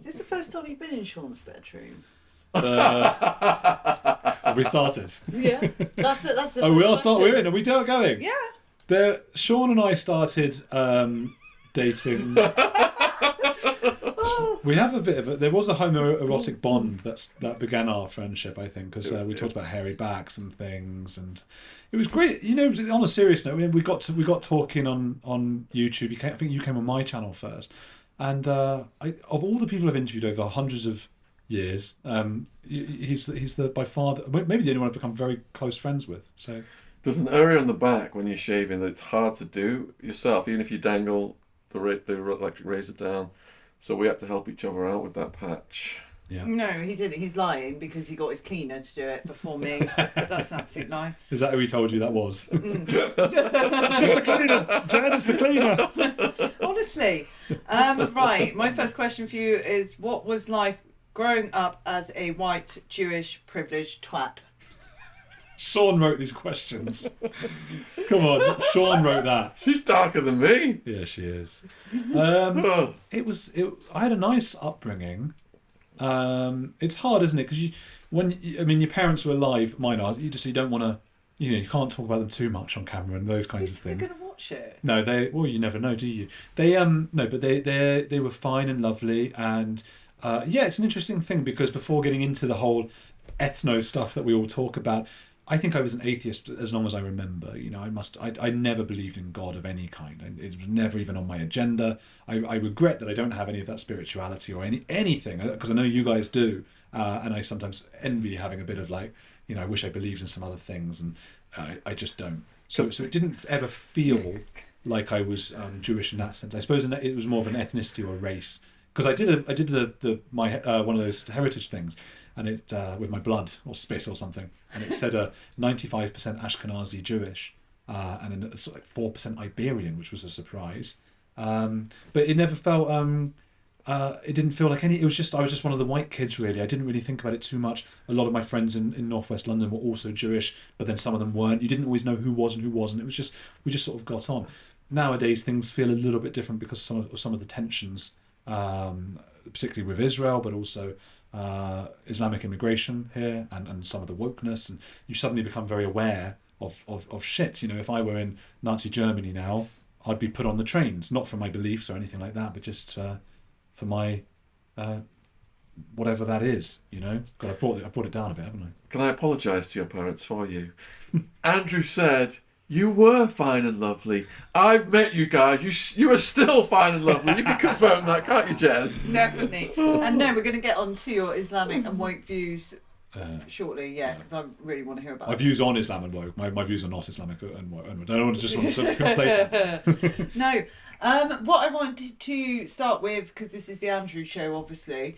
Is this the first time you've been in Sean's bedroom? Have we started? Yeah, that's the. Oh, we're in. Are we going? Yeah. Sean and I started dating. We have a bit of there was a homoerotic bond that began our friendship, I think, because we talked about hairy backs and things, and it was great. You know, on a serious note, we got talking on YouTube. I think you came on my channel first, and of all the people I've interviewed over hundreds of years, he's the by far maybe the only one I've become very close friends with. So there's an area on the back when you're shaving that it's hard to do yourself, even if you dangle the electric razor down. So we had to help each other out with that patch. Yeah. No, he didn't. He's lying because he got his cleaner to do it before me. That's an absolute lie. Is that who he told you that was? It's just the cleaner, Jen. It's the cleaner. Honestly, right. My first question for you is: what was life growing up as a white Jewish privileged twat? Sean wrote these questions. Come on, Sean wrote that. She's darker than me. Yeah, she is. I had a nice upbringing. It's hard, isn't it? Because your parents are alive. Mine are. You don't want to. You can't talk about them too much on camera and those kinds of things. They're gonna watch it. No, you never know, do you? But they were fine and lovely, and it's an interesting thing because before getting into the whole ethno stuff that we all talk about, I think I was an atheist as long as I remember. I never believed in God of any kind. It was never even on my agenda. I regret that I don't have any of that spirituality or anything, because I know you guys do, and I sometimes envy having a bit of I wish I believed in some other things, and I just don't. So it didn't ever feel like I was Jewish in that sense. I suppose it was more of an ethnicity or a race. Because I did my one of those heritage things, and it with my blood or spit or something, and it said 95% Ashkenazi Jewish, and then sort of 4% Iberian, which was a surprise. But it never felt it didn't feel like any. I was just one of the white kids really. I didn't really think about it too much. A lot of my friends in northwest London were also Jewish, but then some of them weren't. You didn't always know who was and who wasn't. It was just we just sort of got on. Nowadays things feel a little bit different because some of the tensions. Particularly with Israel, but also Islamic immigration here and some of the wokeness, and you suddenly become very aware of shit. If I were in Nazi Germany now, I'd be put on the trains, not for my beliefs or anything like that, but just for my whatever that is. God, I brought it down a bit, haven't I? Can I apologise to your parents for you? Andrew said you were fine and lovely. I've met you guys. You are still fine and lovely. You can confirm that, can't you, Jen? Definitely. And no, we're going to get on to your Islamic and woke views shortly, because I really want to hear about my views on Islam and woke. My views are not Islamic and woke. I don't want to conflate them. No. What I wanted to start with, because this is the Andrew show, obviously,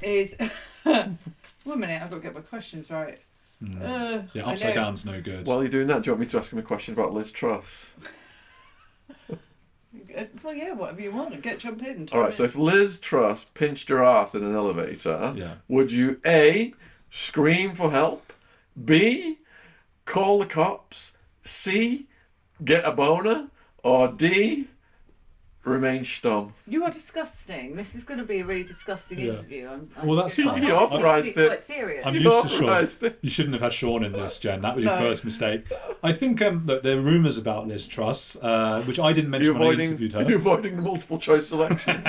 is... 1 minute, I've got to get my questions right. Upside down's no good. While you're doing that, do you want me to ask him a question about Liz Truss? Well, yeah, whatever you want. Jump in. All right, so if Liz Truss pinched your ass in an elevator, would you A, scream for help, B, call the cops, C, get a boner, or D, remain stum? You are disgusting. This is going to be a really disgusting interview. Well, that's fine. You authorised it. Quite serious. I'm used to Sean. You shouldn't have had Sean in this, Jen. That was your first mistake. I think look, there are rumours about Liz Truss, which I didn't mention when I interviewed her. You're avoiding the multiple choice selection.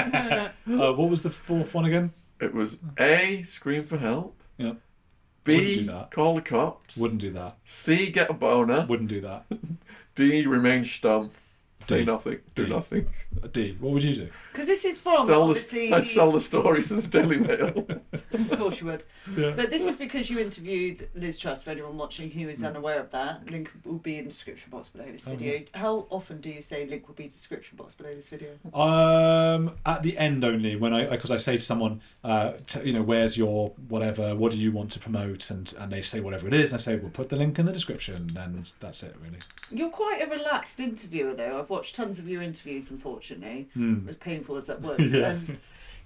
What was the fourth one again? It was A, scream for help. Yeah. B, call the cops. Wouldn't do that. C, get a boner. Wouldn't do that. D, remain stum. Say D. nothing. Do nothing. D. What would you do? Because this is from obviously. I'd sell the stories in the Daily Mail. Of course you would. Yeah. But this is because you interviewed Liz Truss. For anyone watching who is unaware of that, link will be in the description box below this video. Okay. How often do you say link will be description box below this video? At the end only, because I say to someone, where's your whatever? What do you want to promote? And they say whatever it is, and I say we'll put the link in the description, and that's it really. You're quite a relaxed interviewer, though. I've watched tons of your interviews, unfortunately, as painful as that was.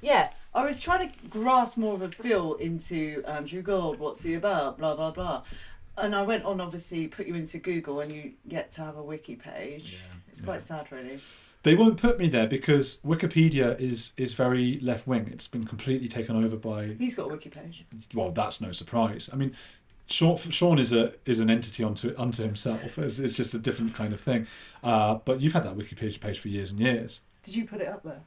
Yeah. I was trying to grasp more of a feel into Andrew Gold, what's he about, blah, blah, blah. And I went on, obviously, put you into Google, and you get to have a wiki page. Yeah, It's quite sad, really. They won't put me there because Wikipedia is very left wing. It's been completely taken over by. He's got a wiki page. Well, that's no surprise. I mean, Sean is an entity unto himself. It's just a different kind of thing. But you've had that Wikipedia page for years and years. Did you put it up there?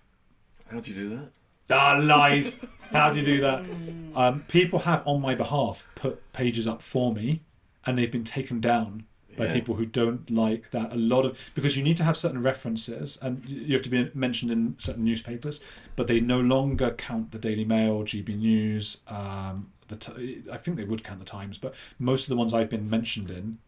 How'd you do that? Ah, lies! How do you do that? People have, on my behalf, put pages up for me, and they've been taken down by people who don't like that. Because you need to have certain references, and you have to be mentioned in certain newspapers, but they no longer count the Daily Mail, GB News. I think they would count the Times, but most of the ones I've been mentioned in.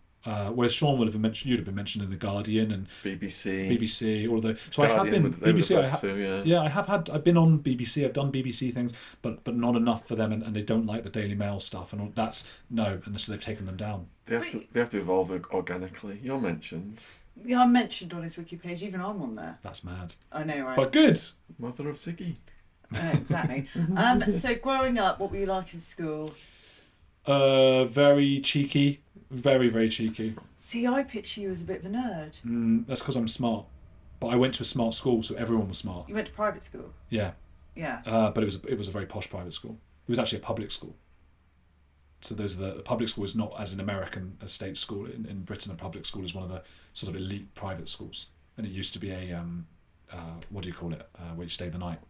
Whereas Sean would have been mentioned, you'd have been mentioned in the Guardian and BBC, all of those. So Guardian, I have been BBC. I've been on BBC. I've done BBC things, but not enough for them, and they don't like the Daily Mail stuff, and and so they've taken them down. They have to evolve organically. You're mentioned. Yeah, I'm mentioned on his wiki page. Even I'm on there. That's mad. I know, right? But good. Mother of Siggy. Exactly. So growing up, what were you like in school? Very cheeky. Very, very cheeky. See, I picture you as a bit of a nerd. That's because I'm smart. But I went to a smart school, so everyone was smart. You went to private school? Yeah. Yeah. But it was a very posh private school. It was actually a public school. So the public school is not as an American a state school. In Britain, a public school is one of the sort of elite private schools. And it used to be a, what do you call it, where you stay the night?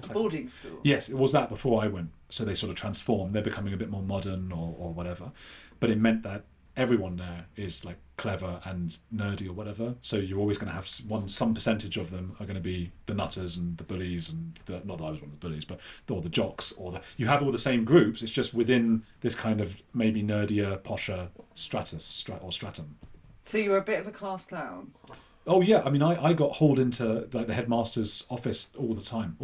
A boarding school? Yes, it was that before I went. So they sort of transformed. They're becoming a bit more modern or whatever. But it meant that everyone there is like clever and nerdy or whatever. So you're always going to have some percentage of them are going to be the nutters and the bullies and not that I was one of the bullies, but or the jocks you have all the same groups. It's just within this kind of maybe nerdier, posher stratum. So you were a bit of a class clown. Oh yeah, I mean, I got hauled into like the headmaster's office all the time,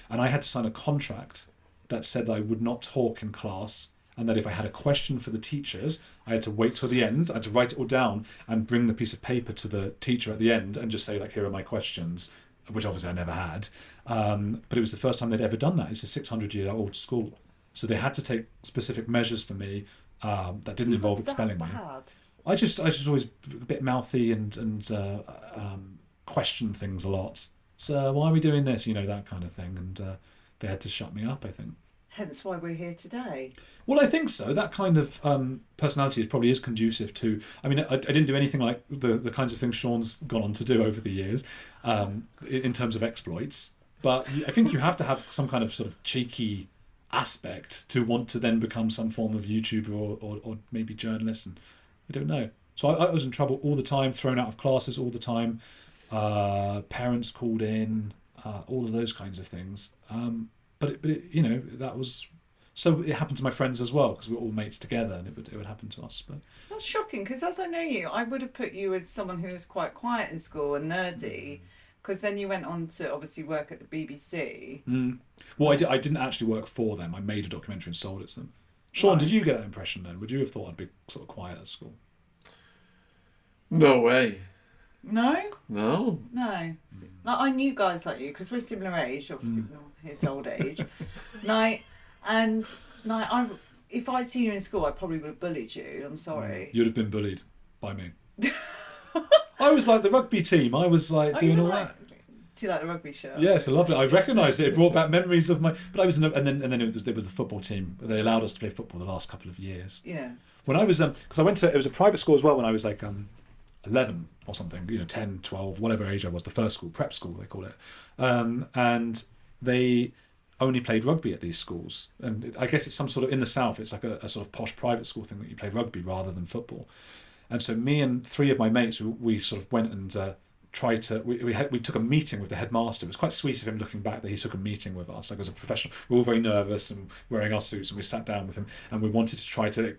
and I had to sign a contract that said that I would not talk in class, and that if I had a question for the teachers, I had to wait till the end. I had to write it all down and bring the piece of paper to the teacher at the end and just say, like, here are my questions, which obviously I never had. But it was the first time they'd ever done that. It's a 600-year-old school, so they had to take specific measures for me that didn't involve expelling me. I just always a bit mouthy and question things a lot. So why are we doing this? You know, that kind of thing. And they had to shut me up, I think. Hence why we're here today. Well, I think so. That kind of personality probably is conducive to... I mean, I didn't do anything like the kinds of things Sean's gone on to do over the years in terms of exploits. But I think you have to have some kind of sort of cheeky aspect to want to then become some form of YouTuber or maybe journalist. And I don't know. So I was in trouble all the time, thrown out of classes all the time. Parents called in, all of those kinds of things. But it, you know, that was... So it happened to my friends as well, because we were all mates together, and it would happen to us. But that's shocking, because as I know you, I would have put you as someone who was quite quiet in school and nerdy, because then you went on to obviously work at the BBC. Well, I didn't actually work for them. I made a documentary and sold it to them. Sean, right. Did you get that impression then? Would you have thought I'd be sort of quiet at school? No way. No? No. No. Like, I knew guys like you, because we're similar age, obviously, his old age. If I'd seen you in school, I probably would have bullied you. I'm sorry. You'd have been bullied by me. I was like the rugby team. I was like doing all that. Do you like the rugby shirt? Yes, I loved it. I recognised it. It brought back memories of my. But I was, and then it was the football team. They allowed us to play football the last couple of years. Yeah. When I was because I went to, it was a private school as well. When I was like 11 or something, 10, 12, whatever age I was, the first school, prep school they call it, and they only played rugby at these schools. And I guess it's some sort of, in the South, it's like a sort of posh private school thing that you play rugby rather than football. And so me and three of my mates, we sort of went and tried to, we took a meeting with the headmaster. It was quite sweet of him looking back that he took a meeting with us, like as a professional. We were all very nervous and wearing our suits, and we sat down with him and we wanted to try to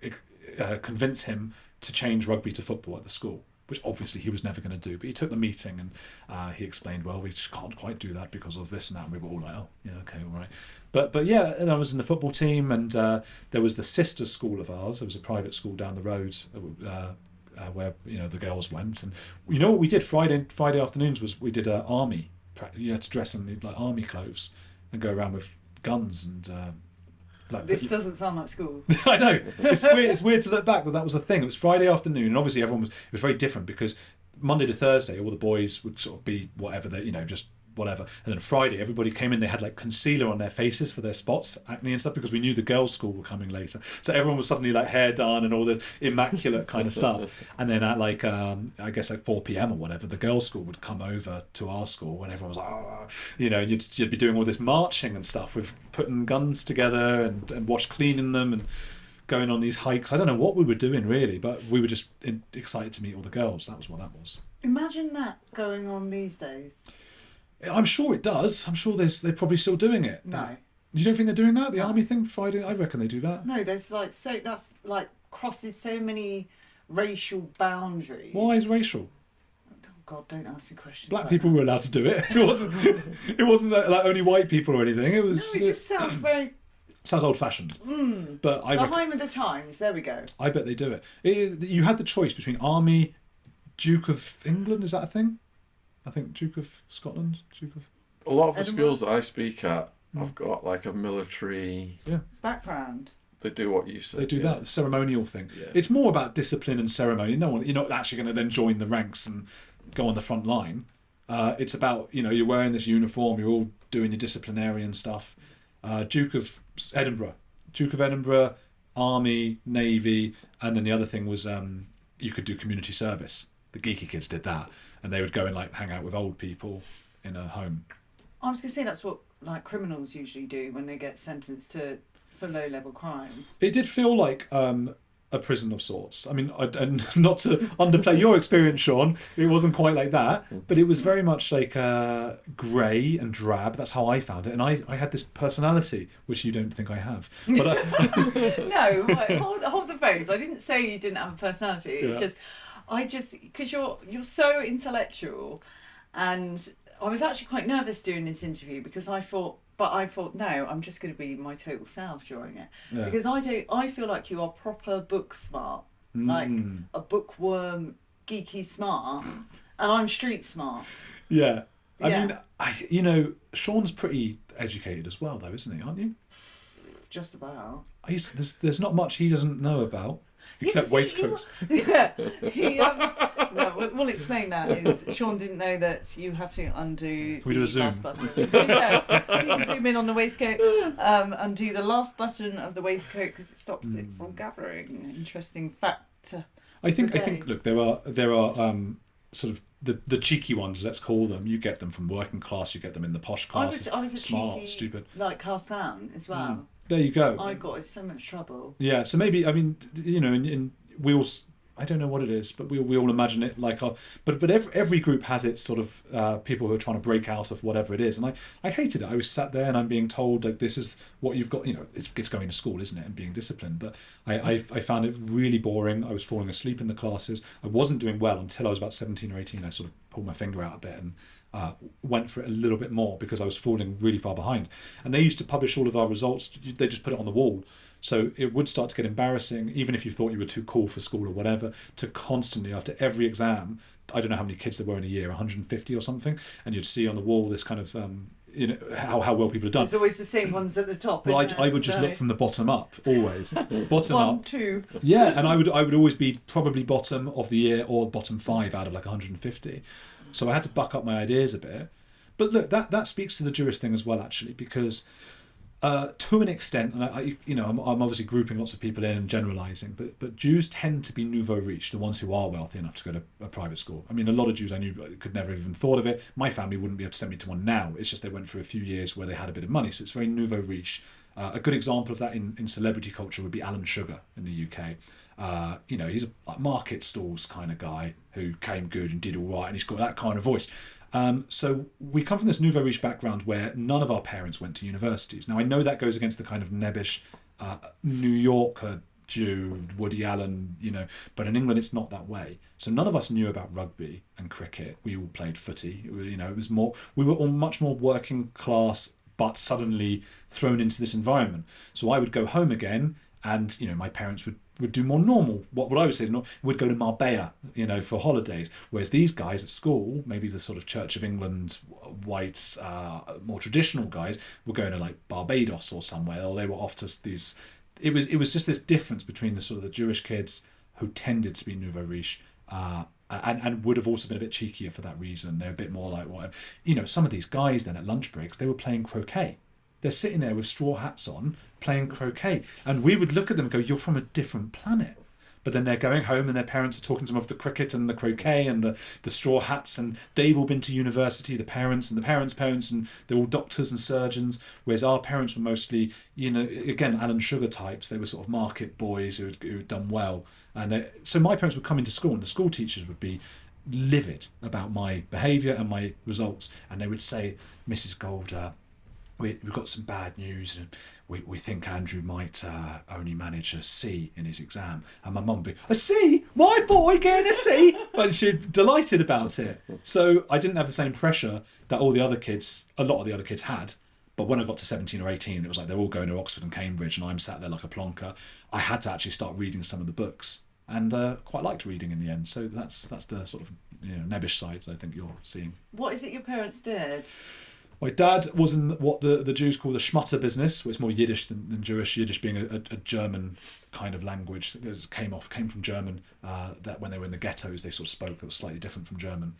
convince him to change rugby to football at the school, which obviously he was never going to do. But he took the meeting and he explained, well, we just can't quite do that because of this and that. And we were all like, oh, yeah, okay, all right. But yeah, and I was in the football team, and there was the sister school of ours. There was a private school down the road where the girls went. And you know what we did Friday afternoons was we did army. You had to dress in like army clothes and go around with guns and Like, This doesn't sound like school. I know. It's weird to look back that was a thing. It was Friday afternoon, and obviously it was very different because Monday to Thursday, all the boys would sort of be whatever they, just whatever. And then Friday, everybody came in, they had like concealer on their faces for their spots, acne and stuff, because we knew the girls' school were coming later. So everyone was suddenly like hair done and all this immaculate kind of stuff. And then at like, I guess like 4 p.m. or whatever, the girls' school would come over to our school and everyone was like, oh, and you'd be doing all this marching and stuff with putting guns together and wash cleaning them and going on these hikes. I don't know what we were doing really, but we were just excited to meet all the girls. That was what that was. Imagine that going on these days. I'm sure it does. I'm sure they're probably still doing it. No. You don't think they're doing that? The army thing, Friday? I reckon they do that. No, there's that's like crosses so many racial boundaries. Why is racial? Oh God, don't ask me questions. Black like people that. were allowed to do it. It wasn't like only white people or anything. It was. No, it just sounds very. Sounds old-fashioned. But I behind with the times. There we go. I bet they do it. You had the choice between army, Duke of England. Is that a thing? I think Duke of Scotland, Duke of... A lot of the schools that I speak at, I've got like a military background. They do what you said. They do that, the ceremonial thing. Yeah. It's more about discipline and ceremony. You're not actually going to then join the ranks and go on the front line. It's about, you're wearing this uniform, you're all doing your disciplinarian stuff. Duke of Edinburgh, Army, Navy, and then the other thing was you could do community service. The geeky kids did that, and they would go and like hang out with old people in a home. I was going to say that's what like criminals usually do when they get sentenced for low-level crimes. It did feel like a prison of sorts. I mean, and not to underplay your experience, Sean, it wasn't quite like that, but it was very much like grey and drab. That's how I found it, and I had this personality, which you don't think I have. But No, wait, hold the phrase. I didn't say you didn't have a personality. It's just because you're so intellectual, and I was actually quite nervous doing this interview because I thought no, I'm just going to be my total self during it because I feel like you are proper book smart, like a bookworm, geeky smart, and I'm street smart. Yeah, I mean, Sean's pretty educated as well, though, isn't he? Aren't you? Just about. There's not much he doesn't know about. Except waistcoats. We'll explain that. Is Sean didn't know that you had to undo we do a zoom? Last button. You can zoom in on the waistcoat, undo the last button of the waistcoat because it stops it from gathering. Interesting fact. I think. Look, there are sort of the cheeky ones. Let's call them. You get them from working class. You get them in the posh class. I was a smart, cheeky, stupid. Like cast down as well. There you go. I got in so much trouble. Yeah, so maybe, I mean, in we all, I don't know what it is, but we all imagine it like but every group has its sort of people who are trying to break out of whatever it is, and I hated it. I was sat there and I'm being told like this is what you've got, it's going to school, isn't it, and being disciplined, but I found it really boring. I was falling asleep in the classes. I wasn't doing well until I was about 17 or 18. I sort of pulled my finger out a bit and went for it a little bit more because I was falling really far behind. And they used to publish all of our results. They just put it on the wall. So it would start to get embarrassing, even if you thought you were too cool for school or whatever, to constantly, after every exam, I don't know how many kids there were in a year, 150 or something, and you'd see on the wall this kind of, how well people have done. It's always the same ones at the top. Well, I would just look from the bottom up, always. Bottom One, up. 2. Yeah, and I would always be probably bottom of the year or bottom 5 out of like 150. So I had to buck up my ideas a bit. But look, that speaks to the Jewish thing as well, actually, because to an extent, and I'm obviously grouping lots of people in and generalising, but Jews tend to be nouveau riche, the ones who are wealthy enough to go to a private school. I mean, a lot of Jews I knew could never have even thought of it. My family wouldn't be able to send me to one now. It's just they went through a few years where they had a bit of money, so it's very nouveau riche. A good example of that in celebrity culture would be Alan Sugar in the UK. He's a market stalls kind of guy who came good and did all right, and he's got that kind of voice. So we come from this nouveau riche background where none of our parents went to universities. Now I know that goes against the kind of nebbish New Yorker Jew, Woody Allen, but in England it's not that way. So none of us knew about rugby and cricket. We all played footy. It was more. We were all much more working class, but suddenly thrown into this environment. So I would go home again, and my parents would would do more normal, what I would say would go to Marbella, for holidays. Whereas these guys at school, maybe the sort of Church of England whites, more traditional guys, were going to like Barbados or somewhere, or they were off to these. It was just this difference between the sort of the Jewish kids who tended to be nouveau riche, and would have also been a bit cheekier for that reason. They're a bit more like what some of these guys then at lunch breaks, they were playing croquet. They're sitting there with straw hats on, playing croquet. And we would look at them and go, you're from a different planet. But then they're going home and their parents are talking to them of the cricket and the croquet and the straw hats, and they've all been to university, the parents and the parents' parents, and they're all doctors and surgeons, whereas our parents were mostly, again, Alan Sugar types. They were sort of market boys who had done well. And so my parents would come into school and the school teachers would be livid about my behaviour and my results. And they would say, Mrs. Gold, we've got some bad news, and we think Andrew might only manage a C in his exam. And my mum would be, a C? My boy getting a C? And she'd delighted about it. So I didn't have the same pressure that a lot of the other kids had. But when I got to 17 or 18, it was like they're all going to Oxford and Cambridge and I'm sat there like a plonker. I had to actually start reading some of the books, and quite liked reading in the end. So that's the sort of nebbish side that I think you're seeing. What is it your parents did? My dad was in what the Jews call the schmutter business, which is more Yiddish than Jewish. Yiddish being a German kind of language that came from German. That when they were in the ghettos, they sort of spoke that was slightly different from German.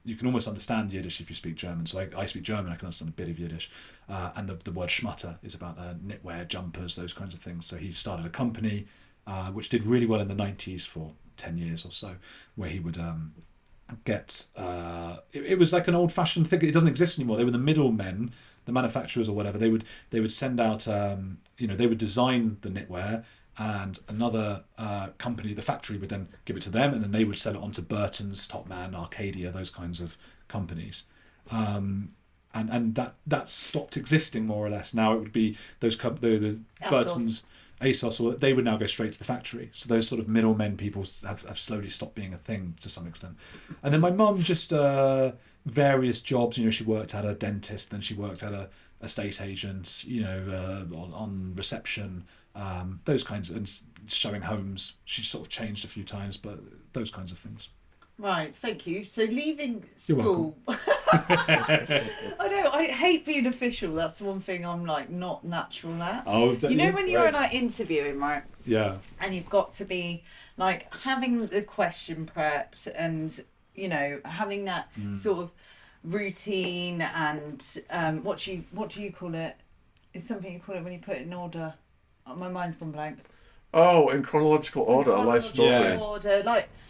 You can almost understand Yiddish if you speak German. So I speak German. I can understand a bit of Yiddish. And the word schmutter is about knitwear, jumpers, those kinds of things. So he started a company which did really well in the 90s for 10 years or so, where he would get it was like an old-fashioned thing. It doesn't exist anymore. They were the middlemen, the manufacturers or whatever. They would send out they would design the knitwear, and another company, the factory, would then give it to them, and then they would sell it on to Burton's, Topman, Arcadia, those kinds of companies. And that stopped existing more or less. Now it would be the Burton's, ASOS, or they would now go straight to the factory. So those sort of middlemen people have slowly stopped being a thing to some extent. And then my mum just various jobs. She worked at a dentist, then she worked at a estate agent. On reception, those kinds of, and showing homes. She sort of changed a few times, but those kinds of things. Right, thank you. So leaving You're school. I know, I hate being official. That's the one thing I'm like not natural at. Oh, when you're like interviewing, right? Yeah. And you've got to be like having the question prepped, and having that sort of routine, and what do you call it? It's something you call it when you put it in order. Oh, my mind's gone blank. Oh, in chronological order, a life story.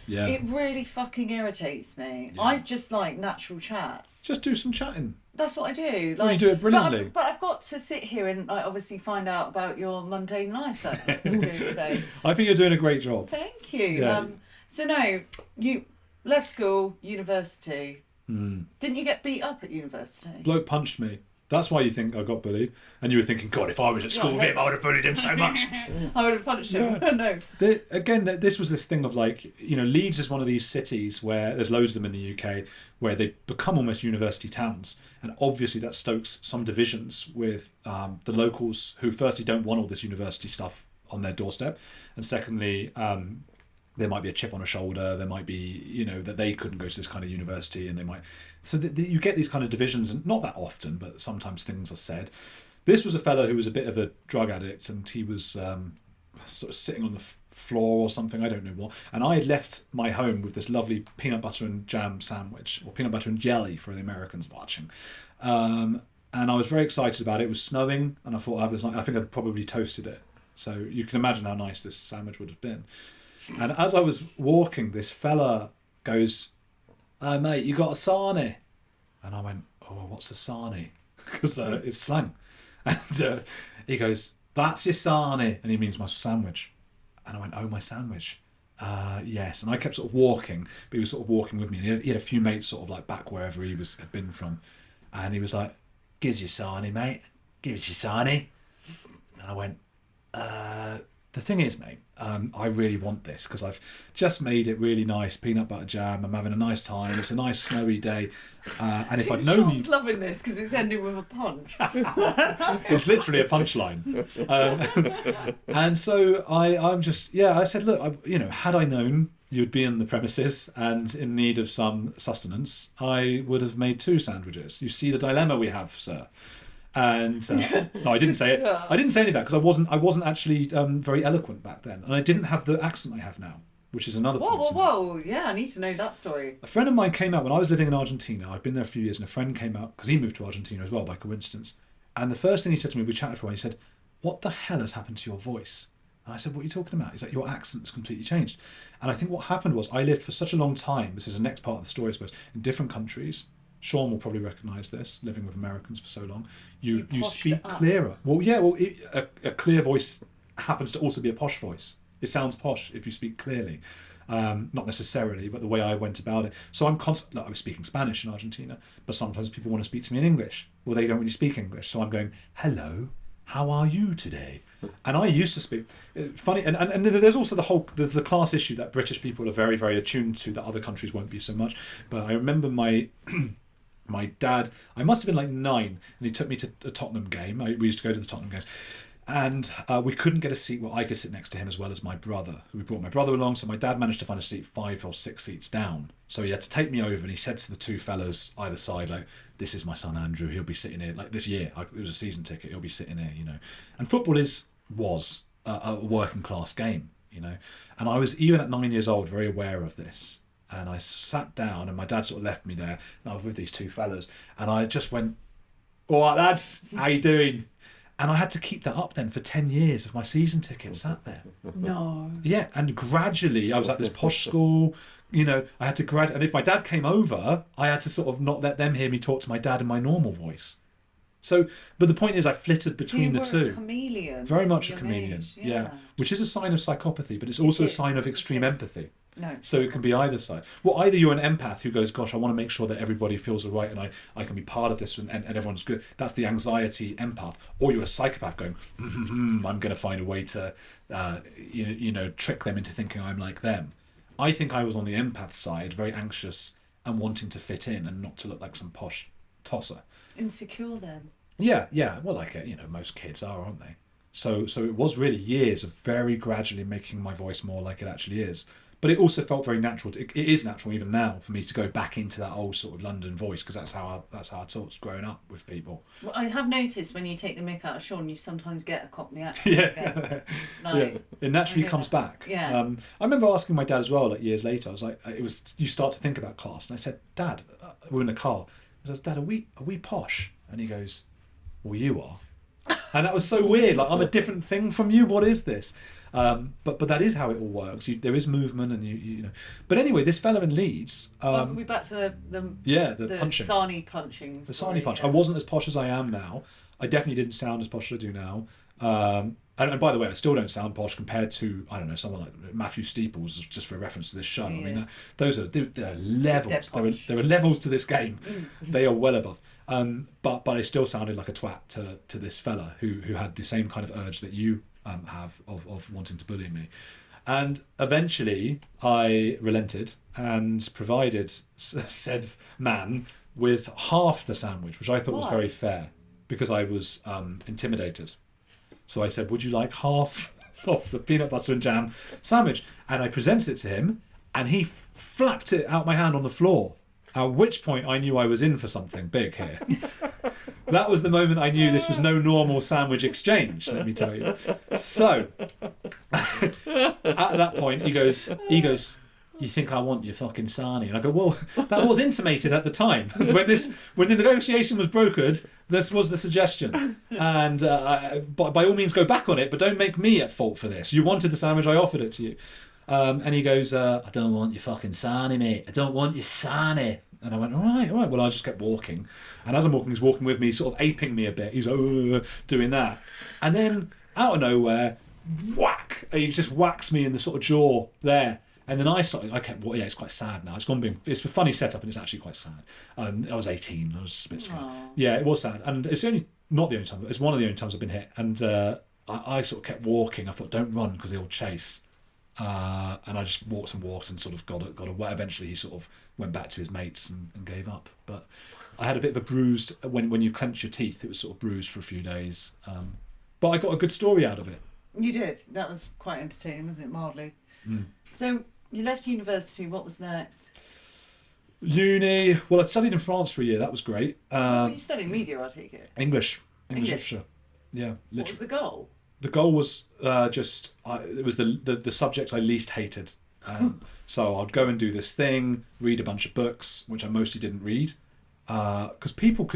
Yeah. It really fucking irritates me. Yeah. I just like natural chats. Just do some chatting. That's what I do. Well, you do it brilliantly. But I've got to sit here and obviously find out about your mundane life that you do. So. I think you're doing a great job. Thank you. Yeah. So no, you left school, university. Didn't you get beat up at university? Bloke punched me. That's why you think I got bullied. And you were thinking, God, if I was at school with him, I would have bullied him so much. I would have punched him. Yeah. No. This was this thing of like, Leeds is one of these cities where there's loads of them in the UK where they become almost university towns. And obviously that stokes some divisions with the locals who firstly don't want all this university stuff on their doorstep. And secondly, there might be a chip on a shoulder. There might be, that they couldn't go to this kind of university, and they might. So you get these kind of divisions, and not that often, but sometimes things are said. This was a fellow who was a bit of a drug addict, and he was sort of sitting on the floor or something. I don't know what. And I had left my home with this lovely peanut butter and jam sandwich, or peanut butter and jelly for the Americans watching. And I was very excited about it. It was snowing, and I thought, I think I'd probably toasted it. So you can imagine how nice this sandwich would have been. And as I was walking, this fella goes, "Oh, mate, you got a sarnie?" And I went, "Oh, what's a sarnie?" Because it's slang. And he goes, "That's your sarnie." And he means my sandwich. And I went, "Oh, my sandwich." Yes. And I kept sort of walking, but he was sort of walking with me. And he had a few mates sort of like back wherever he had been from. And he was like, "Gives your sarnie, mate. Give us your sarnie." And I went, the thing is, mate, I really want this because I've just made it really nice, peanut butter jam. I'm having a nice time. It's a nice snowy day. And if I'd known you... loving this because it's ending with a punch. It's literally a punchline. And so I said, look, had I known you'd be in the premises and in need of some sustenance, I would have made 2 sandwiches. You see the dilemma we have, sir. And no, I didn't say it. I didn't say any of that because I wasn't actually very eloquent back then, and I didn't have the accent I have now, which is another point. Whoa! Yeah, I need to know that story. A friend of mine came out when I was living in Argentina. I'd been there a few years, and a friend came out because he moved to Argentina as well by coincidence. And the first thing he said to me, we chatted for a while. He said, "What the hell has happened to your voice?" And I said, "What are you talking about?" He's like, "Your accent's completely changed." And I think what happened was I lived for such a long time. This is the next part of the story, I suppose, in different countries. Sean will probably recognise this, living with Americans for so long. You speak clearer. Well, yeah, a clear voice happens to also be a posh voice. It sounds posh if you speak clearly. Not necessarily, but the way I went about it. So I'm constantly, I was speaking Spanish in Argentina, but sometimes people want to speak to me in English. Well, they don't really speak English. So I'm going, "Hello, how are you today?" And I used to speak funny, and there's also there's the class issue that British people are very, very attuned to that other countries won't be so much. But I remember my dad, I must have been like 9, and he took me to a Tottenham game. We used to go to the Tottenham games, and we couldn't get a seat where I could sit next to him as well as my brother. We brought my brother along, so my dad managed to find a seat 5 or 6 seats down. So he had to take me over, and he said to the 2 fellas either side, like, "This is my son Andrew, he'll be sitting here, like this year, it was a season ticket, he'll be sitting here, And football was a working class game, And I was, even at 9 years old, very aware of this. And I sat down, and my dad sort of left me there, and I was with these 2 fellas, and I just went, "All right, lads, how you doing?" And I had to keep that up then for 10 years of my season ticket sat there. No. Yeah, and gradually I was at this posh school, I had to and if my dad came over, I had to sort of not let them hear me talk to my dad in my normal voice. So, but the point is I flitted between the two. A chameleon. Very much a chameleon, yeah. Which is a sign of psychopathy, but it's also a sign of extreme empathy. No. So it can be either side. Well, either you're an empath who goes, "Gosh, I want to make sure that everybody feels all right and I can be part of this and everyone's good." That's the anxiety empath. Or you're a psychopath going, "I'm going to find a way to, trick them into thinking I'm like them." I think I was on the empath side, very anxious and wanting to fit in and not to look like some posh tosser. Insecure then. Yeah. Well, like, most kids are, aren't they? So it was really years of very gradually making my voice more like it actually is. But it also felt very natural. It is natural even now for me to go back into that old sort of London voice because that's how I talked growing up with people. Well, I have noticed when you take the mick out of Sean, you sometimes get a Cockney accent. Yeah, yeah. It naturally comes back. Yeah. I remember asking my dad as well, like years later. I was like, you start to think about class, and I said, "Dad, we're in the car." I said, "Dad, are we posh?" And he goes, "Well, you are." And that was so weird. Like, I'm a different thing from you. What is this? But that is how it all works. There is movement, and you know. But anyway, this fella in Leeds. We're back to the punching. Sarnie punching. The Sarnie punch. Yeah. I wasn't as posh as I am now. I definitely didn't sound as posh as I do now. And by the way, I still don't sound posh compared to, I don't know, someone like Matthew Steeples, just for reference to this show. I mean, those are there are levels. There are levels to this game. They are well above. But I still sounded like a twat to this fella who had the same kind of urge that you have of wanting to bully me. And eventually I relented and provided said man with half the sandwich, which I thought was very fair because I was intimidated. So I said, "Would you like half of the peanut butter and jam sandwich?" And I presented it to him, and he flapped it out my hand on the floor. At which point I knew I was in for something big here. That was the moment I knew this was no normal sandwich exchange, let me tell you. So, at that point, he goes, "You think I want your fucking sarnie?" And I go, "Well, that was intimated at the time. when the negotiation was brokered, this was the suggestion. And by all means, go back on it, but don't make me at fault for this. You wanted the sandwich, I offered it to you." And he goes, "I don't want your fucking sarnie, mate. I don't want your sarnie." And I went, all right. Well, I just kept walking. And as I'm walking, he's walking with me, sort of aping me a bit. He's doing that. And then, out of nowhere, whack! He just whacks me in the sort of jaw there. And then it's quite sad now. It's a funny setup, and it's actually quite sad. I was 18. I was a bit scared. Yeah, it was sad. And it's not the only time. It's one of the only times I've been hit. And I sort of kept walking. I thought, don't run because he'll chase. And I just walked and sort of got away. Eventually, he sort of went back to his mates and gave up. But I had a bit of a bruised, when you clench your teeth, it was sort of bruised for a few days. But I got a good story out of it. You did. That was quite entertaining, wasn't it? Mildly. So you left university. What was next? Uni. Well, I studied in France for a year. That was great. You studied media, I take it. English literature. Yeah, literally. What was the goal? The goal was it was the subject I least hated. So I'd go and do this thing, read a bunch of books, which I mostly didn't read, because people.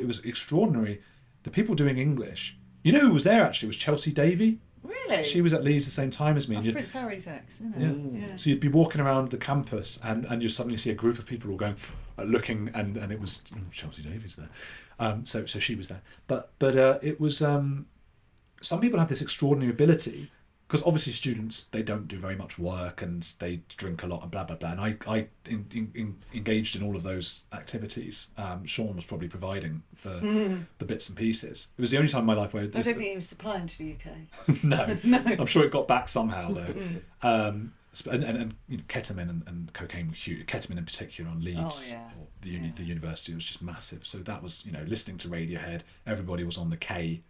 It was extraordinary. The people doing English. You know who was there actually? It was Chelsea Davy. Really? She was at Leeds the same time as me. That's Prince Harry's ex, isn't it? Yeah. So you'd be walking around the campus and you suddenly see a group of people all going, looking, and it was Chelsea Davies there. So she was there. But it was. Some people have this extraordinary ability, because obviously students, they don't do very much work and they drink a lot and blah blah blah. And I engaged in all of those activities. Sean was probably providing the bits and pieces. It was the only time in my life where I don't think he was supplying to the UK. No, I'm sure it got back somehow though. And ketamine and cocaine were huge. Ketamine in particular on Leeds, or the university, was just massive. So that was, listening to Radiohead. Everybody was on the K.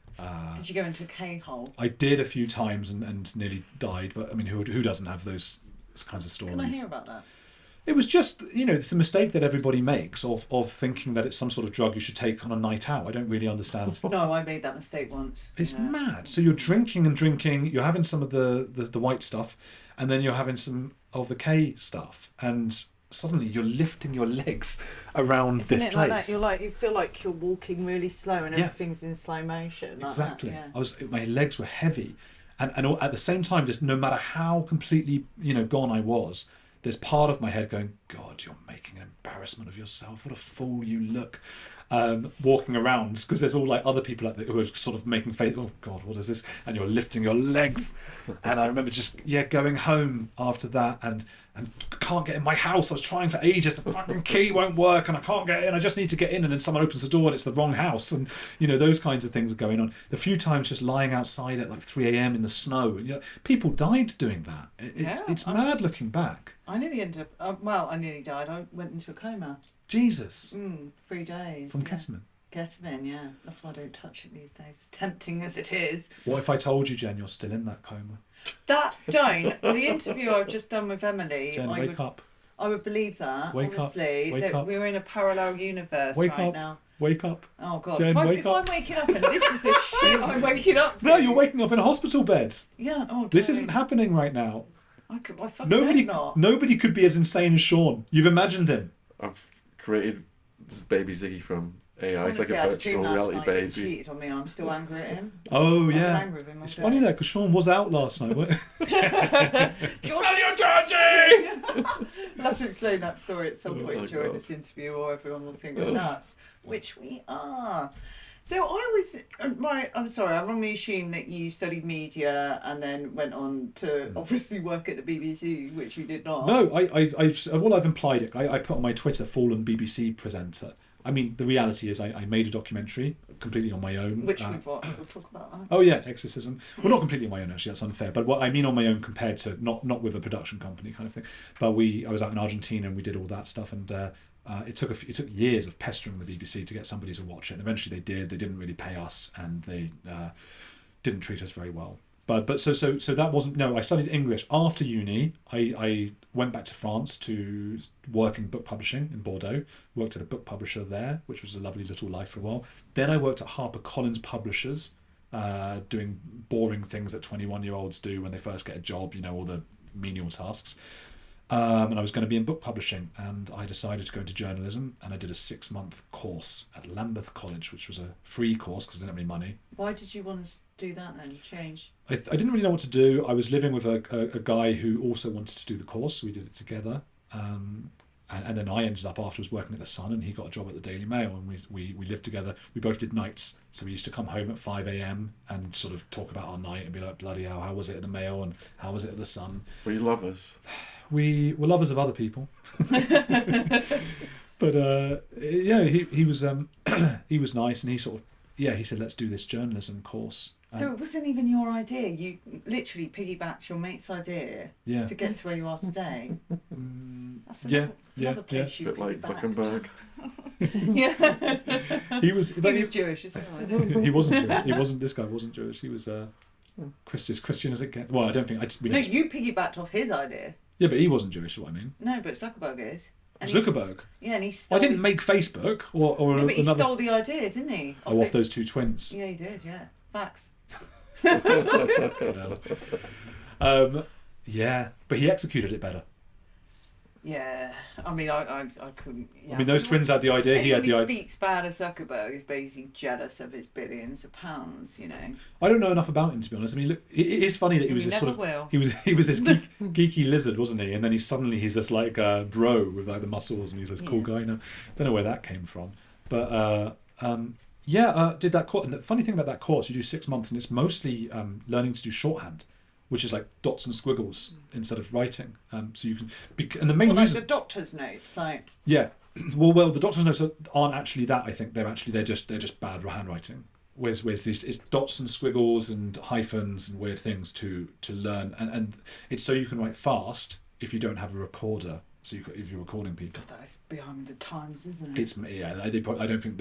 Did you go into a K-hole? I did a few times and nearly died, but I mean, who doesn't have those kinds of stories? Can I hear about that? It was just, it's a mistake that everybody makes of thinking that it's some sort of drug you should take on a night out. I don't really understand. No, I made that mistake once. It's mad. So you're drinking, you're having some of the white stuff, and then you're having some of the K stuff, and suddenly you're lifting your legs around this place. Like that? You feel like you're walking really slow and everything's in slow motion. Like exactly. That, my legs were heavy, and at the same time, just no matter how completely gone I was, there's part of my head going, God, you're making an embarrassment of yourself. What a fool you look. Walking around, because there's all like other people out there who are sort of making face, oh God, what is this? And you're lifting your legs. And I remember just going home after that and can't get in my house. I was trying for ages. The fucking key won't work and I can't get in. I just need to get in, and then someone opens the door and it's the wrong house, and those kinds of things are going on. A few times just lying outside at like 3 a.m. in the snow. People died doing that. It's mad looking back. I nearly ended up. I nearly died. I went into a coma. Jesus. 3 days. From ketamine. Ketamine, yeah. That's why I don't touch it these days. As tempting as it is. What if I told you, Jen, you're still in that coma? Don't. The interview I've just done with Emily. Jen, wake up. I would believe that. Wake honestly, up. Wake up. We're in a parallel universe now. Wake up. Oh God! Jen, if I'm waking up and this is the shit I'm waking up to. No, you're waking up in a hospital bed. Yeah. Oh. This isn't happening right now. I fucking not. Nobody could be as insane as Sean. You've imagined him. I've created this baby Ziggy from AI. Honestly, It's like a virtual reality baby. He cheated on me. I'm still angry at him. Oh yeah. Angry with him it's funny though, because Sean was out last night. Smell your charging! I'll have to explain that story at some point during this interview, or everyone will think we're nuts, which we are. So I'm sorry, I wrongly assumed that you studied media and then went on to obviously work at the BBC, which you did not. No, I've implied it. I put on my Twitter, fallen BBC presenter. I mean, the reality is I made a documentary completely on my own. Which we'll talk about that. Oh yeah, Exorcism. Well, not completely on my own actually, that's unfair. But what I mean on my own compared to not with a production company kind of thing. But I was out in Argentina and we did all that stuff, and it took years of pestering the BBC to get somebody to watch it. And eventually they did. They didn't really pay us, and they didn't treat us very well. But so that wasn't. No, I studied English after uni. I went back to France to work in book publishing in Bordeaux. Worked at a book publisher there, which was a lovely little life for a while. Then I worked at HarperCollins Publishers, doing boring things that 21-year-olds do when they first get a job. All the menial tasks. And I was going to be in book publishing, and I decided to go into journalism, and I did a 6-month course at Lambeth College, which was a free course because I didn't have any money. Why did you want to do that then? Change? I didn't really know what to do. I was living with a guy who also wanted to do the course, so we did it together. And then I ended up afterwards working at The Sun, and he got a job at the Daily Mail, and we lived together. We both did nights, so we used to come home at 5 a.m. and sort of talk about our night and be like, bloody hell, how was it at the Mail and how was it at The Sun? Were you lovers? We were lovers of other people. But he was he was nice, and he said, let's do this journalism course. So it wasn't even your idea. You literally piggybacked your mate's idea to get to where you are today. That's another place you bit like piggybacked. Zuckerberg. He was Jewish as well. He wasn't Jewish. He wasn't. This guy wasn't Jewish. He was Christian as it gets. Well, I don't think. You piggybacked off his idea. Yeah, but he wasn't Jewish. Is what I mean. No, but Zuckerberg is. And Zuckerberg. Yeah, and he stole. I didn't make Facebook or no, but he another. stole the idea, didn't he? Off those two twins. Yeah, he did. Yeah, facts. Yeah, but he executed it better. Yeah, I mean, I couldn't. Yeah. I mean, those twins had the idea. He had the idea. Speaks bad of Zuckerberg is basically jealous of his billions of pounds. You know. I don't know enough about him, to be honest. I mean, look, it is funny that he was this sort of. He was this geeky lizard, wasn't he? And then he's this like bro with like the muscles, and he's this cool guy now. Don't know where that came from, but did that course. And the funny thing about that course, you do 6 months, and it's mostly learning to do shorthand, which is like dots and squiggles instead of writing. So you can, and the main reason, like the doctor's notes, like well, the doctor's notes aren't actually that. I think they're just bad handwriting. Whereas these it's dots and squiggles and hyphens and weird things to learn, and it's so you can write fast if you don't have a recorder. So if you're recording people, that's behind the times, isn't it? It's I don't think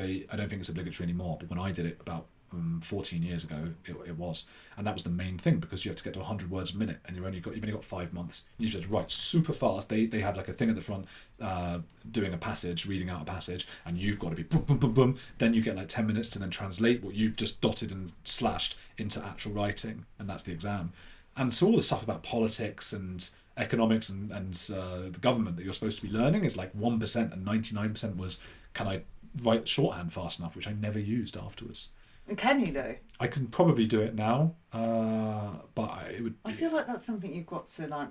it's obligatory anymore. But when I did it about 14 years ago, it was, and that was the main thing, because you have to get to 100 words a minute, and you've only got 5 months. You have to write super fast. They have like a thing at the front, doing a passage, reading out a passage, and you've got to be boom boom boom boom. Then you get like 10 minutes to then translate what you've just dotted and slashed into actual writing, and that's the exam. And so all the stuff about politics and economics and the government that you're supposed to be learning is like 1%, and 99% was, can I write shorthand fast enough, which I never used afterwards. And can you though? I can probably do it now, but it would. I feel like that's something you've got to like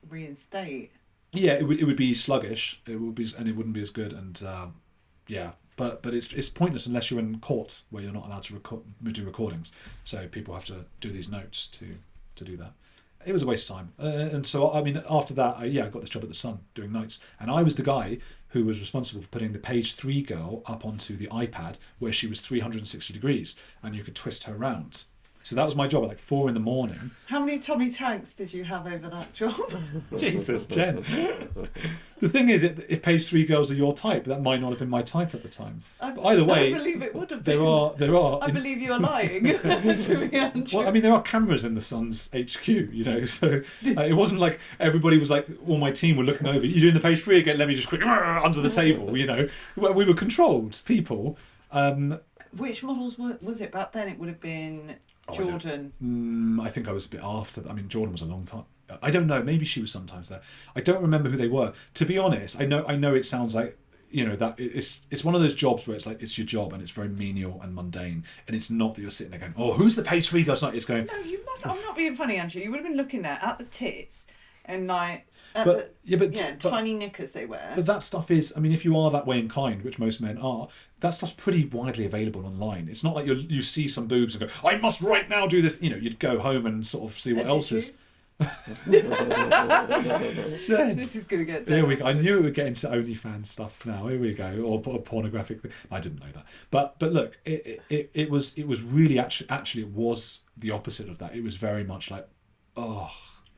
reinstate. Yeah, it would be sluggish. It would be, and it wouldn't be as good. And but it's pointless unless you're in court where you're not allowed to do recordings. So people have to do these notes to do that. It was a waste of time, and so I mean, after that, I got this job at the Sun doing nights, and I was the guy who was responsible for putting the page 3 girl up onto the iPad where she was 360 degrees, and you could twist her around. So that was my job at like 4 a.m. How many Tommy Tanks did you have over that job? Jesus, Jen. The thing is, if page 3 girls are your type, that might not have been my type at the time. But either way, I believe it would have been. There are. I believe you are lying to me, Andrew. Well, I mean, there are cameras in the Sun's HQ, so it wasn't like everybody was like, all my team were looking over. You doing the page 3 again? Let me just quick under the table. We were controlled people. Which models was it back then? It would have been Jordan. I think I was a bit after. I mean, Jordan was a long time. I don't know. Maybe she was sometimes there. I don't remember who they were. To be honest, I know it sounds like that it's one of those jobs where it's like it's your job and it's very menial and mundane, and it's not that you're sitting there going, oh, who's the page 3 guy tonight? It's going. No, you must. I'm not being funny, Andrew. You would have been looking at the tits. And like, tiny knickers they wear. But that stuff is, I mean, if you are that way inclined, which most men are, that stuff's pretty widely available online. It's not like you see some boobs and go, I must right now do this. You'd go home and sort of see what else is. This is gonna get. Here we go. I knew it would get into OnlyFans stuff now. Here we go, or pornographic. I didn't know that, but look, it was really actually it was the opposite of that. It was very much like,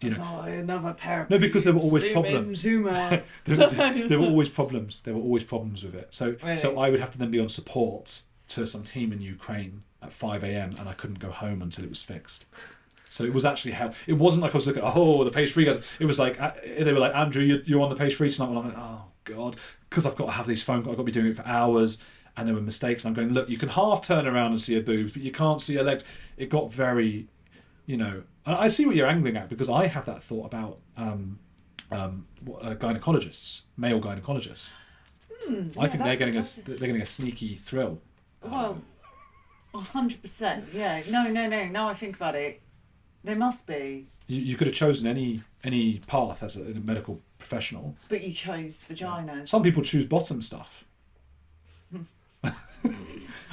another pair of because there were always problems. Zoom out. there were always problems. There were always problems with it. So really? So I would have to then be on support to some team in Ukraine at 5 a.m. and I couldn't go home until it was fixed. So it was actually how it wasn't like I was looking at the page 3 guys. It was like they were like, Andrew, you're on the page 3 tonight. And I'm like, oh god, because I've got to have these phone calls. I've got to be doing it for hours. And there were mistakes. And I'm going, look, you can half turn around and see her boobs, but you can't see her legs. It got very, I see what you're angling at, because I have that thought about gynecologists, male gynecologists. I think they're getting a sneaky thrill. Well, 100%. Yeah. No. Now I think about it, there must be. You could have chosen any path as a medical professional. But you chose vaginas. Some people choose bottom stuff.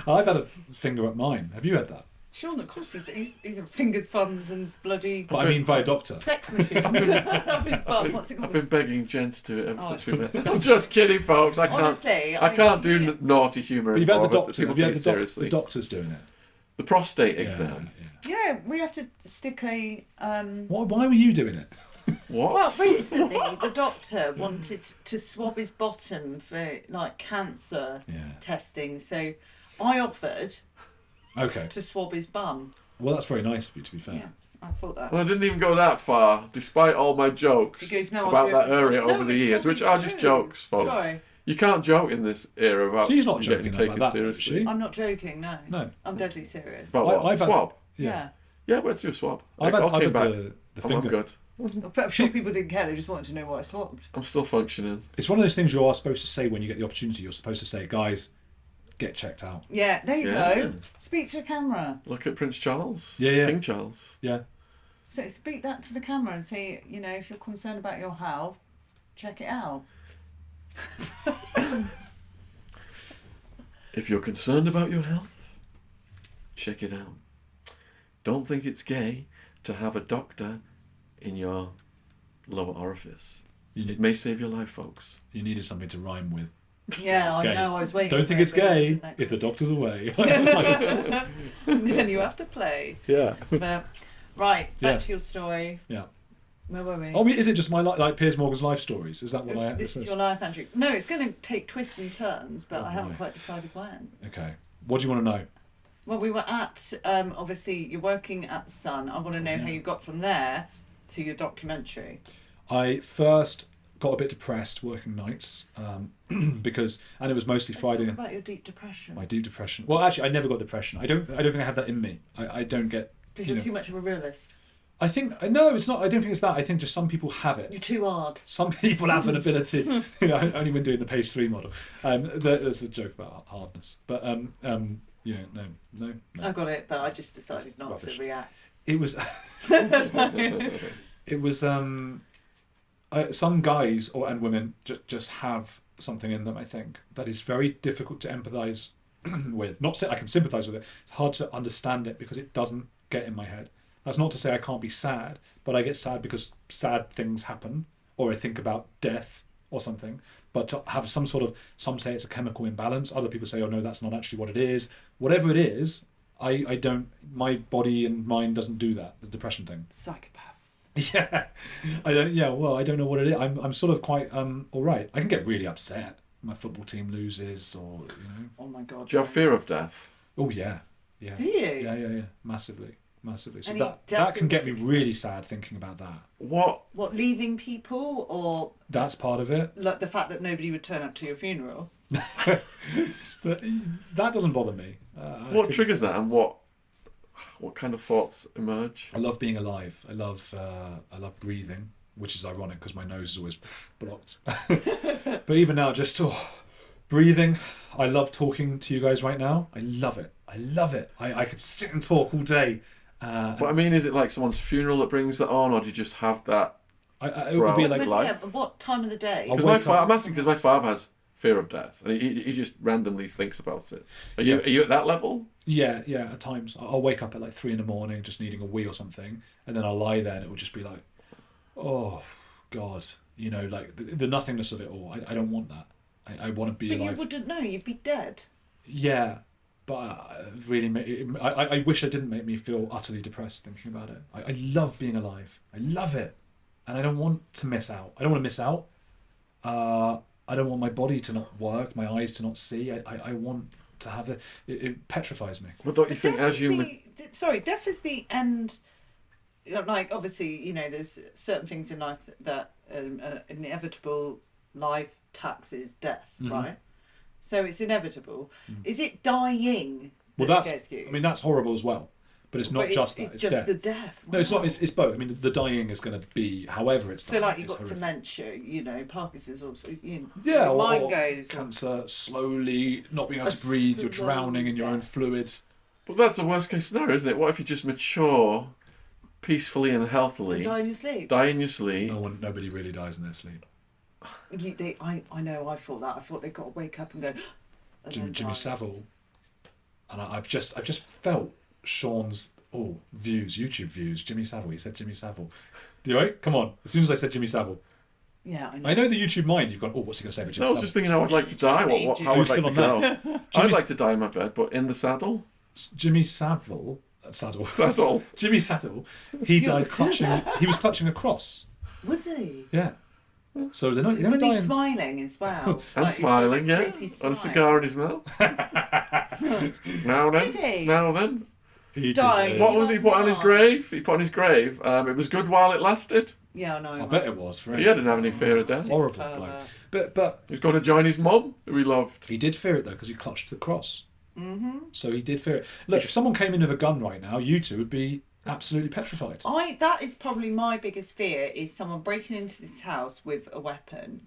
I've had a finger up mine. Have you had that? Sean, of course, he's a fingered thumbs and bloody. But I mean, via doctor. Sex machines up his butt. What's it called? I've been begging Jen to do it ever since we met. I'm just kidding, folks. I can't do naughty humour. But you've had the doctor. Have you had the doctor's doing it? The prostate exam. Yeah. Yeah, we had to stick a. Why were you doing it? What? Well, recently the doctor wanted to swab his bottom for like cancer testing, so I offered to swab his bum. Well, that's very nice of you, to be fair. Yeah, I thought that. Well, I didn't even go that far, despite all my jokes about that area over the years, which are just jokes, folks. Sorry. You can't joke in this era about. She's not joking taken about that, seriously. is she? I'm not joking. No. No. I'm deadly serious. About what? I've had- Swab. Yeah. Yeah, let's do a swab. I've I'll had came back. the I'm finger. good. I'm sure people didn't care. They just wanted to know what I swabbed. I'm still functioning. It's one of those things you are supposed to say when you get the opportunity. You're supposed to say, guys, get checked out. Yeah, there you go. Speak to the camera. Look at Prince Charles. Yeah. King Charles. Yeah. So speak that to the camera and say, you know, if you're concerned about your health, check it out. If you're concerned about your health, check it out. Don't think it's gay to have a doctor in your lower orifice. It may save your life, folks. You needed something to rhyme with. Yeah, I Gay. know. I was waiting. Don't think it's gay if the doctor's away. It's like, Then you have to play. yeah. But, right, back to your story. Yeah. Where were we? Oh, is it just my like Piers Morgan's life stories? Is that what This is your life, Andrew. No, it's going to take twists and turns, but I haven't quite decided when. Okay. What do you want to know? Well, we were at, obviously, you're working at The Sun. I want to know how you got from there to your documentary. I first got a bit depressed working nights because, and it was mostly Friday. Talk about your deep depression. My deep depression. Well, actually, I never got depression. I don't think I have that in me. I don't get. Because you're too much of a realist. I think no, it's not. I don't think it's that. I think just some people have it. You're too hard. Some people have an ability. Only when doing the page 3 model. There's a joke about hardness, but no. I got it, but I just decided not to react. It was. It was. Some guys and women just have something in them. I think that is very difficult to empathise with. Not say I can sympathise with it. It's hard to understand it because it doesn't get in my head. That's not to say I can't be sad, but I get sad because sad things happen, or I think about death or something. But to have some say it's a chemical imbalance. Other people say, oh no, that's not actually what it is. Whatever it is, I don't. My body and mind doesn't do that. The depression thing. Psychopath. Yeah, I don't. Yeah, well, I don't know what it is. I'm sort of quite all right. I can get really upset. My football team loses, or Oh my god. Do you have fear of death? Oh yeah. Do you? Yeah. Massively. So Any that can get me really sad thinking about that. What? What, leaving people, or That's part of it. like the fact that nobody would turn up to your funeral? But that doesn't bother me. What triggers that, and what kind of thoughts emerge? I love being alive. I love breathing, which is ironic because my nose is always blocked. But even now, just breathing. I love talking to you guys right now. I love it. I could sit and talk all day. But I mean, is it like someone's funeral that brings that on, or do you just have that? It would be like Yeah, but what time of the day? Because I'm asking because my father has fear of death, and he just randomly thinks about it. Are you at that level? Yeah. At times, I'll wake up at like 3 a.m, just needing a wee or something, and then I'll lie there, and it will just be like, oh God, like the nothingness of it all. I don't want that. I want to be alive. But you wouldn't know. You'd be dead. Yeah. But I wish it didn't make me feel utterly depressed thinking about it. I love being alive. I love it. And I don't want to miss out. I don't want to miss out. I don't want my body to not work, my eyes to not see. I want to have it petrifies me. But don't you think death is the end. Like, obviously, there's certain things in life that inevitable. Life taxes death, right? So it's inevitable. Is it dying? Scares you? That's horrible as well. But it's not just that. It's death. The death. No, it's not. It's both. The dying is going to be however it's dying. So like you've got dementia, Parkinson's also. Mind goes. Cancer, slowly not being able to breathe. You're drowning in your own fluids. But that's a worst case scenario, isn't it? What if you just mature peacefully and healthily? And die in your sleep. Die in your sleep. Nobody really dies in their sleep. I know. I thought that. I thought they've got to wake up and go. Jimmy Savile, and I've just felt Sean's YouTube views. Jimmy Savile. He said Jimmy Savile. You right? Come on. As soon as I said Jimmy Savile. Yeah, I know. I know the YouTube mind. You've gone. What's he going to say for Jimmy Savile? I was just thinking how I'd like to die. How I'd like to go. I'd like to die in my bed, but in the saddle. Jimmy Savile Saddle. Jimmy Saddle. He died clutching. He was clutching a cross. Was he? Yeah. So they're not. They don't Was die he in- smiling as well? And Like, smiling, yeah. creepy And smile. a cigar in his mouth. Now then. Did he? Now then. He Dying. did. What was he put on his not. grave? He put on his grave. It was good while it lasted. Yeah, I know. I bet it was for him. He didn't have any fear of death. Horrible Pervert. bloke. But He was going to join his mum, who he loved. he did fear it though because he clutched the cross. Mm-hmm. So he did fear it. Look, if someone came in with a gun right now, you two would be absolutely petrified. That is probably my biggest fear, is someone breaking into this house with a weapon.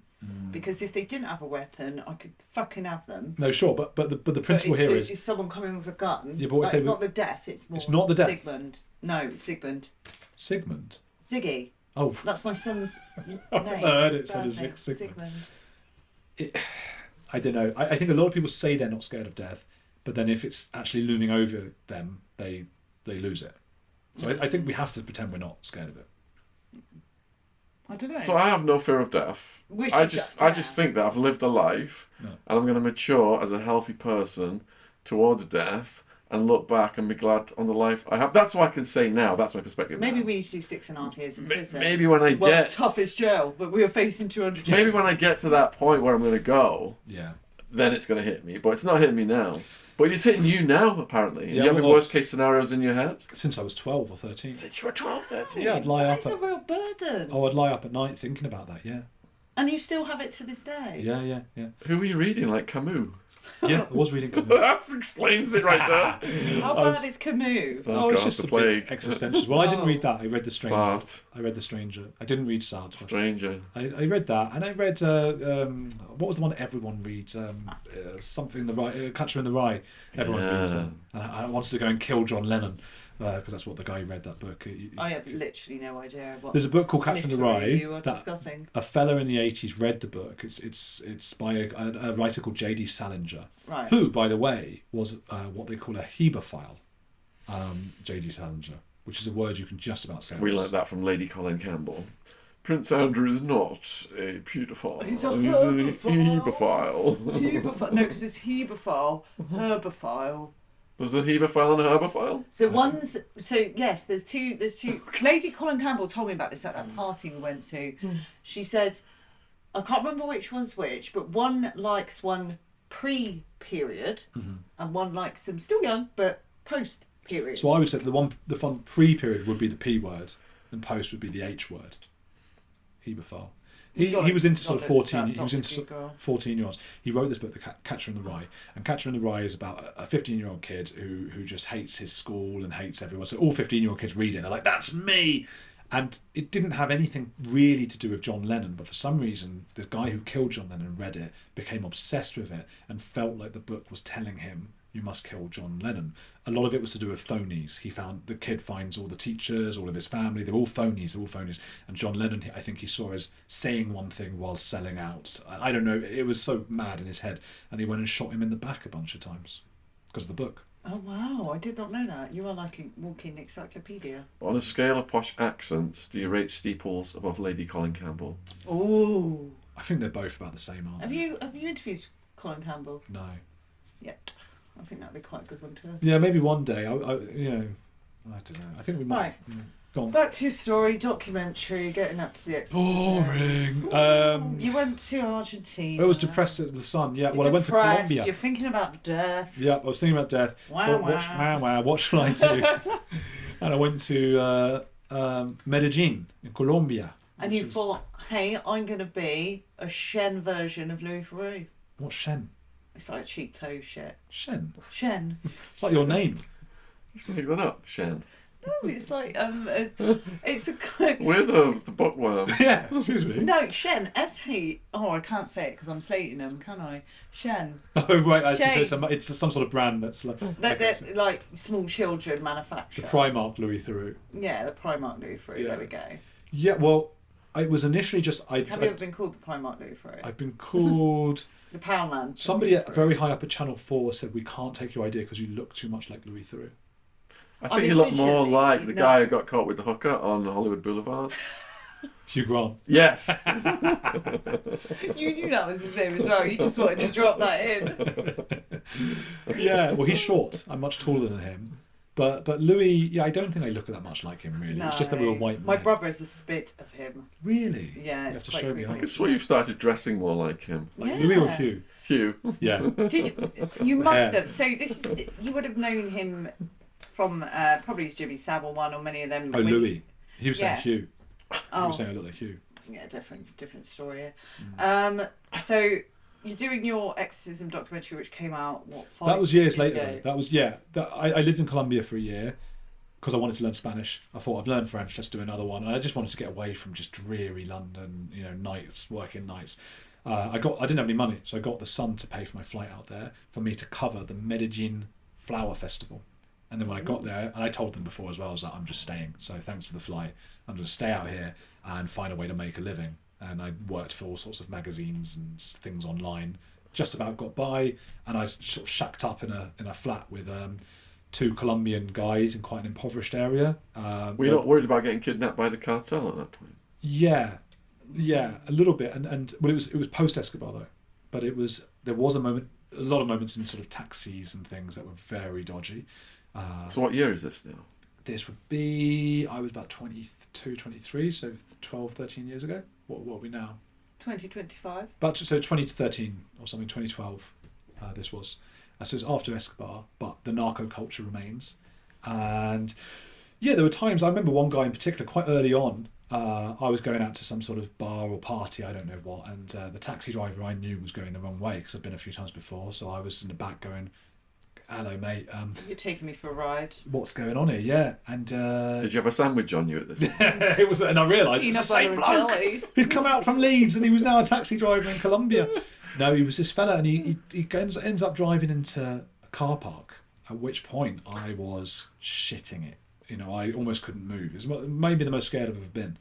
Because if they didn't have a weapon, I could fucking have them. No, sure, but the principle here is someone coming with a gun. Yeah, but what if Like, it's they not the death, it's more. It's not the death. Sigmund. No, it's Sigmund. Sigmund. Ziggy. Oh, That's my son's name. I've never heard it His said as birth name. Sigmund. I don't know. I think a lot of people say they're not scared of death, but then if it's actually looming over them, they lose it. So I think we have to pretend we're not scared of it. I don't know. So I have no fear of death. Which I is just yeah. think that I've lived a life, No. and I'm going to mature as a healthy person towards death, and look back and be glad on the life I have. That's what I can say now. That's my perspective. Maybe now. we need to do 6.5 years in prison. Maybe when I World's get toughest jail, but we are facing 200 years. maybe when I get to that point where I'm going to go, Yeah. then it's going to hit me. But it's not hitting me now. But it's hitting you now, apparently. Yeah, You have well, your worst case scenarios in your head? Since I was 12 or 13. Since you were 12, 13? Yeah, I'd lie up. That's a real burden. I'd lie up at night thinking about that. Yeah. And you still have it to this day. Yeah. Who were you reading? Like Camus? Yeah, I was reading. That explains it right there. How bad is Camus? Oh, it's God, just the a plague. bit existential. Well, I didn't read that. I read The Stranger. Fart. I read The Stranger. I didn't read Sartre. Stranger. I read that, and I read what was the one that everyone reads? Something in the Rye, Catcher in the Rye. Everyone reads that, and I wanted to go and kill John Lennon because that's what the guy who read that book. I have literally no idea what. There's a book called Catcher in the Rye you are that discussing. a fella in the 80s read the book. It's by a writer called J.D. Salinger, Right. who, by the way, was what they call a Hebephile. J.D. Salinger, which is a word you can just about say. We learnt that from Lady Colin Campbell. Prince Andrew is not a paedophile. He's a hebephile. Hebephile. No, because it's hebephile, herbophile. There's a hebephile and a herbophile? So one's yes, there's two. Lady Colin Campbell told me about this at that party we went to. She said, I can't remember which one's which, but one likes one pre-period, and one likes them still young but post-period. So I would say the fun pre-period would be the P word, and post would be the H word. Hebephile. He was into sort of 14. He was into 14-year-olds. He wrote this book, The Catcher in the Rye, and Catcher in the Rye is about a 15-year-old kid who just hates his school and hates everyone. So all 15-year-old kids read it. They're like, "That's me." And it didn't have anything really to do with John Lennon, but for some reason, the guy who killed John Lennon read it, became obsessed with it, and felt like the book was telling him, "You must kill John Lennon." A lot of it was to do with phonies. The kid finds all the teachers, all of his family, they're all phonies. And John Lennon, I think he saw as saying one thing while selling out. I don't know, it was so mad in his head. And he went and shot him in the back a bunch of times because of the book. Oh wow, I did not know that. You are like a walking encyclopedia. On a scale of posh accents, do you rate Steeples above Lady Colin Campbell? Oh. I think they're both about the same, aren't Have they? you interviewed Colin Campbell? No. Yet. I think that'd be quite a good one to. Yeah, maybe one day. I don't know. I think we might. Right. Go on. Back to your story, documentary, getting up to the Exorcist. Boring. You went to Argentina. I was depressed at the sun. Yeah. You're Well, I went to depressed, Colombia. You're thinking about death. Yeah, I was thinking about death. What shall I do? And I went to Medellin in Colombia. And you thought, hey, I'm going to be a Shen version of Louis Theroux. What's Shen? It's like cheap clothes shit. Shen? Shen. It's like your name. Just make that up, Shen. No, it's like it's a We're the bookworm. Yeah, excuse me. no Shen S-H. Oh, I can't say it because I'm slating them, can I? Shen. Oh right, I see. So Shane. it's some sort of brand that's like They're like small children manufacture. the Primark Louis Theroux. Yeah, the Primark Louis Theroux. Yeah. There we go. Yeah, well, it was initially just Have you ever been called the Primark Louis Theroux? I've been called. The Powerman. Somebody very high up at Channel 4 said we can't take your idea because you look too much like Louis Theroux. I think mean, you look more visually, like the no. guy who got caught with the hooker on Hollywood Boulevard. Hugh Grant. Yes. You knew that was his name as well. You just wanted to drop that in. Yeah, well, he's short. I'm much taller than him. But Louis, yeah, I don't think I look that much like him really. No. It's just that we were white men. My brother is a spit of him. Really? Yeah, You it's have to quite show me. creepy. I could swear you've started dressing more like him. Like Louis or Hugh? Hugh. Yeah. You must have. So you would have known him from probably his Jimmy Savile one or many of them. Oh, Louis. He was saying Hugh. Oh. He was saying I look like Hugh. Yeah, different story. So you're doing your exorcism documentary, which came out That was years 6 later. ago? Though. That was I lived in Colombia for a year because I wanted to learn Spanish. I thought I've learned French. Let's do another one. And I just wanted to get away from just dreary London, working nights. I didn't have any money, so I got the Sun to pay for my flight out there for me to cover the Medellin Flower Festival. And then when I got there, and I told them before as well, I was like, I'm just staying. So thanks for the flight. I'm going to stay out here and find a way to make a living. And I worked for all sorts of magazines and things online. Just about got by, and I sort of shacked up in a flat with 2 Colombian guys in quite an impoverished area. Were you not worried about getting kidnapped by the cartel at that point? Yeah, a little bit. And well, it was post Escobar though, but there was a lot of moments in sort of taxis and things that were very dodgy. So what year is this now? This would be, I was about 22, 23, so 12, 13 years ago. What are we now? 2025. But so 2013 or something, 2012. This was. So it's after Escobar, but the narco culture remains. And yeah, there were times. I remember one guy in particular, quite early on. I was going out to some sort of bar or party, I don't know what, and the taxi driver I knew was going the wrong way because I'd been a few times before. So I was in the back going, "Hello, mate. You're taking me for a ride. What's going on here?" Yeah, and did you have a sandwich on you at this? it was, and I realised it was the same bloke who'd come out from Leeds, and he was now a taxi driver in Colombia. No, he was this fella, and he ends up driving into a car park. At which point I was shitting it. I almost couldn't move. It was maybe the most scared I've ever been.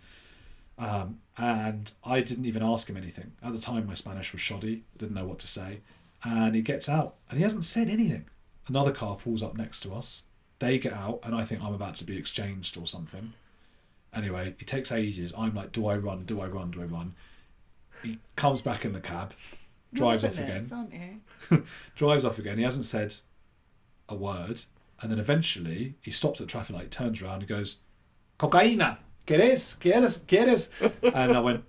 And I didn't even ask him anything. At the time, my Spanish was shoddy. Didn't know what to say. And he gets out, and he hasn't said anything. Another car pulls up next to us. They get out, and I think I'm about to be exchanged or something. Anyway, it takes ages. I'm like, do I run? Do I run? Do I run? He comes back in the cab, drives off again. Aren't you? Drives off again. He hasn't said a word. And then eventually, he stops at the traffic light, turns around, and goes, "Cocaína, ¿quieres? And I went,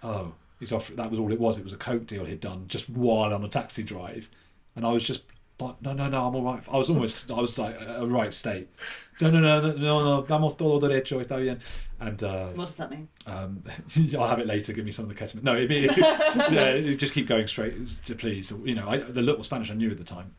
oh, he's off. That was all it was. It was a coke deal he'd done just while on a taxi drive. And I was just like, no, I'm all right. I was like a right state. No, vamos todo derecho, está bien. And what does that mean? I'll have it later. Give me some of the ketamine. No, yeah, just keep going straight, please. The little Spanish I knew at the time.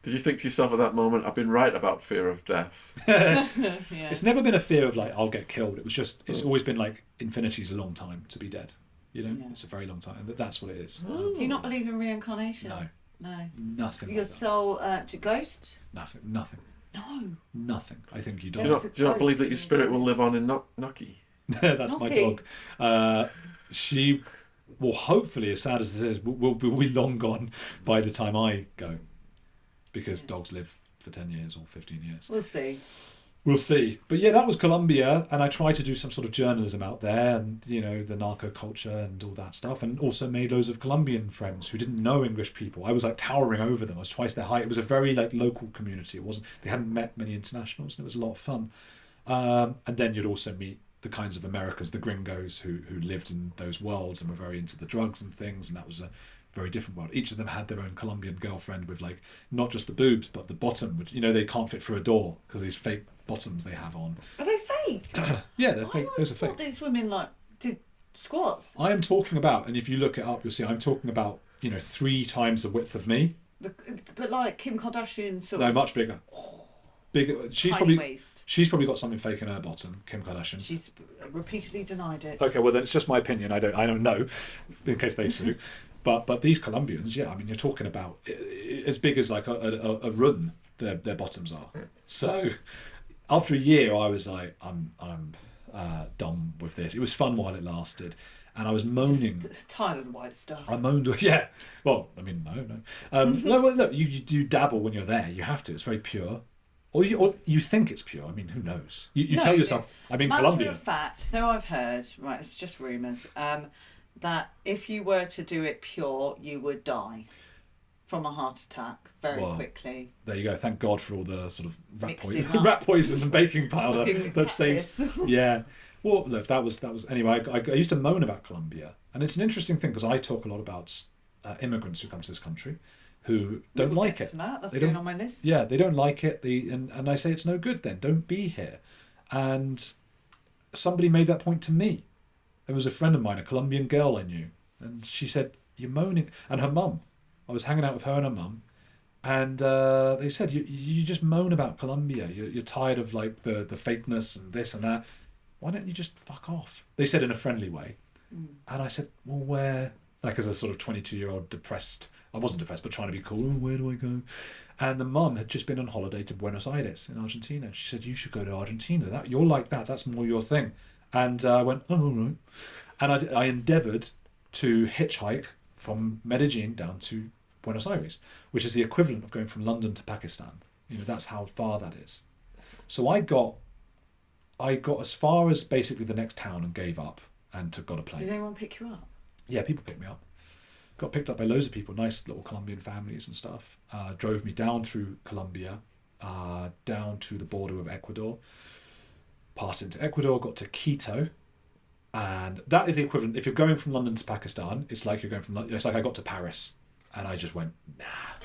Did you think to yourself at that moment, I've been right about fear of death? Yeah. It's never been a fear of like I'll get killed. It was just it's always been like infinity's a long time to be dead. It's a very long time, and that's what it is. Do you not believe in reincarnation? No, nothing. Your soul to ghosts? Nothing. No. Nothing. I think you Do die. you not believe that your spirit will live on in Noki? That's my dog. She will hopefully, as sad as this is, will be long gone by the time I go, because dogs live for 10 years or 15 years. We'll see. But yeah, that was Colombia, and I tried to do some sort of journalism out there, and the narco culture and all that stuff, and also made loads of Colombian friends who didn't know English people. I was like towering over them. I was twice their height. It was a very like local community. They hadn't met many internationals, and it was a lot of fun. And then you'd also meet the kinds of Americans, the gringos who lived in those worlds and were very into the drugs and things, and that was a very different world. Each of them had their own Colombian girlfriend with like not just the boobs but the bottom, which they can't fit through a door because these fake bottoms they have on. Are they fake? Yeah, they're fake. Those are I thought fake. these women did squats. I am talking about, and if you look it up, you'll see I'm talking about 3 times the width of me. But like Kim Kardashian sort No, of. much bigger. Bigger. She's probably got something fake in her bottom, Kim Kardashian. She's repeatedly denied it. Okay, well then it's just my opinion. I don't know, in case they sue. But these Colombians, yeah, I mean you're talking about as big as like a room. Their bottoms are. So after a year, I was like, I'm done with this. It was fun while it lasted, and I was moaning. Just tired of the white stuff. I moaned. Yeah. Well, I mean, no. No, well, look, you dabble when you're there. You have to. It's very pure. Or you think it's pure. I mean, who knows? You tell yourself, I'm in Colombia. Matter of fact, so I've heard, right, it's just rumours, that if you were to do it pure, you would die. from a heart attack very quickly. There you go. Thank God for all the sort of rat poison and baking powder that saves. Yeah. Well, look, that was anyway. I used to moan about Colombia, and it's an interesting thing because I talk a lot about immigrants who come to this country who don't like it. That's going on my list. Yeah, they don't like it. And I say it's no good. Then don't be here. And somebody made that point to me. There was a friend of mine, a Colombian girl I knew, and she said, "You're moaning," and her mum. I was hanging out with her and her mum, and they said, "You just moan about Colombia. You're tired of like the fakeness and this and that. Why don't you just fuck off?" They said in a friendly way, and I said, "Well, where?" Like as a sort of 22-year-old depressed. I wasn't depressed, but trying to be cool. "Oh, where do I go?" And the mum had just been on holiday to Buenos Aires in Argentina. She said, "You should go to Argentina. You're like that. That's more your thing." And I went, "Oh, all right." And I endeavoured to hitchhike from Medellin down to Buenos Aires, which is the equivalent of going from London to Pakistan. That's how far that is. So I got as far as basically the next town and gave up and got a plane. Did anyone pick you up? Yeah, people picked me up. Got picked up by loads of people, nice little Colombian families and stuff. Drove me down through Colombia, down to the border of Ecuador. Passed into Ecuador, got to Quito. And that is the equivalent. If you're going from London to Pakistan, it's like you're going from. It's like I got to Paris, and I just went nah,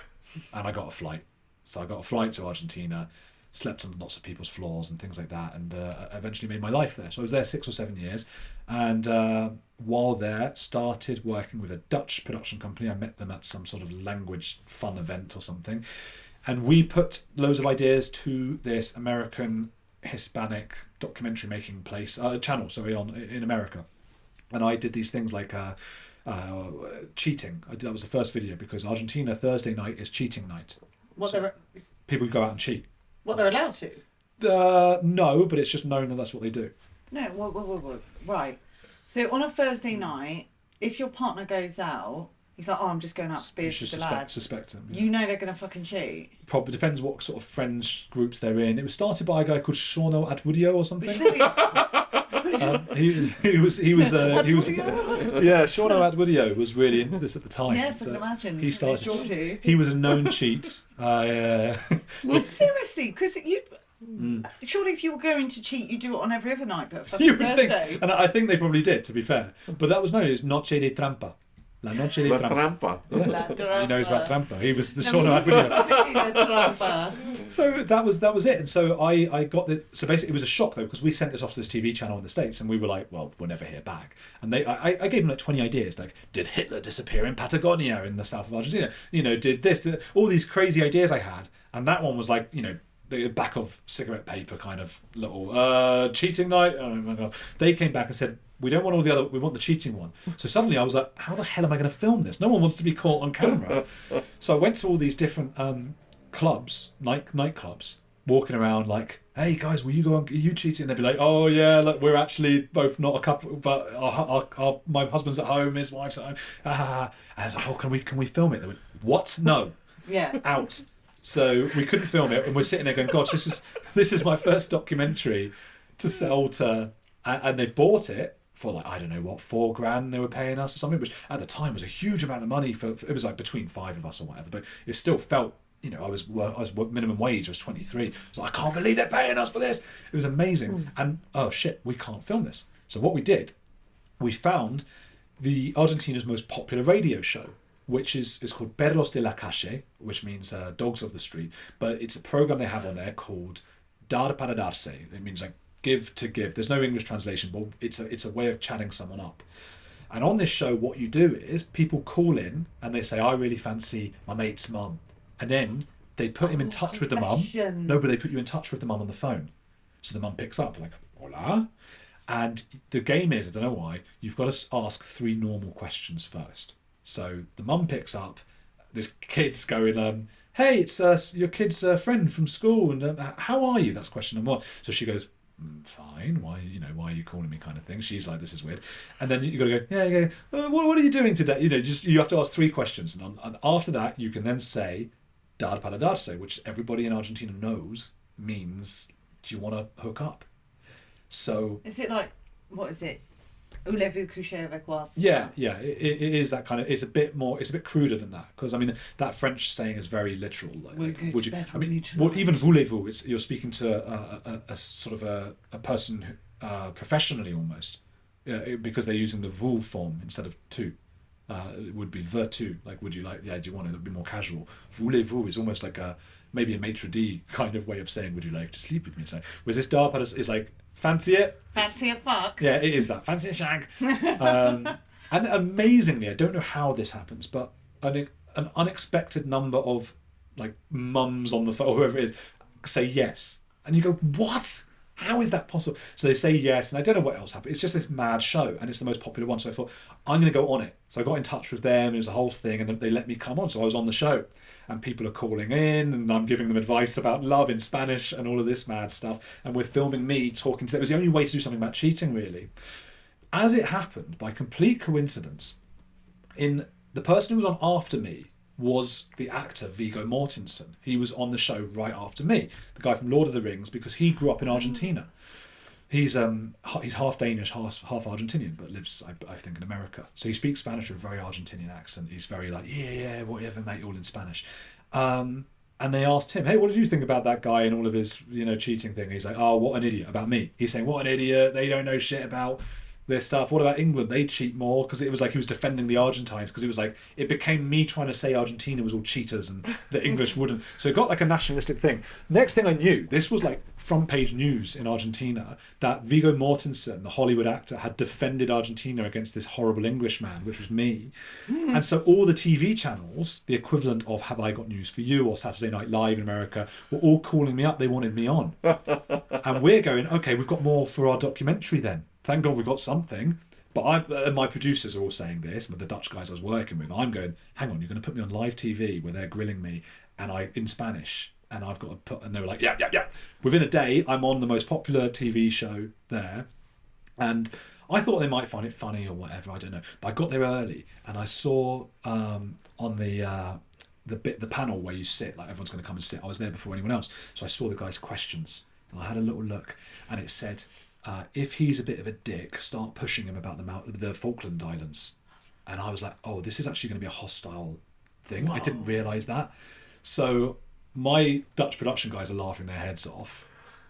and I got a flight. So I got a flight to Argentina, slept on lots of people's floors and things like that, and eventually made my life there. So I was there 6 or 7 years, and while there, started working with a Dutch production company. I met them at some sort of language fun event or something, and we put loads of ideas to this American Hispanic documentary making channel in America, and I did these things like cheating. That was the first video because Argentina Thursday night is cheating night. People go out and cheat. What, they're allowed to? No, but it's just known that that's what they do. No, whoa. Right. So on a Thursday night, if your partner goes out, he's like, "Oh, I'm just going out to beer with the lads." Suspect him. Yeah. You know they're going to fucking cheat. Probably depends what sort of friends groups they're in. It was started by a guy called Sean Atwood or something. He was yeah, Sean Atwood was really into this at the time. Yes, I can imagine. He started. He was a known cheat. Well, seriously, because surely if you were going to cheat, you do it on every other night, but fucking you would Thursday. think, and I think they probably did, to be fair. But that was known as Noche de Trampa. La Noche de Trampa. Yeah. La Trampa. He knows about Trampa. He was the Sean Atwood. So that was it. And so I got the. So basically, it was a shock though because we sent this off to this TV channel in the States, and we were like, "Well, we'll never hear back." And I gave them like 20 ideas, like, did Hitler disappear in Patagonia in the south of Argentina? Did this? All these crazy ideas I had, and that one was like, the back of cigarette paper kind of little cheating night. Oh my god! They came back and said, "We don't want all the other. We want the cheating one." So suddenly I was like, "How the hell am I going to film this? No one wants to be caught on camera." So I went to all these different clubs, nightclubs, walking around like, "Hey guys, will you go on? Are you cheating?" And they'd be like, "Oh yeah, look, we're actually both not a couple, but our my husband's at home, his wife's at home." And I was like, "Oh, can we film it?" They went, "What? No." Yeah. Out. So we couldn't film it, and we're sitting there going, "Gosh, this is my first documentary to sell to," and they bought it for like, I don't know what, $4,000 they were paying us or something, which at the time was a huge amount of money for it was like between 5 of us or whatever, but it still felt, I was minimum wage, I was 23. I was like, I can't believe they're paying us for this. It was amazing. And oh shit, we can't film this. So what we did, we found the Argentina's most popular radio show, which is called Perros de la Calle, which means dogs of the street. But it's a program they have on there called Dar para darse. It means like give to give. There's no English translation, but it's a way of chatting someone up. And on this show, what you do is people call in and they say, "I really fancy my mate's mum," and then they put him in touch with the mum. No, but they put you in touch with the mum on the phone. So the mum picks up like, "Hola." And the game is, I don't know why, you've got to ask 3 normal questions first. So the mum picks up, this kid's going, "Hey, it's your kid's friend from school, and how are you?" That's question number 1. So she goes, "Fine. Why are you calling me?" kind of thing. She's like, "This is weird." And then you got to go, "Yeah. What are you doing today?" You have to ask 3 questions, and after that you can then say "dar para darse," which everybody in Argentina knows means, "Do you want to hook up?" So is it like, what is it? Voulez-vous coucher avec moi? Yeah, it is that kind of. It's a bit cruder than that, because I mean that French saying is very literal. Would you? I mean, even voulez-vous, you're speaking to a sort of a person professionally almost, because they're using the vous form instead of tu. It would be veux-tu, like would you like? Yeah, do you want it? It would be more casual. Voulez-vous is almost like maybe a maitre d' kind of way of saying would you like to sleep with me tonight. Whereas this darpa is like fancy it. Fancy a fuck. Yeah, it is that fancy a shag. And amazingly, I don't know how this happens, but an unexpected number of like mums on the phone or whoever it is say yes, and you go, what? How is that possible? So they say yes, and I don't know what else happened. It's just this mad show, and it's the most popular one. So I thought, I'm going to go on it. So I got in touch with them. It was a whole thing, and they let me come on. So I was on the show, and people are calling in, and I'm giving them advice about love in Spanish and all of this mad stuff. And we're filming me talking to them. It was the only way to do something about cheating, really. As it happened, by complete coincidence, the person who was on after me was the actor Vigo Mortensen. He was on the show right after me, the guy from Lord of the Rings, because he grew up in Argentina. He's half Danish, half Argentinian, but lives, I think, in America. So he speaks Spanish with a very Argentinian accent. He's very like, yeah, whatever, mate, all in Spanish. And they asked him, hey, what did you think about that guy and all of his, cheating thing? He's like, oh, what an idiot, about me. He's saying, what an idiot, they don't know shit about this stuff. What about England? They cheat more, because it was like he was defending the Argentines, because it was like it became me trying to say Argentina was all cheaters and the English wouldn't. So it got like a nationalistic thing. Next thing I knew, this was like front page news in Argentina, that Vigo Mortensen, the Hollywood actor, had defended Argentina against this horrible Englishman, which was me. And so all the TV channels, the equivalent of Have I Got News for You or Saturday Night Live in America, were all calling me up. They wanted me on. And we're going, okay, we've got more for our documentary then. Thank God we got something. But my producers are all saying this, but the Dutch guys I was working with, I'm going, hang on, you're going to put me on live TV where they're grilling me in Spanish, and I've got to put, and they were like, yeah. Within a day, I'm on the most popular TV show there, and I thought they might find it funny or whatever, I don't know. But I got there early, and I saw on the panel where you sit, like everyone's going to come and sit. I was there before anyone else, so I saw the guy's questions, and I had a little look, and it said, if he's a bit of a dick, start pushing him about the Falkland Islands. And I was like, oh, this is actually going to be a hostile thing. Whoa. I didn't realise that. So my Dutch production guys are laughing their heads off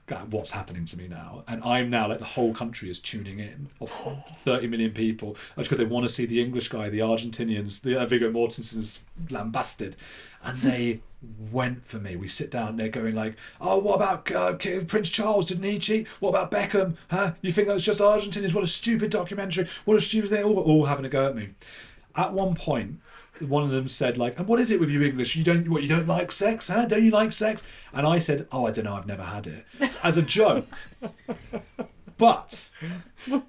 at what's happening to me now. And I'm now, like, the whole country is tuning in, of 30 million people. That's because they want to see the English guy, the Argentinians, the Vigo Mortensen's lambasted. And they went for me. We sit down, they're going like, oh, what about Prince Charles, didn't he cheat? What about Beckham? Huh? You think that was just Argentinians? What a stupid documentary. What a stupid thing. All having a go at me. At one point, one of them said like, and what is it with you English? You don't like sex, huh? Don't you like sex? And I said, oh, I don't know, I've never had it. As a joke. But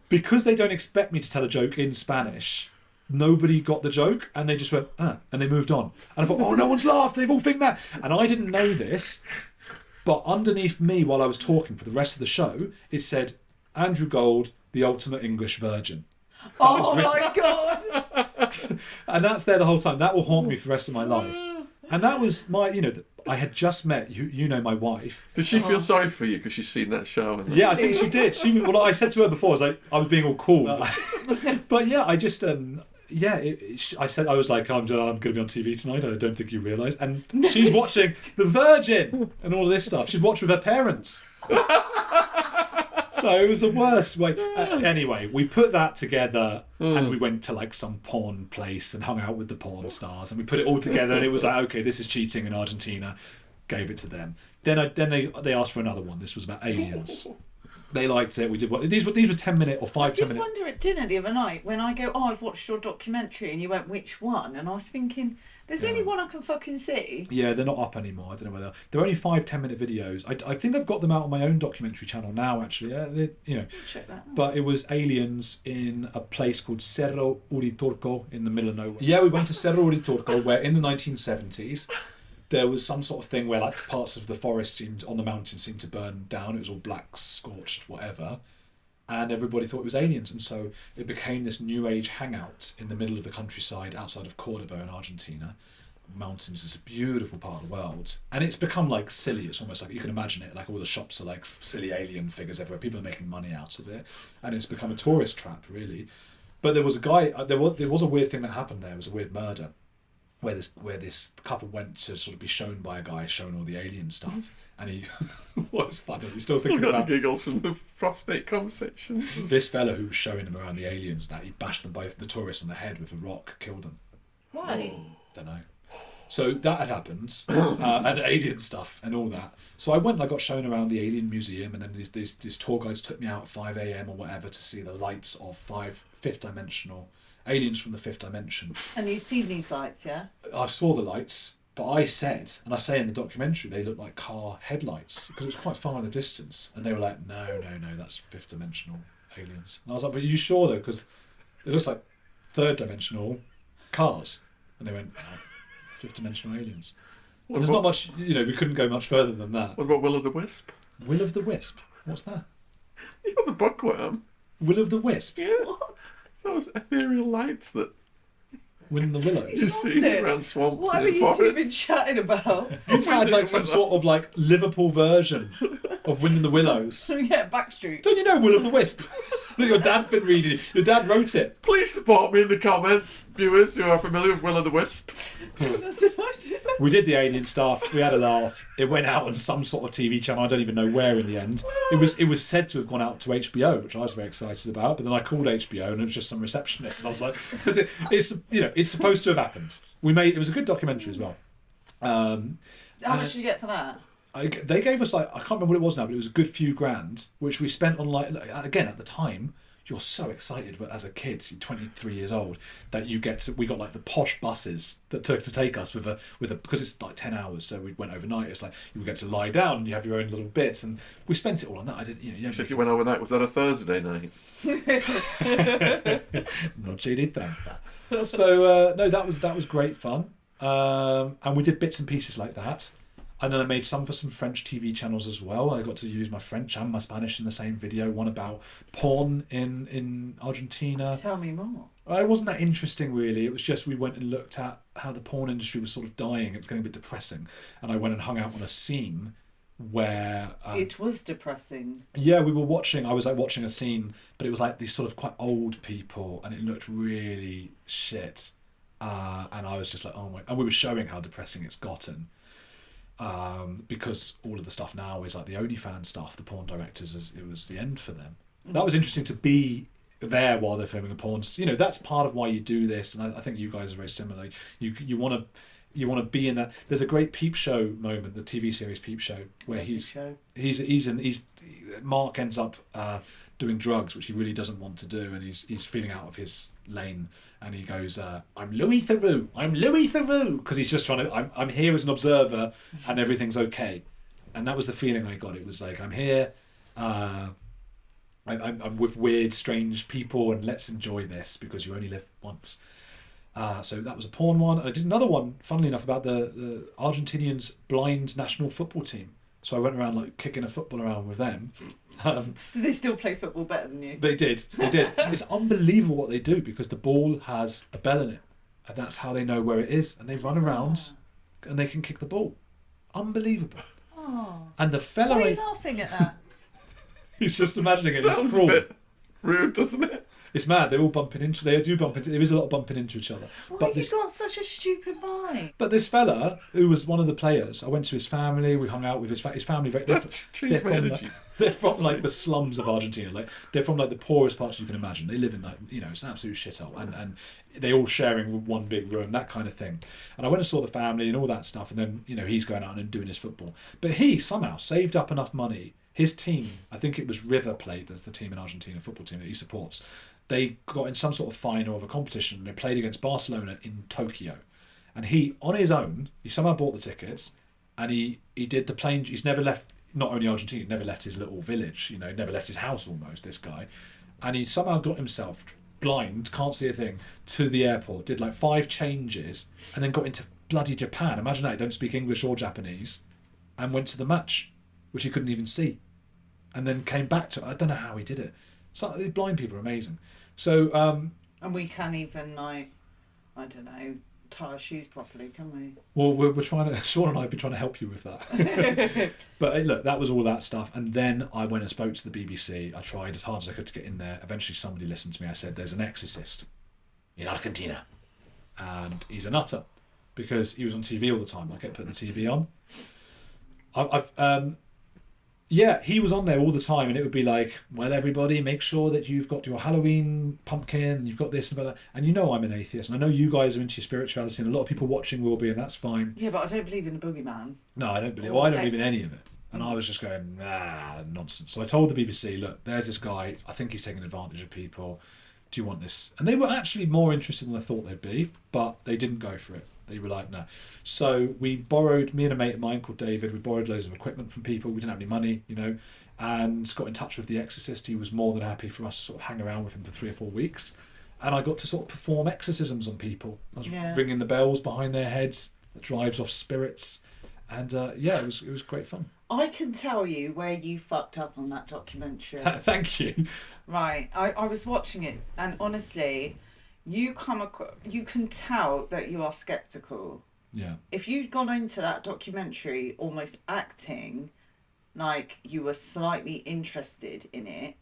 because they don't expect me to tell a joke in Spanish, nobody got the joke, and they just went, and they moved on. And I thought, oh, no one's laughed, they've all think that. And I didn't know this, but underneath me while I was talking for the rest of the show, it said, Andrew Gold, the ultimate English virgin. Oh my God! And that's there the whole time. That will haunt me for the rest of my life. And that was my, I had just met, my wife. Did she feel sorry for you because she's seen that show? Yeah, I think she did. I said to her before, I was being all cool. But yeah, I just, I said, I was like, I'm going to be on TV tonight, I don't think you realise. And she's watching The Virgin and all of this stuff. She'd watch with her parents. So it was the worst way. Anyway, we put that together and we went to like some porn place and hung out with the porn stars, and we put it all together, and it was like, okay, this is cheating in Argentina. Gave it to them. Then they asked for another one. This was about aliens. They liked it. We did what these were 10-minute or 5-10 minute. I wonder at dinner the other night when I go, oh, I've watched your documentary, and you went, which one? And I was thinking, there's only one I can fucking see. Yeah, they're not up anymore. I don't know whether they're only 5-10 minute videos. I think I've got them out on my own documentary channel now. Actually, Check that out. But it was aliens in a place called Cerro Uritorco in the middle of nowhere. Yeah, we went to Cerro Uritorco, where in the 1970s. There was some sort of thing where like parts of the forest on the mountain seemed to burn down. It was all black, scorched, whatever. And everybody thought it was aliens. And so it became this new age hangout in the middle of the countryside outside of Cordoba in Argentina. mountains. It's a beautiful part of the world, and it's become like silly. It's almost like you can imagine it. Like all the shops are like silly alien figures everywhere. People are making money out of it, and it's become a tourist trap, really. But there was a guy. There was a weird thing that happened there. It was a weird murder, where this couple went to sort of be shown by a guy showing all the alien stuff, and he was funny. He's still thinking about the giggles from the prostate conversation. This fella who was showing them around the aliens. That he bashed them both, the tourists, on the head with a rock, killed them. Why? Don't know. So that had happened, and alien stuff and all that. So I went and I got shown around the alien museum, and then these tour guides took me out at 5 a.m. or whatever to see the lights of fifth dimensional aliens from the fifth dimension. And you've seen these lights, yeah? I saw the lights, but I said, and I say in the documentary, they look like car headlights because it was quite far in the distance, and they were like, no, that's fifth dimensional aliens. And I was like, but are you sure though? Because it looks like third dimensional cars. And they went, no, fifth dimensional aliens. And there's not much, we couldn't go much further than that. What about Will of the Wisp? Will of the Wisp? What's that? You got the bookworm. Will of the Wisp? Yeah. What? Those ethereal lights that Will in the Willows. you see around swamps. What have you two been chatting about? You've had like some sort of like Liverpool version of Wind in the Willows. Yeah, Backstreet. Don't you know Will of the Wisp? That your dad's been reading. Your dad wrote it. Please support me in the comments, viewers who are familiar with Will of the Wisp. That's an idea. We did the alien stuff. We had a laugh. It went out on some sort of TV channel. I don't even know where in the end. It was said to have gone out to HBO, which I was very excited about. But then I called HBO and it was just some receptionist, and I was like, it's supposed to have happened. It was a good documentary as well. How much did you get for that? They gave us I can't remember what it was now, but it was a good few grand, which we spent on again at the time. You're so excited, but as a kid, you're 23 years old, that we got like the posh buses that took to take us with a because it's like 10 hours, so we went overnight. It's like you get to lie down and you have your own little bits, and we spent it all on that. I didn't, You said you went overnight. Was that a Thursday night? Not cheated then. So no, that was great fun, and we did bits and pieces like that. And then I made some for some French TV channels as well. I got to use my French and my Spanish in the same video. One about porn in Argentina. Tell me more. It wasn't that interesting, really. It was just we went and looked at how the porn industry was sort of dying. It was getting a bit depressing. And I went and hung out on a scene where... it was depressing. Yeah, I was like watching a scene, but it was like these sort of quite old people, and it looked really shit. And I was just like, oh my... And we were showing how depressing it's gotten. Because all of the stuff now is like the OnlyFans stuff, the porn directors, it was the end for them. That was interesting to be there while they're filming a porn. That's part of why you do this, and I think you guys are very similar. You want to be in that. There's a great Peep Show moment, the TV series Peep Show, where Mark ends up doing drugs, which he really doesn't want to do, and he's feeling out of his lane, and he goes, I'm Louis Theroux, because he's just trying to, I'm here as an observer, and everything's okay. And that was the feeling I got. It was like, I'm here, I'm with weird, strange people, and let's enjoy this, because you only live once. So that was a porn one. I did another one, funnily enough, about the Argentinians' blind national football team. So I went around like kicking a football around with them. Did they still play football better than you? They did. It's unbelievable what they do, because the ball has a bell in it, and that's how they know where it is, and they run around and they can kick the ball. Unbelievable. Oh. And the fellow... Why are you laughing at that? He's just imagining it. Sounds It's cruel. a bit rude, doesn't it? It's mad. They're all bumping into... There is a lot of bumping into each other. Why but have you got such a stupid mind? But this fella, who was one of the players, I went to his family, we hung out with his family. They're from like the slums of Argentina. Like they're from like the poorest parts you can imagine. They live in like, it's an absolute shithole, and they all sharing one big room, that kind of thing. And I went and saw the family and all that stuff, and then he's going out and doing his football. But he somehow saved up enough money. His team, I think it was River Plate, that's the team in Argentina, football team that he supports. They got in some sort of final of a competition, and they played against Barcelona in Tokyo. And he, on his own, he somehow bought the tickets, and he did the plane. He's never left, not only Argentina, never left his little village, never left his house almost, this guy. And he somehow got himself blind, can't see a thing, to the airport, did like 5 changes, and then got into bloody Japan. Imagine that, he don't speak English or Japanese, and went to the match, which he couldn't even see. And then came back to it. I don't know how he did it. Blind people are amazing. So, and we can't even, like, I don't know, tie our shoes properly, can we? Well, we're trying to. Sean and I have been trying to help you with that. But look, that was all that stuff, and then I went and spoke to the BBC. I tried as hard as I could to get in there. Eventually, somebody listened to me. I said, "There's an exorcist in Argentina, and he's a nutter because he was on TV all the time. I kept putting the TV on. Yeah, he was on there all the time, and it would be like, well, everybody, make sure that you've got your Halloween pumpkin, and you've got this and got that. And you know I'm an atheist, and I know you guys are into your spirituality, and a lot of people watching will be, and that's fine. Yeah, but I don't believe in the boogeyman. No, I don't believe. Well, I don't believe in any of it. And I was just going, nonsense. So I told the BBC, look, there's this guy. I think he's taking advantage of people. Do you want this? And they were actually more interested than I thought they'd be, but they didn't go for it. They were like, no. So we borrowed, me and a mate of mine called David, we borrowed loads of equipment from people. We didn't have any money, you know, and got in touch with the Exorcist. He was more than happy for us to sort of hang around with him for 3 or 4 weeks. And I got to sort of perform exorcisms on people. I was ringing the bells behind their heads that drives off spirits. And it was great fun. I can tell you where you fucked up on that documentary. Thank you. Right, I was watching it, and honestly, you can tell that you are sceptical. Yeah. If you'd gone into that documentary almost acting like you were slightly interested in it,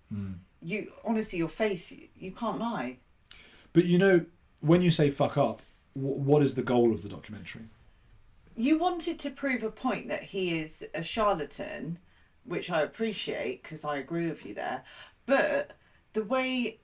you honestly, your face, you can't lie. But you know, when you say fuck up, what is the goal of the documentary? You wanted to prove a point that he is a charlatan, which I appreciate because I agree with you there. But the way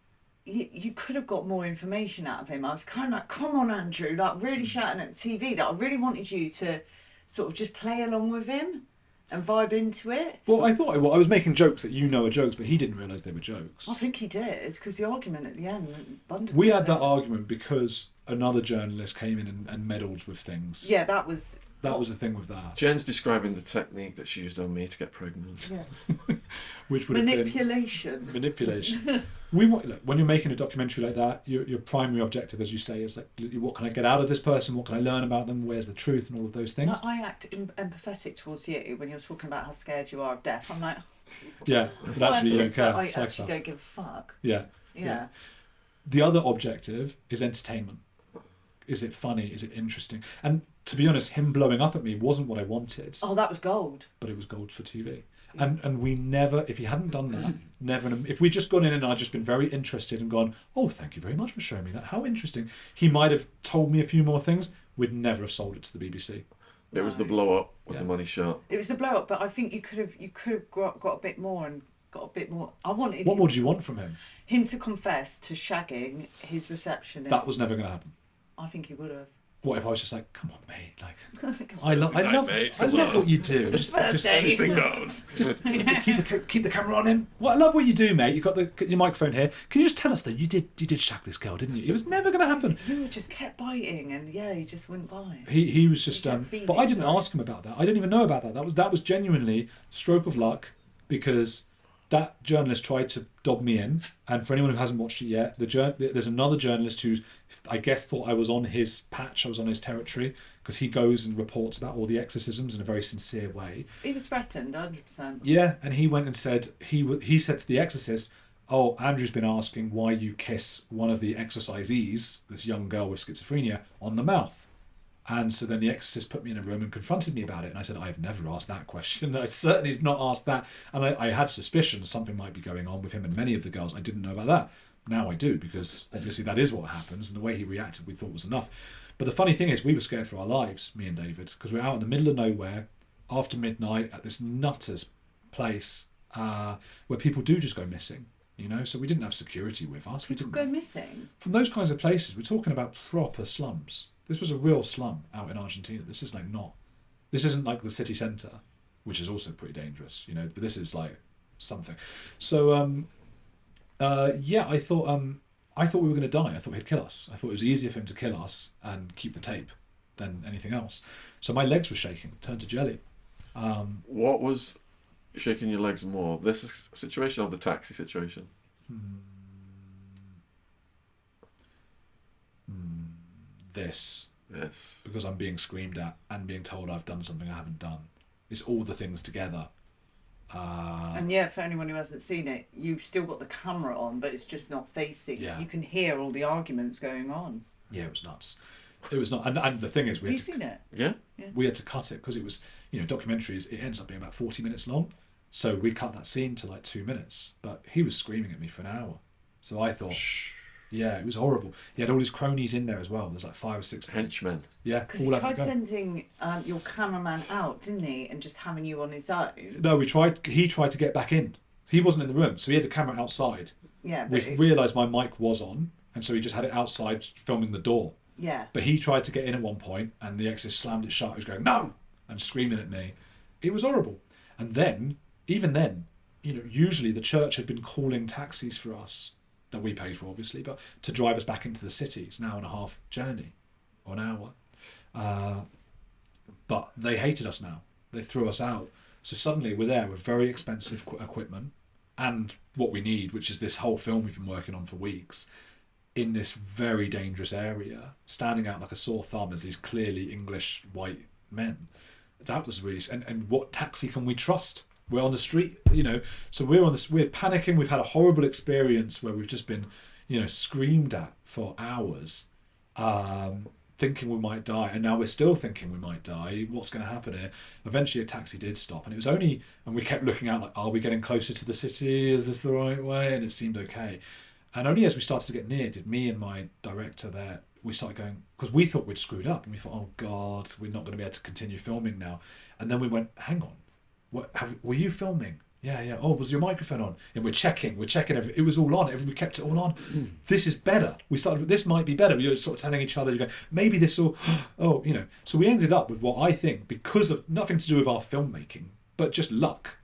you could have got more information out of him, I was kind of like, come on, Andrew, like really shouting at the TV that I really wanted you to sort of just play along with him and vibe into it. Well, I was making jokes that you know are jokes, but he didn't realise they were jokes. I think he did, because the argument at the end abundantly. We had that argument because another journalist came in and meddled with things. Yeah, that was the thing with that. Jen's describing the technique that she used on me to get pregnant. Yes. Which would manipulation. Manipulation. When you're making a documentary like that, your primary objective, as you say, is like, what can I get out of this person? What can I learn about them? Where's the truth and all of those things? I act empathetic towards you when you're talking about how scared you are of death. I'm like, yeah, but actually you don't care. I actually don't give a fuck. Yeah. The other objective is entertainment. Is it funny? Is it interesting? And to be honest, him blowing up at me wasn't what I wanted. Oh, that was gold. But it was gold for TV. And we never, if he hadn't done that, if we'd just gone in and I'd just been very interested and gone, oh, thank you very much for showing me that, how interesting, he might have told me a few more things, we'd never have sold it to the BBC. It was the blow up, was the money shot. It was the blow up, but I think you could have got a bit more and got a bit more. I wanted. What more do you want from him? Him to confess to shagging his receptionist. That was never going to happen. I think he would have. What if I was just like, come on, mate, like, I love what you do. Just anything goes. Just keep the camera on him. Well, I love what you do, mate. You've got your microphone here. Can you just tell us that you did shag this girl, didn't you? It was never going to happen. You just kept biting, and he just wouldn't bite. He was just but I didn't ask him about that. I didn't even know about that. That was genuinely stroke of luck, because that journalist tried to dob me in, and for anyone who hasn't watched it yet, there's another journalist who's, I guess, thought I was on his patch, I was on his territory, because he goes and reports about all the exorcisms in a very sincere way. He was threatened, 100%. Yeah, and he went and said, he said to the Exorcist, oh, Andrew's been asking why you kiss one of the exorcisees, this young girl with schizophrenia, on the mouth. And so then the Exorcist put me in a room and confronted me about it. And I said, I've never asked that question. I certainly did not ask that. And I had suspicions something might be going on with him and many of the girls. I didn't know about that. Now I do, because obviously that is what happens. And the way he reacted, we thought was enough. But the funny thing is, we were scared for our lives, me and David, because we were out in the middle of nowhere after midnight at this nutter's place where people do just go missing. You know, so we didn't have security with us. People go missing? From those kinds of places, we're talking about proper slums. This was a real slum out in Argentina. This isn't like the city centre, which is also pretty dangerous, you know, but this is like something. So, I thought we were going to die. I thought he'd kill us. I thought it was easier for him to kill us and keep the tape than anything else. So my legs were shaking, turned to jelly. What was shaking your legs more, this situation or the taxi situation? This. Because I'm being screamed at and being told I've done something I haven't done. It's all the things together. And for anyone who hasn't seen it, you've still got the camera on, but it's just not facing. Yeah. You can hear all the arguments going on. Yeah, it was nuts. It was not, and the thing is, Have you seen it? Yeah. we had to cut it because it was, documentaries. It ends up being about 40 minutes long, so we cut that scene to like 2 minutes. But he was screaming at me for an hour, so I thought, yeah, it was horrible. He had all his cronies in there as well. There's like 5 or 6 henchmen. Yeah, because he tried sending your cameraman out, didn't he, and just having you on his own. No, he tried to get back in. He wasn't in the room, so he had the camera outside. Yeah, we realised my mic was on, and so he just had it outside filming the door. Yeah. But he tried to get in at one point, and the Exorcist slammed it shut. He was going, no! And screaming at me. It was horrible. And then, even then, usually the church had been calling taxis for us, that we paid for obviously, but to drive us back into the city. It's an hour and a half journey, or an hour. But they hated us now. They threw us out. So suddenly we're there with very expensive equipment and what we need, which is this whole film we've been working on for weeks, in this very dangerous area, standing out like a sore thumb as these clearly English white men. That was really... And what taxi can we trust? We're on the street, so we're panicking. We've had a horrible experience where we've just been, screamed at for hours, thinking we might die, and now we're still thinking we might die. What's going to happen here? Eventually a taxi did stop, and it was only... And we kept looking out like, are we getting closer to the city? Is this the right way? And it seemed okay. And only as we started to get near did me and my director there, we started going... Because we thought we'd screwed up, and we thought, oh God, we're not going to be able to continue filming now. And then we went, hang on. Were you filming? Yeah. Oh, was your microphone on? And we're checking everything. It was all on. We kept it all on. This is better. This might be better. We were sort of telling each other, maybe this will, So we ended up with what I think, because of nothing to do with our filmmaking, but just luck.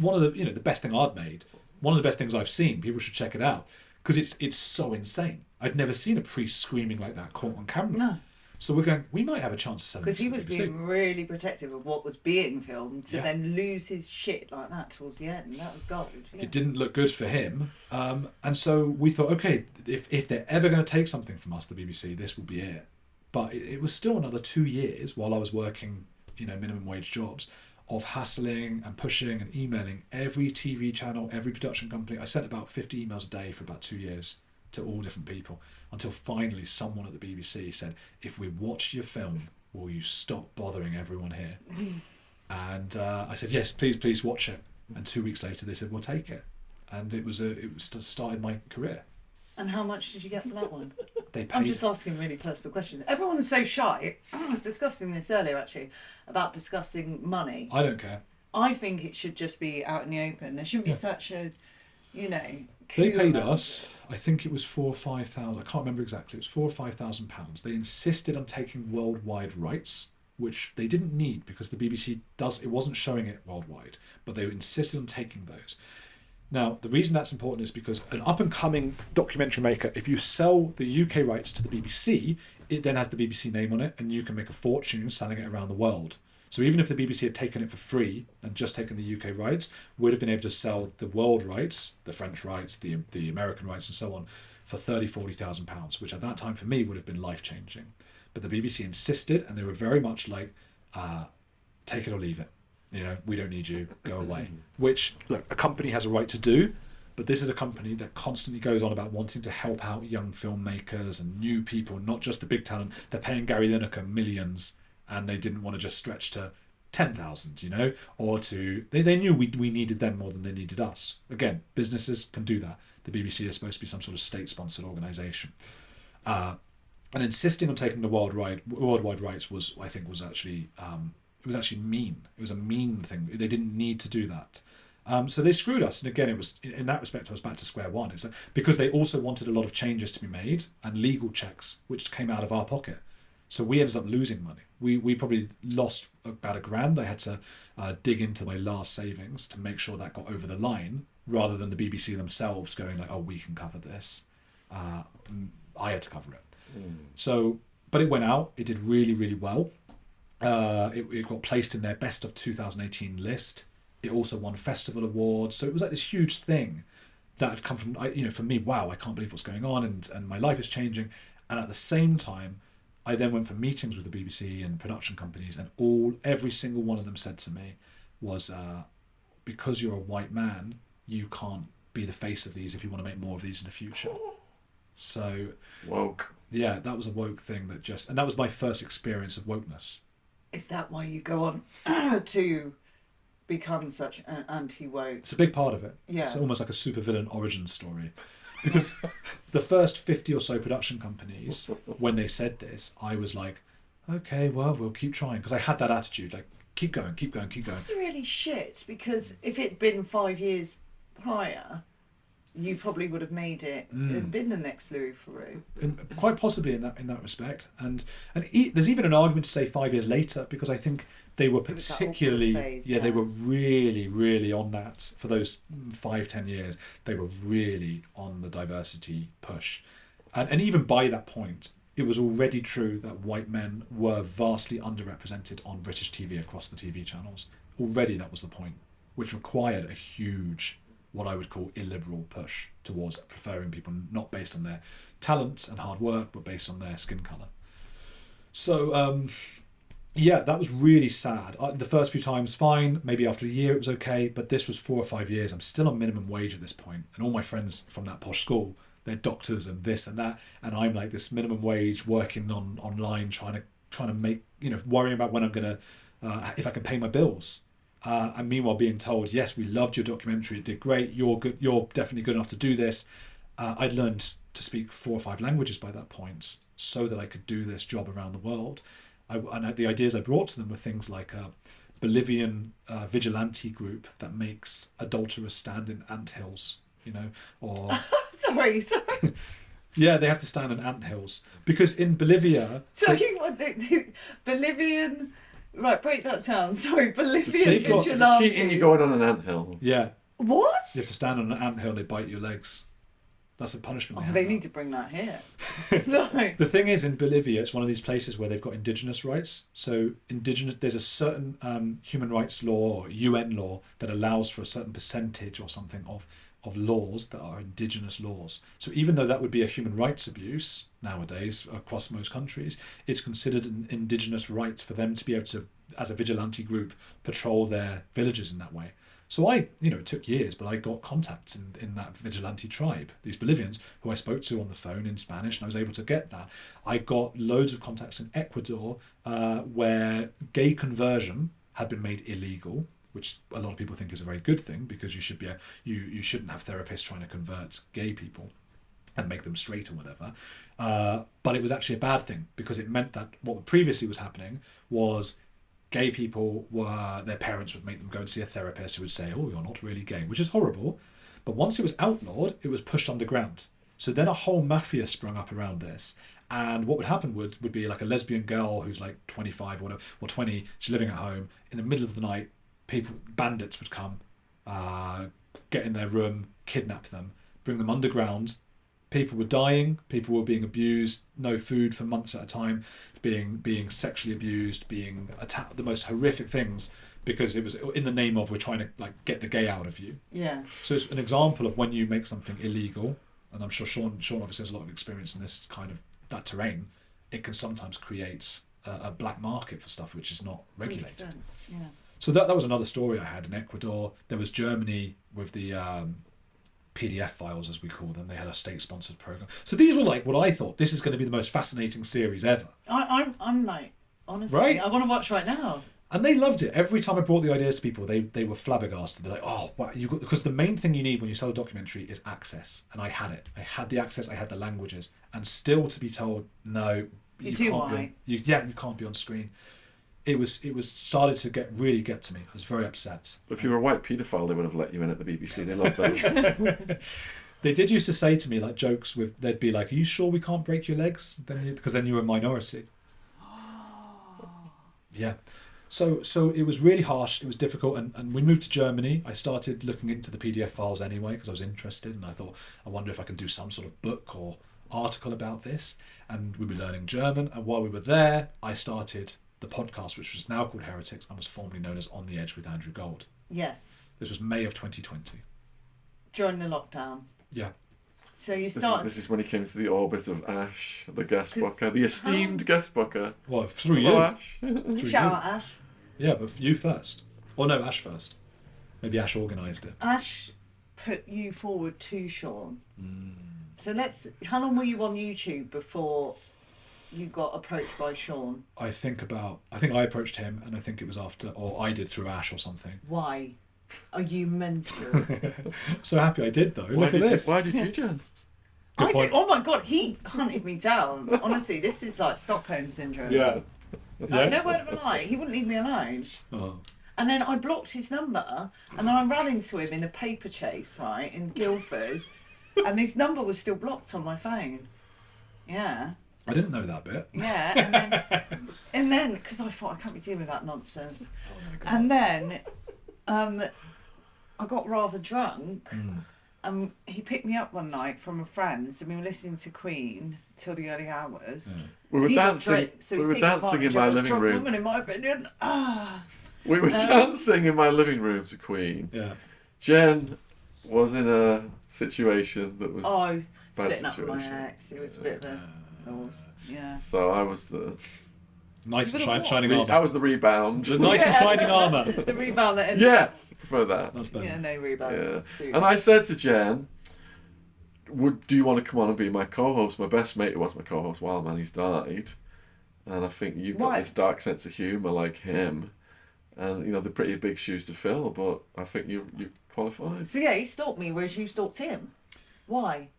One of the best thing I'd made, one of the best things I've seen. People should check it out because it's so insane. I'd never seen a priest screaming like that caught on camera. No. So we're going, we might have a chance to sell this. Because he was being really protective of what was being filmed to then lose his shit like that towards the end. That was gold. Yeah. It didn't look good for him. And so we thought, okay, if they're ever going to take something from us, the BBC, this will be it. But it was still another 2 years while I was working, minimum wage jobs, of hassling and pushing and emailing every TV channel, every production company. I sent about 50 emails a day for about 2 years to all different people, until finally someone at the BBC said, if we watched your film, will you stop bothering everyone here? And I said, yes, please watch it. And 2 weeks later they said, we'll take it. And it started my career. And how much did you get for that one? They paid. I'm just asking really personal questions. Everyone's so shy. I was discussing this earlier actually, about discussing money. I don't care. I think it should just be out in the open. There shouldn't be such a, They paid us, I think it was 4,000 or 5,000, I can't remember exactly, it was 4,000 or 5,000 pounds. They insisted on taking worldwide rights, which they didn't need because the BBC it wasn't showing it worldwide, but they insisted on taking those. Now, the reason that's important is because an up-and-coming documentary maker, if you sell the UK rights to the BBC, it then has the BBC name on it, and you can make a fortune selling it around the world. So even if the BBC had taken it for free and just taken the UK rights, we'd have been able to sell the world rights, the French rights, the American rights and so on, for £30,000-40,000, which at that time for me would have been life-changing. But the BBC insisted, and they were very much like, take it or leave it. We don't need you, go away. Which, look, a company has a right to do, but this is a company that constantly goes on about wanting to help out young filmmakers and new people, not just the big talent. They're paying Gary Lineker millions, and they didn't want to just stretch to 10,000, or to... They knew we needed them more than they needed us. Again, businesses can do that. The BBC is supposed to be some sort of state-sponsored organisation. And insisting on taking the worldwide rights was actually... it was actually mean. It was a mean thing. They didn't need to do that. So they screwed us. And again, it was in that respect, I was back to square one. It's because they also wanted a lot of changes to be made and legal checks, which came out of our pocket. So we ended up losing money. We probably lost about $1,000. I had to dig into my last savings to make sure that got over the line, rather than the BBC themselves going like, oh, we can cover this. I had to cover it. So, but it went out. It did really, really well. It got placed in their best of 2018 list. It also won festival awards. So it was like this huge thing that had come from, for me, wow, I can't believe what's going on, and my life is changing. And at the same time, I then went for meetings with the BBC and production companies, and every single one of them said to me was, because you're a white man, you can't be the face of these if you want to make more of these in the future. So woke. Yeah, that was a woke thing and that was my first experience of wokeness. Is that why you go on to become such an anti-woke? It's a big part of it. Yeah. It's almost like a supervillain origin story. Because the first 50 or so production companies, when they said this, I was like, okay, well, we'll keep trying. Because I had that attitude, like, keep going, keep going, keep going. That's really shit, because if it'd been 5 years prior, you probably would have made it and been the next Louis Theroux. And quite possibly in that respect. And there's even an argument to say 5 years later, because I think they were particularly, phase, they were really, really on that for those 5-10 years. They were really on the diversity push. And even by that point, it was already true that white men were vastly underrepresented on British TV across the TV channels. Already that was the point, which required a huge, what I would call illiberal push towards preferring people not based on their talent and hard work, but based on their skin colour. So, that was really sad. The first few times, fine. Maybe after a year it was okay, but this was 4 or 5 years. I'm still on minimum wage at this point, and all my friends from that posh school, they're doctors and this and that, and I'm like this minimum wage working online, trying to make, worrying about when I'm gonna, if I can pay my bills. And meanwhile being told, yes, we loved your documentary, it did great, you're good, you're definitely good enough to do this. I'd learned to speak 4 or 5 languages by that point so that I could do this job around the world. The ideas I brought to them were things like a Bolivian vigilante group that makes adulterers stand in anthills, or... Sorry. Yeah, they have to stand in anthills. Because in Bolivia... So you want the Bolivian... Right, break that down. Sorry, Bolivian vigilante. Cheating, you're going on an anthill. Yeah. What? You have to stand on an anthill, they bite your legs. That's a punishment. They need to bring that here. No. The thing is, in Bolivia, it's one of these places where they've got indigenous rights. So there's a certain human rights law or UN law that allows for a certain percentage or something of laws that are indigenous laws. So even though that would be a human rights abuse nowadays across most countries, it's considered an indigenous right for them to be able to, as a vigilante group, patrol their villages in that way. So it took years, but I got contacts in that vigilante tribe, these Bolivians, who I spoke to on the phone in Spanish, and I was able to get that. I got loads of contacts in Ecuador, where gay conversion had been made illegal, which a lot of people think is a very good thing, because you shouldn't have therapists trying to convert gay people and make them straight or whatever. But it was actually a bad thing, because it meant that what previously was happening was gay people their parents would make them go and see a therapist who would say, oh, you're not really gay, which is horrible. But once it was outlawed, it was pushed underground. So then a whole mafia sprung up around this. And what would happen would be like a lesbian girl who's like 25 or whatever, or 20, she's living at home. In the middle of the night, bandits would come, get in their room, kidnap them, bring them underground. People were dying, people were being abused, no food for months at a time, being sexually abused, being attacked, the most horrific things, because it was in the name of, we're trying to get the gay out of you. Yeah. So it's an example of when you make something illegal, and I'm sure Sean obviously has a lot of experience in this kind of that terrain, it can sometimes create a black market for stuff which is not regulated. 100%, yeah. So that was another story I had in Ecuador. There was Germany with the PDF files, as we call them. They had a state-sponsored program. So these were like what I thought. This is going to be the most fascinating series ever. I'm like, honestly, right? I want to watch right now. And they loved it. Every time I brought the ideas to people, they were flabbergasted. They're like, oh, wow, because the main thing you need when you sell a documentary is access. And I had it. I had the access. I had the languages. And still to be told, no, you can't be on, you can't be on screen. It was started to really get to me. I was very upset. But if you were a white paedophile, they would have let you in at the BBC. They loved that. They did used to say to me, like, jokes they'd be like, are you sure we can't break your legs? Because then you're a minority. Yeah. So it was really harsh. It was difficult. And we moved to Germany. I started looking into the PDF files anyway, because I was interested. And I thought, I wonder if I can do some sort of book or article about this. And we were learning German. And while we were there, I started the podcast, which was now called Heretics and was formerly known as On the Edge with Andrew Gold. Yes. This was May of 2020. During the lockdown. Yeah. So you started... This is when he came to the orbit of Ash, the guest booker, the esteemed guest booker. Well, through you. Ash. Shout out Ash. Yeah, but you first. Or no, Ash first. Maybe Ash organised it. Ash put you forward to Sean. So how long were you on YouTube before you got approached by Sean? I think I approached him, and I think it was after, or I did through Ash or something. Why? Are you mental? I'm so happy I did, though. Look at this. Why did you, Jen? I did. Oh my God, he hunted me down. Honestly, this is like Stockholm syndrome. Yeah. No word of a lie. He wouldn't leave me alone. Oh. And then I blocked his number, and then I ran into him in a paper chase, right, in Guildford, and his number was still blocked on my phone. Yeah. I didn't know that bit. Yeah, and then, because I thought I can't be dealing with that nonsense. Oh my God. And then, I got rather drunk. He picked me up one night from a friend's, and we were listening to Queen till the early hours. Yeah. We were dancing. We were dancing in my living room. Woman, in my opinion. We were dancing in my living room to Queen. Yeah. Jen was in a situation that was splitting up with my ex. It was a bit of a yeah. So I was the knight in shining armour. I was the rebound. The knight in shining armour. The rebound that ended. Yes, I prefer that. That's better. Yeah, no rebound. Yeah. And I said to Jen, do you want to come on and be my co-host? My best mate who was my co-host, wild man, he's died. And I think you've got this dark sense of humour like him. And, you know, they're pretty big shoes to fill, but I think you qualified. So, yeah, he stalked me, whereas you stalked him. Why?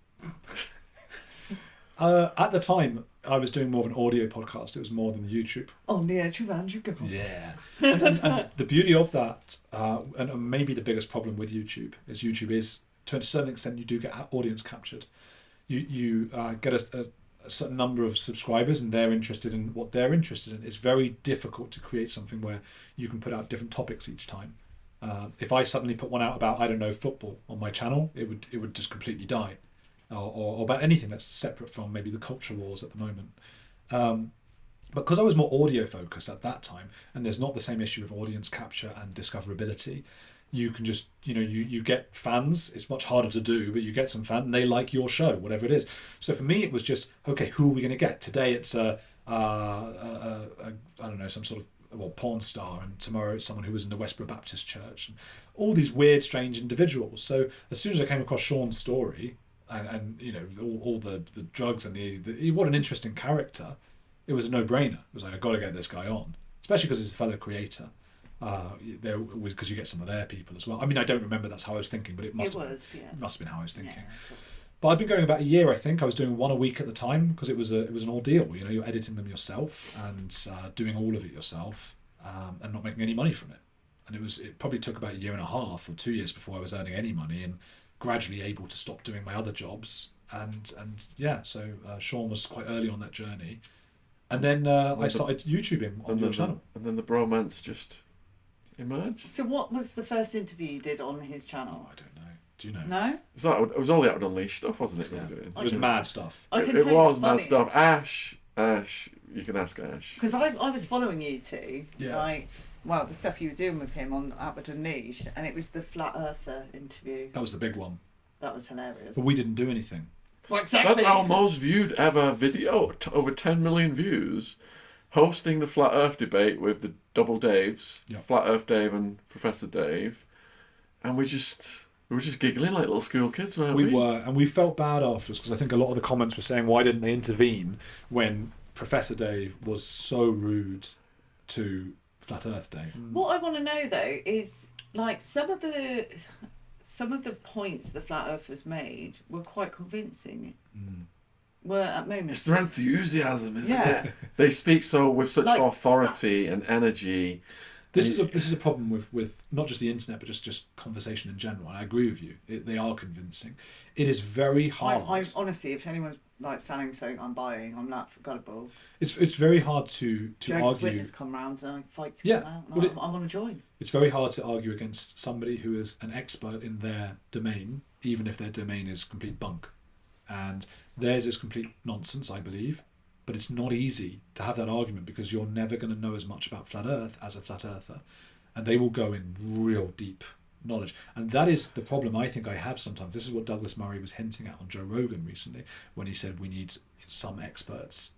At the time, I was doing more of an audio podcast. It was more than YouTube. On the edge of Andrew God. Yeah. and the beauty of that, and maybe the biggest problem with YouTube is, to a certain extent, you do get audience captured. You get a certain number of subscribers, and they're interested in what they're interested in. It's very difficult to create something where you can put out different topics each time. If I suddenly put one out about, I don't know, football on my channel, it would just completely die. Or about anything that's separate from maybe the culture wars at the moment. But because I was more audio focused at that time, and there's not the same issue of audience capture and discoverability, you can just, you get fans. It's much harder to do, but you get some fans and they like your show, whatever it is. So for me, it was just, okay, who are we going to get? Today it's I don't know, some sort of porn star, and tomorrow it's someone who was in the Westboro Baptist Church, and all these weird, strange individuals. So as soon as I came across Sean's story, and all the drugs and the what an interesting character, it was a no-brainer. It was like, I've got to get this guy on, especially because he's a fellow creator. Because you get some of their people as well. I mean, I don't remember that's how I was thinking, but it must have been how I was thinking. Yeah, but I've been going about a year, I think. I was doing one a week at the time because it was an ordeal. You're editing them yourself and doing all of it yourself, and not making any money from it. And it probably took about a year and a half or 2 years before I was earning any money and gradually able to stop doing my other jobs. So Sean was quite early on that journey. And then I started YouTubing on your channel. And then the bromance just emerged. So what was the first interview you did on his channel? I don't know. Do you know? No? It was all the Outward Unleashed stuff, wasn't it? Yeah. Doing? It was mad stuff. It was mad stuff. Ash, you can ask Ash. Because I was following you two. Yeah. The stuff you were doing with him on Attwood Unleashed, and it was the Flat Earther interview. That was the big one. That was hilarious. But we didn't do anything. Well, exactly. That's our most viewed ever video, over 10 million views, hosting the Flat Earth debate with the double Daves, Flat Earth Dave and Professor Dave, and we were just giggling like little school kids, weren't we? We were, and we felt bad afterwards because I think a lot of the comments were saying, why didn't they intervene when Professor Dave was so rude to Flat Earth Dave? What I want to know though is like some of the points the Flat Earthers made were quite convincing. Were at moments. It's their enthusiasm, isn't it? They speak with such authority and energy. This is a problem with not just the internet, but just conversation in general. And I agree with you. They are convincing. It is very hard. I honestly, if anyone's like selling something I'm buying, I'm that gullible. It's very hard to argue. Witness come round and I fight to come out. And I want to join. It's very hard to argue against somebody who is an expert in their domain, even if their domain is complete bunk. And theirs is complete nonsense, I believe. But it's not easy to have that argument because you're never going to know as much about Flat Earth as a Flat Earther. And they will go in real deep knowledge. And that is the problem I think I have sometimes. This is what Douglas Murray was hinting at on Joe Rogan recently when he said we need some experts.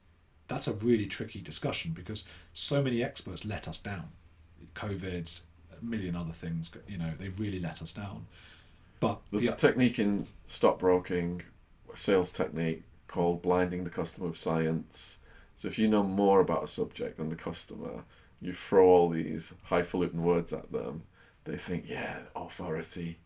That's a really tricky discussion because so many experts let us down. COVID, a million other things, they really let us down. But there's a technique in stockbroking a sales technique called blinding the customer with science. So if you know more about a subject than the customer, you throw all these highfalutin words at them, they think, yeah, authority,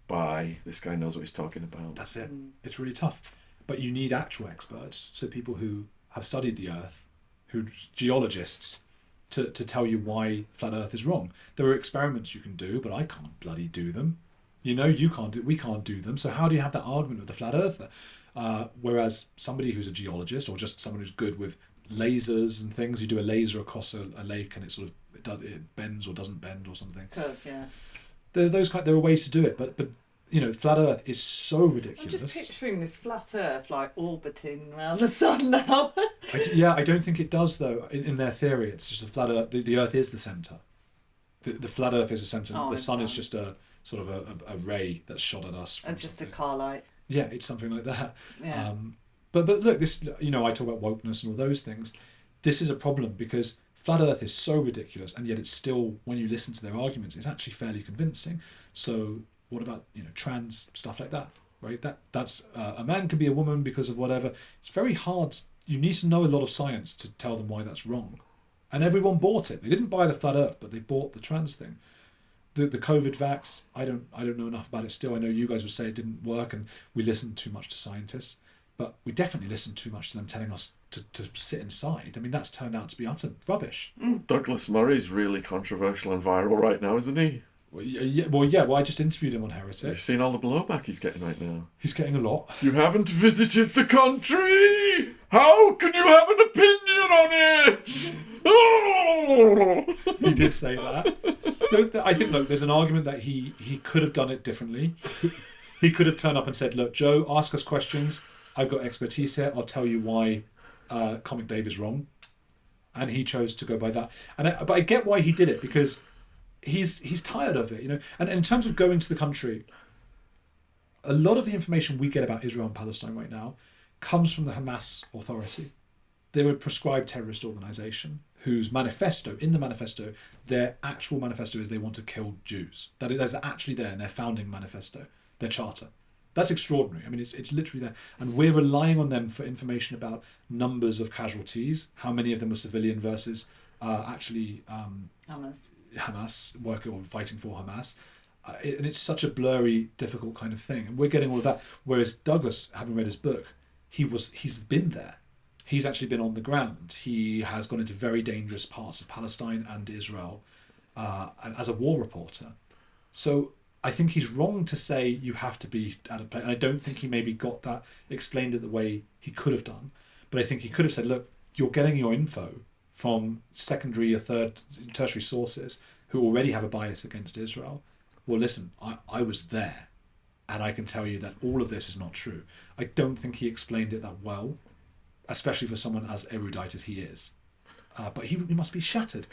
buy, this guy knows what he's talking about. That's it. It's really tough. But you need actual experts, so people who have studied the Earth, who geologists, to tell you why flat Earth is wrong. There are experiments you can do, but I can't bloody do them. You know, we can't do them. So how do you have that argument with the flat earther? Whereas somebody who's a geologist, or just someone who's good with lasers and things, you do a laser across a lake and it bends or doesn't bend or something. Curves, yeah. There are ways to do it, but you know, flat Earth is so ridiculous. I'm just picturing this flat Earth like orbiting around the sun now. I don't think it does though. In their theory, it's just a flat Earth. The Earth is the centre. The flat Earth is the centre. The sun is just a sort of a ray that's shot at us. It's just a car light. Yeah, it's something like that. Yeah. But look, this, you know, I talk about wokeness and all those things. This is a problem because flat Earth is so ridiculous, and yet it's still, when you listen to their arguments, it's actually fairly convincing. So what about, you know, trans stuff like that, right? That's a man can be a woman because of whatever. It's very hard. You need to know a lot of science to tell them why that's wrong. And everyone bought it. They didn't buy the flat Earth, but they bought the trans thing. The COVID vax, I don't know enough about it still. I know you guys would say it didn't work and we listened too much to scientists, but we definitely listened too much to them telling us to sit inside. I mean, that's turned out to be utter rubbish. Douglas Murray's really controversial and viral right now, isn't he? Well, I just interviewed him on Heretics. You've seen all the blowback he's getting right now. He's getting a lot. You haven't visited the country! How can you have an opinion on it? Oh! He did say that. I think, look, there's an argument that he could have done it differently. He could have turned up and said, look, Joe, ask us questions. I've got expertise here. I'll tell you why Comic Dave is wrong. And he chose to go by that. But I get why he did it, because he's tired of it, you know. And in terms of going to the country, a lot of the information we get about Israel and Palestine right now comes from the Hamas Authority. They're a proscribed terrorist organisation whose manifesto, their actual manifesto is they want to kill Jews. That is actually there in their founding manifesto, their charter. That's extraordinary. I mean, it's literally there. And we're relying on them for information about numbers of casualties, how many of them were civilian versus actually Hamas working or fighting for Hamas. And it's such a blurry, difficult kind of thing. And we're getting all of that. Whereas Douglas, having read his book, he's been there. He's actually been on the ground. He has gone into very dangerous parts of Palestine and Israel as a war reporter. So I think he's wrong to say you have to be at a place. And I don't think he maybe got that explained it the way he could have done. But I think he could have said, look, you're getting your info from secondary or tertiary sources who already have a bias against Israel. Well, listen, I was there, and I can tell you that all of this is not true. I don't think he explained it that well, especially for someone as erudite as he is. But he must be shattered.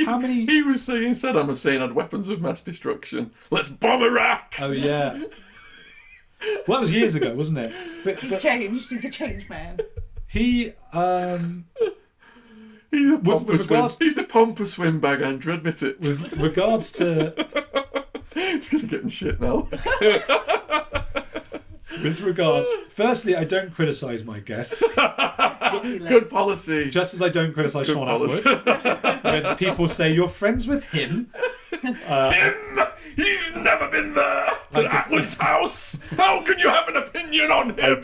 How many... He was saying Saddam Hussein had weapons of mass destruction. Let's bomb Iraq! Oh, yeah. Well, that was years ago, wasn't it? But he's changed. He's a changed man. He... He's a pompous windbag, Andrew, admit it. With regards to... He's going to get in shit now. With regards... Firstly, I don't criticise my guests. Good policy. Just as I don't criticise Sean Atwood. When people say, you're friends with him. Him? He's never been there. To Atwood's house. How can you have an opinion on him?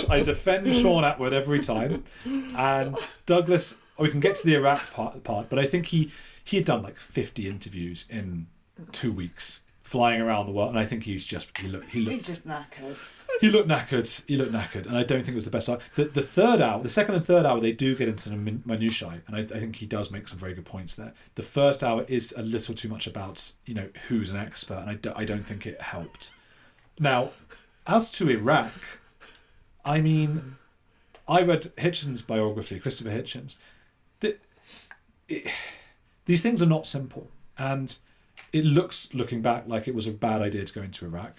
I defend Sean Atwood every time. And Douglas... we can get to the Iraq part, but I think he had done like 50 interviews in 2 weeks, flying around the world, and I think he's just He's just knackered. He looked knackered, and I don't think it was the best hour. The second and third hour, they do get into the minutiae, and I think he does make some very good points there. The first hour is a little too much about, you know, who's an expert, and I don't think it helped. Now, as to Iraq, I mean, I read Hitchens' biography, Christopher Hitchens. These things are not simple, and it looks, looking back, like it was a bad idea to go into Iraq,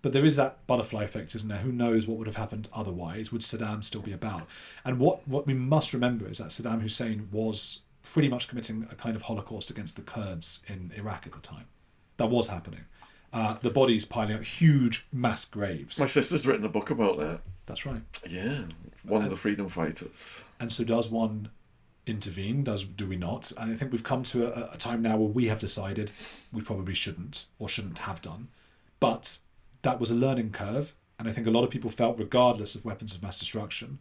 but there is that butterfly effect, isn't there? Who knows what would have happened otherwise? Would Saddam still be about? And what we must remember is that Saddam Hussein was pretty much committing a kind of Holocaust against the Kurds in Iraq at the time. That was happening, the bodies piling up, huge mass graves. My sister's written a book about that. That's right. Yeah, one of the freedom fighters. And so does one intervene? Do we not? And I think we've come to a time now where we have decided we probably shouldn't or shouldn't have done. But that was a learning curve. And I think a lot of people felt, regardless of weapons of mass destruction,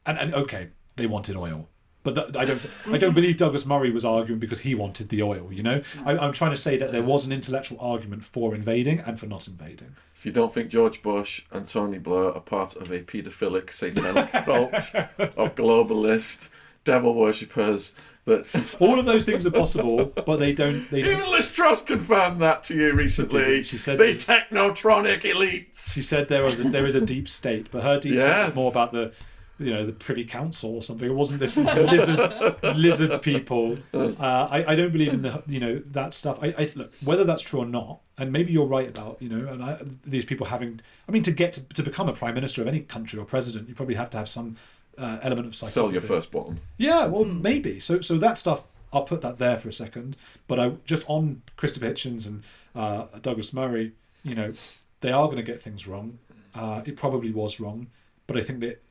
and okay, they wanted oil. But I don't believe Douglas Murray was arguing because he wanted the oil, you know? I'm trying to say that there was an intellectual argument for invading and for not invading. So you don't think George Bush and Tony Blair are part of a paedophilic satanic cult of globalist devil worshippers? That all of those things are possible, but they don't. Even Liz Truss confirmed that to you recently. She said the technotronic elites. She said there is a deep state, but her deep state was more about the Privy Council or something. It wasn't this lizard people. I don't believe in that stuff. I look, whether that's true or not, and maybe you're right about these people having. I mean, to become a prime minister of any country or president, you probably have to have some element of psychopathy. Sell your firstborn. Yeah, well, maybe. So that stuff, I'll put that there for a second. But I just on Christopher Hitchens and Douglas Murray, they are going to get things wrong. It probably was wrong, but I think that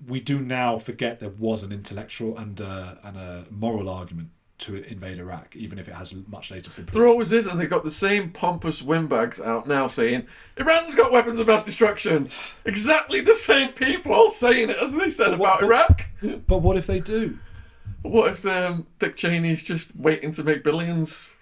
we do now forget there was an intellectual and a moral argument to invade Iraq, even if it has much later been proved. There always is, and they've got the same pompous windbags out now saying, Iran's got weapons of mass destruction. Exactly the same people saying it as they said about Iraq. But what if they do? What if Dick Cheney's just waiting to make billions,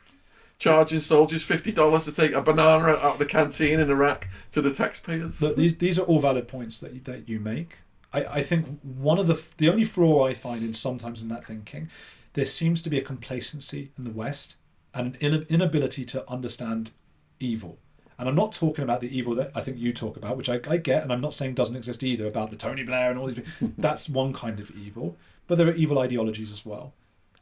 charging soldiers $50 to take a banana out of the canteen in Iraq to the taxpayers? Look, these are all valid points that you make. I think one of the only flaw I find sometimes in that thinking, there seems to be a complacency in the West and an inability to understand evil. And I'm not talking about the evil that I think you talk about, which I get, and I'm not saying doesn't exist either, about the Tony Blair and all these things. That's one kind of evil. But there are evil ideologies as well.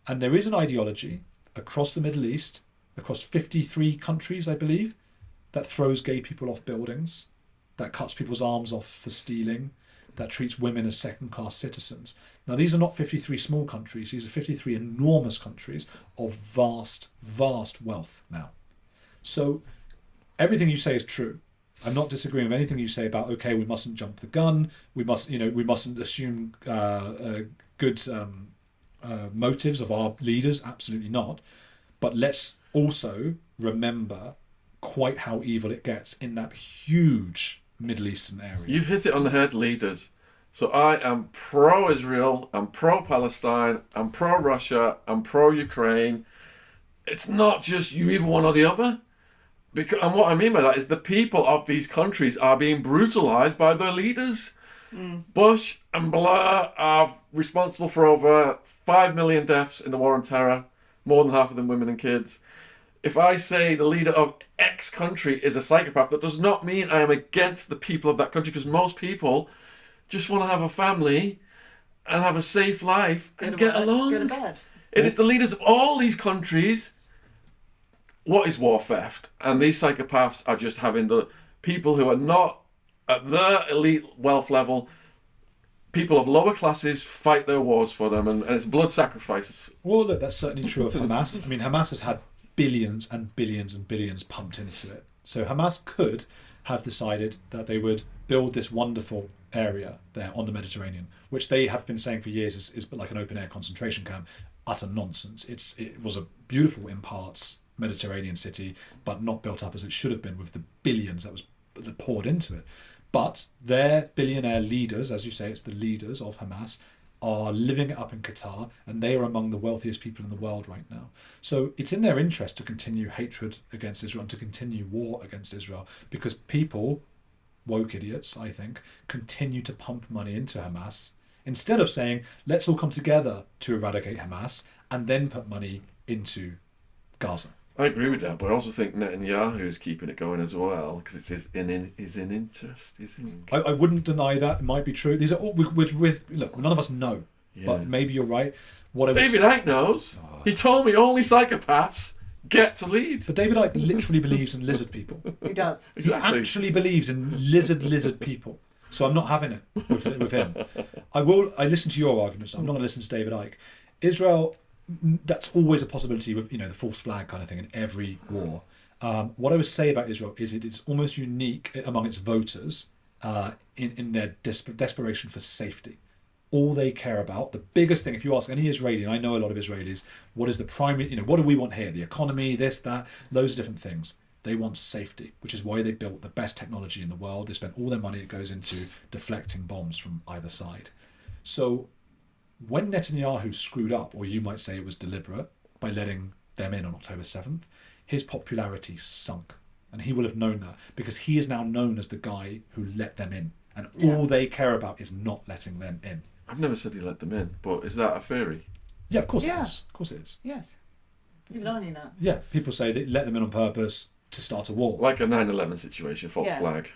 And there is an ideology across the Middle East, across 53 countries, I believe, that throws gay people off buildings, that cuts people's arms off for stealing, that treats women as second-class citizens. Now, these are not 53 small countries. These are 53 enormous countries of vast, vast wealth now. So everything you say is true. I'm not disagreeing with anything you say about, okay, we mustn't jump the gun. We mustn't assume good motives of our leaders. Absolutely not. But let's also remember quite how evil it gets in that huge Middle Eastern area. You've hit it on the head, leaders. So I am pro-Israel, I'm pro-Palestine, I'm pro-Russia, I'm pro-Ukraine. It's not just you either one or the other. And what I mean by that is the people of these countries are being brutalised by their leaders. Bush and Blair are responsible for over 5 million deaths in the war on terror, more than half of them women and kids. If I say the leader of X country is a psychopath, that does not mean I am against the people of that country, because most people just want to have a family and have a safe life and get along. Go to bed. It is the leaders of all these countries. What is war theft? And these psychopaths are just having the people who are not at their elite wealth level, people of lower classes, fight their wars for them, and it's blood sacrifices. Well, look, that's certainly true of Hamas. I mean, Hamas has had billions and billions and billions pumped into it. So Hamas could have decided that they would build this wonderful area there on the Mediterranean, which they have been saying for years is like an open-air concentration camp. Utter nonsense. It was a beautiful, in parts, Mediterranean city, but not built up as it should have been with the billions that poured into it. But their billionaire leaders, as you say, it's the leaders of Hamas, are living it up in Qatar, and they are among the wealthiest people in the world right now. So it's in their interest to continue hatred against Israel and to continue war against Israel, because people, woke idiots, I think, continue to pump money into Hamas instead of saying, let's all come together to eradicate Hamas and then put money into Gaza. I agree with that, but I also think Netanyahu is keeping it going as well, because it's his interest, isn't it? I wouldn't deny that. It might be true. These are all look, none of us know, but maybe you're right. David Icke knows. He told me only psychopaths get to lead. But David Icke literally believes in lizard people. He does. Exactly. He actually believes in lizard people. So I'm not having it with him. I listen to your arguments. I'm not going to listen to David Icke. Israel, that's always a possibility with the false flag kind of thing in every war. What I would say about Israel is it is almost unique among its voters in their desperation for safety. All they care about, the biggest thing, if you ask any Israeli, and I know a lot of Israelis, what is the primary, what do we want here? The economy, this, that, loads of different things. They want safety, which is why they built the best technology in the world. They spent all their money, it goes into deflecting bombs from either side. So when Netanyahu screwed up, or you might say it was deliberate, by letting them in on October 7th, his popularity sunk. And he will have known that, because he is now known as the guy who let them in. And all they care about is not letting them in. I've never said he let them in, but is that a theory? Yeah, of course it is. Of course it is. Yes. Even I knew that. Yeah, people say they let them in on purpose to start a war. Like a 9/11 situation, false flag.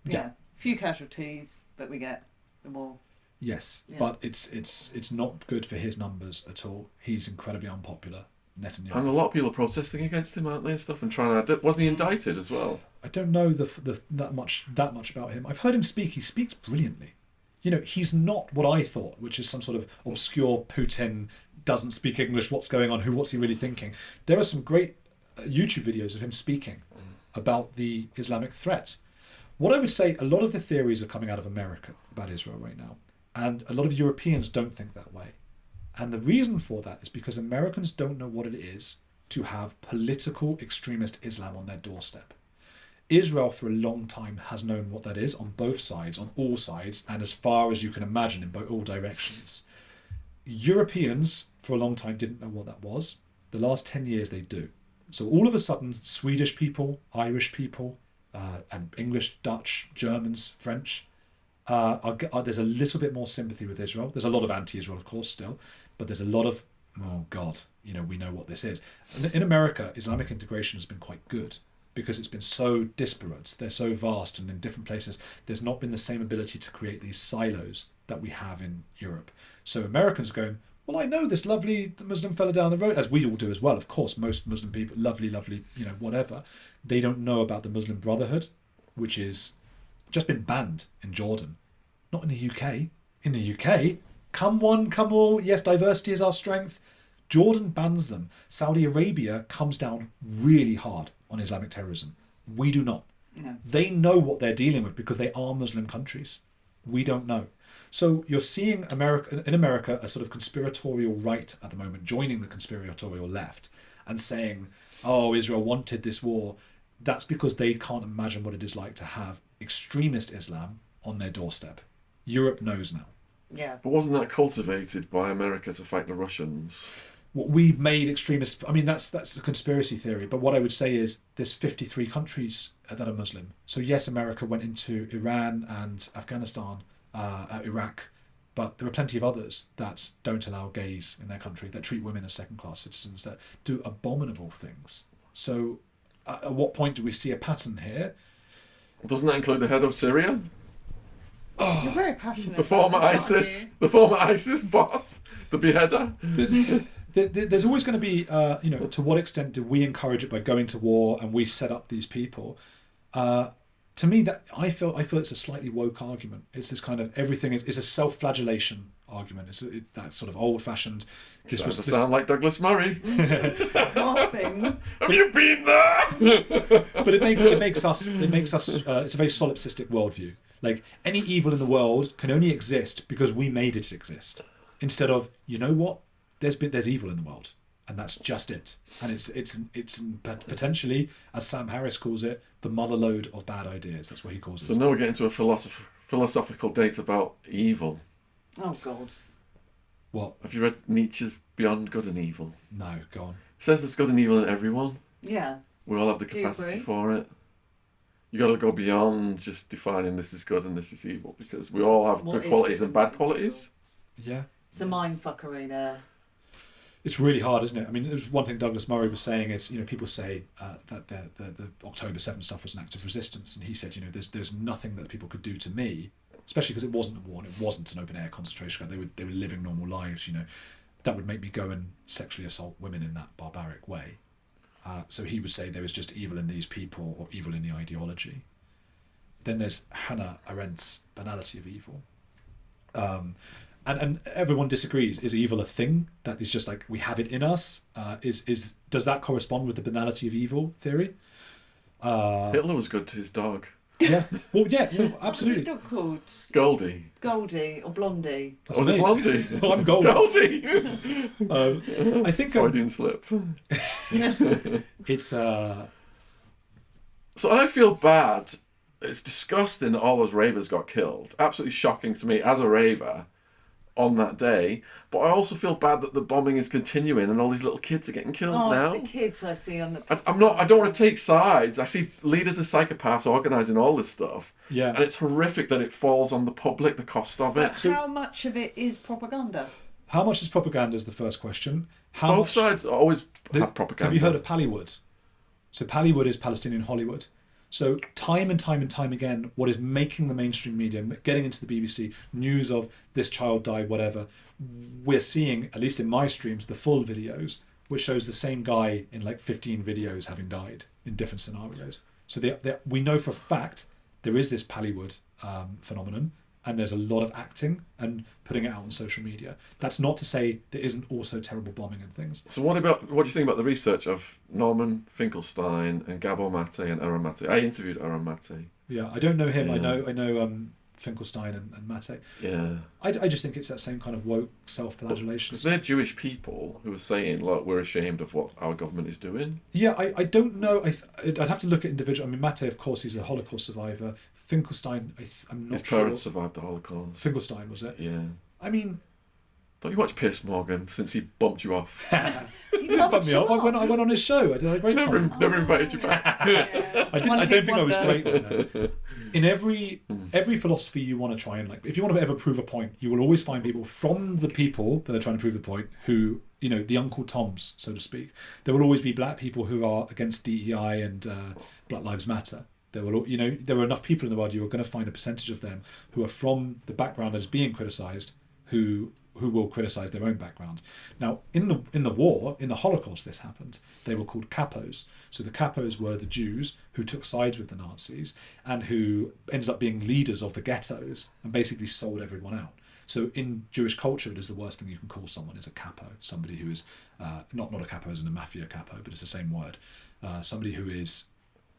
Yeah. Few casualties, but we get the war. Yes, but it's not good for his numbers at all. He's incredibly unpopular, Netanyahu. And a lot of people are protesting against him, aren't they, and stuff, and trying to... Wasn't he indicted as well? I don't know that much about him. I've heard him speak. He speaks brilliantly. He's not what I thought, which is some sort of obscure Putin, doesn't speak English, what's going on, what's he really thinking. There are some great YouTube videos of him speaking about the Islamic threat. What I would say, a lot of the theories are coming out of America about Israel right now, and a lot of Europeans don't think that way. And the reason for that is because Americans don't know what it is to have political extremist Islam on their doorstep. Israel for a long time has known what that is on both sides, on all sides, and as far as you can imagine in all directions. Europeans for a long time didn't know what that was. The last 10 years they do. So all of a sudden, Swedish people, Irish people, and English, Dutch, Germans, French, there's a little bit more sympathy with Israel. There's a lot of anti-Israel, of course, still, but there's a lot of, oh God, we know what this is. In America, Islamic integration has been quite good, because it's been so disparate, they're so vast, and in different places, there's not been the same ability to create these silos that we have in Europe. So Americans are going, well, I know this lovely Muslim fella down the road, as we all do as well, of course, most Muslim people, lovely, whatever. They don't know about the Muslim Brotherhood, which is just been banned in Jordan. Not in the UK. In the UK, come one, come all, yes, diversity is our strength. Jordan bans them. Saudi Arabia comes down really hard on Islamic terrorism. We do not. No. They know what they're dealing with because they are Muslim countries. We don't know. So you're seeing in America a sort of conspiratorial right at the moment joining the conspiratorial left and saying, oh, Israel wanted this war. That's because they can't imagine what it is like to have extremist Islam on their doorstep. Europe knows now. Yeah. But wasn't that cultivated by America to fight the Russians? What we made extremists, I mean, that's a conspiracy theory, but what I would say is there's 53 countries that are Muslim. So yes, America went into Iran and Afghanistan, Iraq, but there are plenty of others that don't allow gays in their country, that treat women as second-class citizens, that do abominable things. So at what point do we see a pattern here? Doesn't that include the head of Syria? You're very passionate. The former ISIS boss, the beheader. There's always going to be, to what extent do we encourage it by going to war and we set up these people? To me, that I feel it's a slightly woke argument. It's this kind of everything is a self-flagellation argument. It's that sort of old-fashioned. This was sound like Douglas Murray. Laughing. Have you been there? But it makes us. It's a very solipsistic worldview. Like any evil in the world can only exist because we made it exist. Instead of, you know what? There's evil in the world, and that's just it. And it's potentially, as Sam Harris calls it, the motherlode of bad ideas. That's what he calls it. So now we're getting to a philosophical debate about evil. Oh God. What? Have you read Nietzsche's Beyond Good and Evil? No, go on. It says there's good and evil in everyone. Yeah. We all have the capacity for it. You got to go beyond just defining this is good and this is evil, because we all have good qualities and bad qualities. Yeah. It's a mindfuckery there. It's really hard, isn't it? I mean, it was one thing Douglas Murray was saying is, people say that the October 7th stuff was an act of resistance, and he said, there's nothing that people could do to me, especially because it wasn't a war and it wasn't an open air concentration camp. They were living normal lives, that would make me go and sexually assault women in that barbaric way. So he would say there was just evil in these people or evil in the ideology. Then there's Hannah Arendt's banality of evil. And everyone disagrees. Is evil a thing that is just like we have it in us? Does that correspond with the banality of evil theory? Hitler was good to his dog. Yeah, well, absolutely. What's his dog called? Goldie. Goldie or Blondie? That's was it Blondie? Oh, I'm Goldie. Goldie! I think... Freudian slip. It's... So I feel bad. It's disgusting that all those ravers got killed. Absolutely shocking to me as a raver on that day. But I also feel bad that the bombing is continuing and all these little kids are getting killed now. It's the kids I see on the... I don't want to take sides. I see leaders of psychopaths organising all this stuff. Yeah. And it's horrific that it falls on the public, the cost of it. But how much of it is propaganda? How much is propaganda is the first question. Both sides always have propaganda. Have you heard of Pallywood? So Pallywood is Palestinian Hollywood. So time and time and time again, what is making the mainstream media, getting into the BBC, news of this child died, whatever, we're seeing, at least in my streams, the full videos, which shows the same guy in like 15 videos having died in different scenarios. So we know for a fact there is this Pallywood phenomenon, and there's a lot of acting and putting it out on social media. That's not to say there isn't also terrible bombing and things. So what do you think about the research of Norman Finkelstein and Gabor Mate and Aaron Mate? I interviewed Aaron Mate. Yeah, I don't know him. Yeah. I know Finkelstein and Mate. Yeah. I just think it's that same kind of woke self-flagellation. Because they're Jewish people who are saying, look, we're ashamed of what our government is doing. Yeah, I don't know. I'd have to look at individual. I mean, Mate, of course, he's a Holocaust survivor. Finkelstein, I'm not sure. His parents survived the Holocaust. Finkelstein, was it? Yeah. I mean... Don't you watch Piers Morgan since he bumped you off? He bumped me off. I went on his show. I did a great job. Never invited you back. I don't think I was great on that. In every philosophy you want to try and, like, if you want to ever prove a point, you will always find people from the people that are trying to prove the point who, you know, the Uncle Toms, so to speak. There will always be black people who are against DEI and Black Lives Matter. There will, you know, there are enough people in the world. You are going to find a percentage of them who are from the background that is being criticised, who will criticise their own background. Now, in the war, in the Holocaust, this happened. They were called capos. So the capos were the Jews who took sides with the Nazis and who ended up being leaders of the ghettos and basically sold everyone out. So in Jewish culture, it is the worst thing you can call someone is a capo. Somebody who is, not a capo as in a mafia capo, but it's the same word. Somebody who is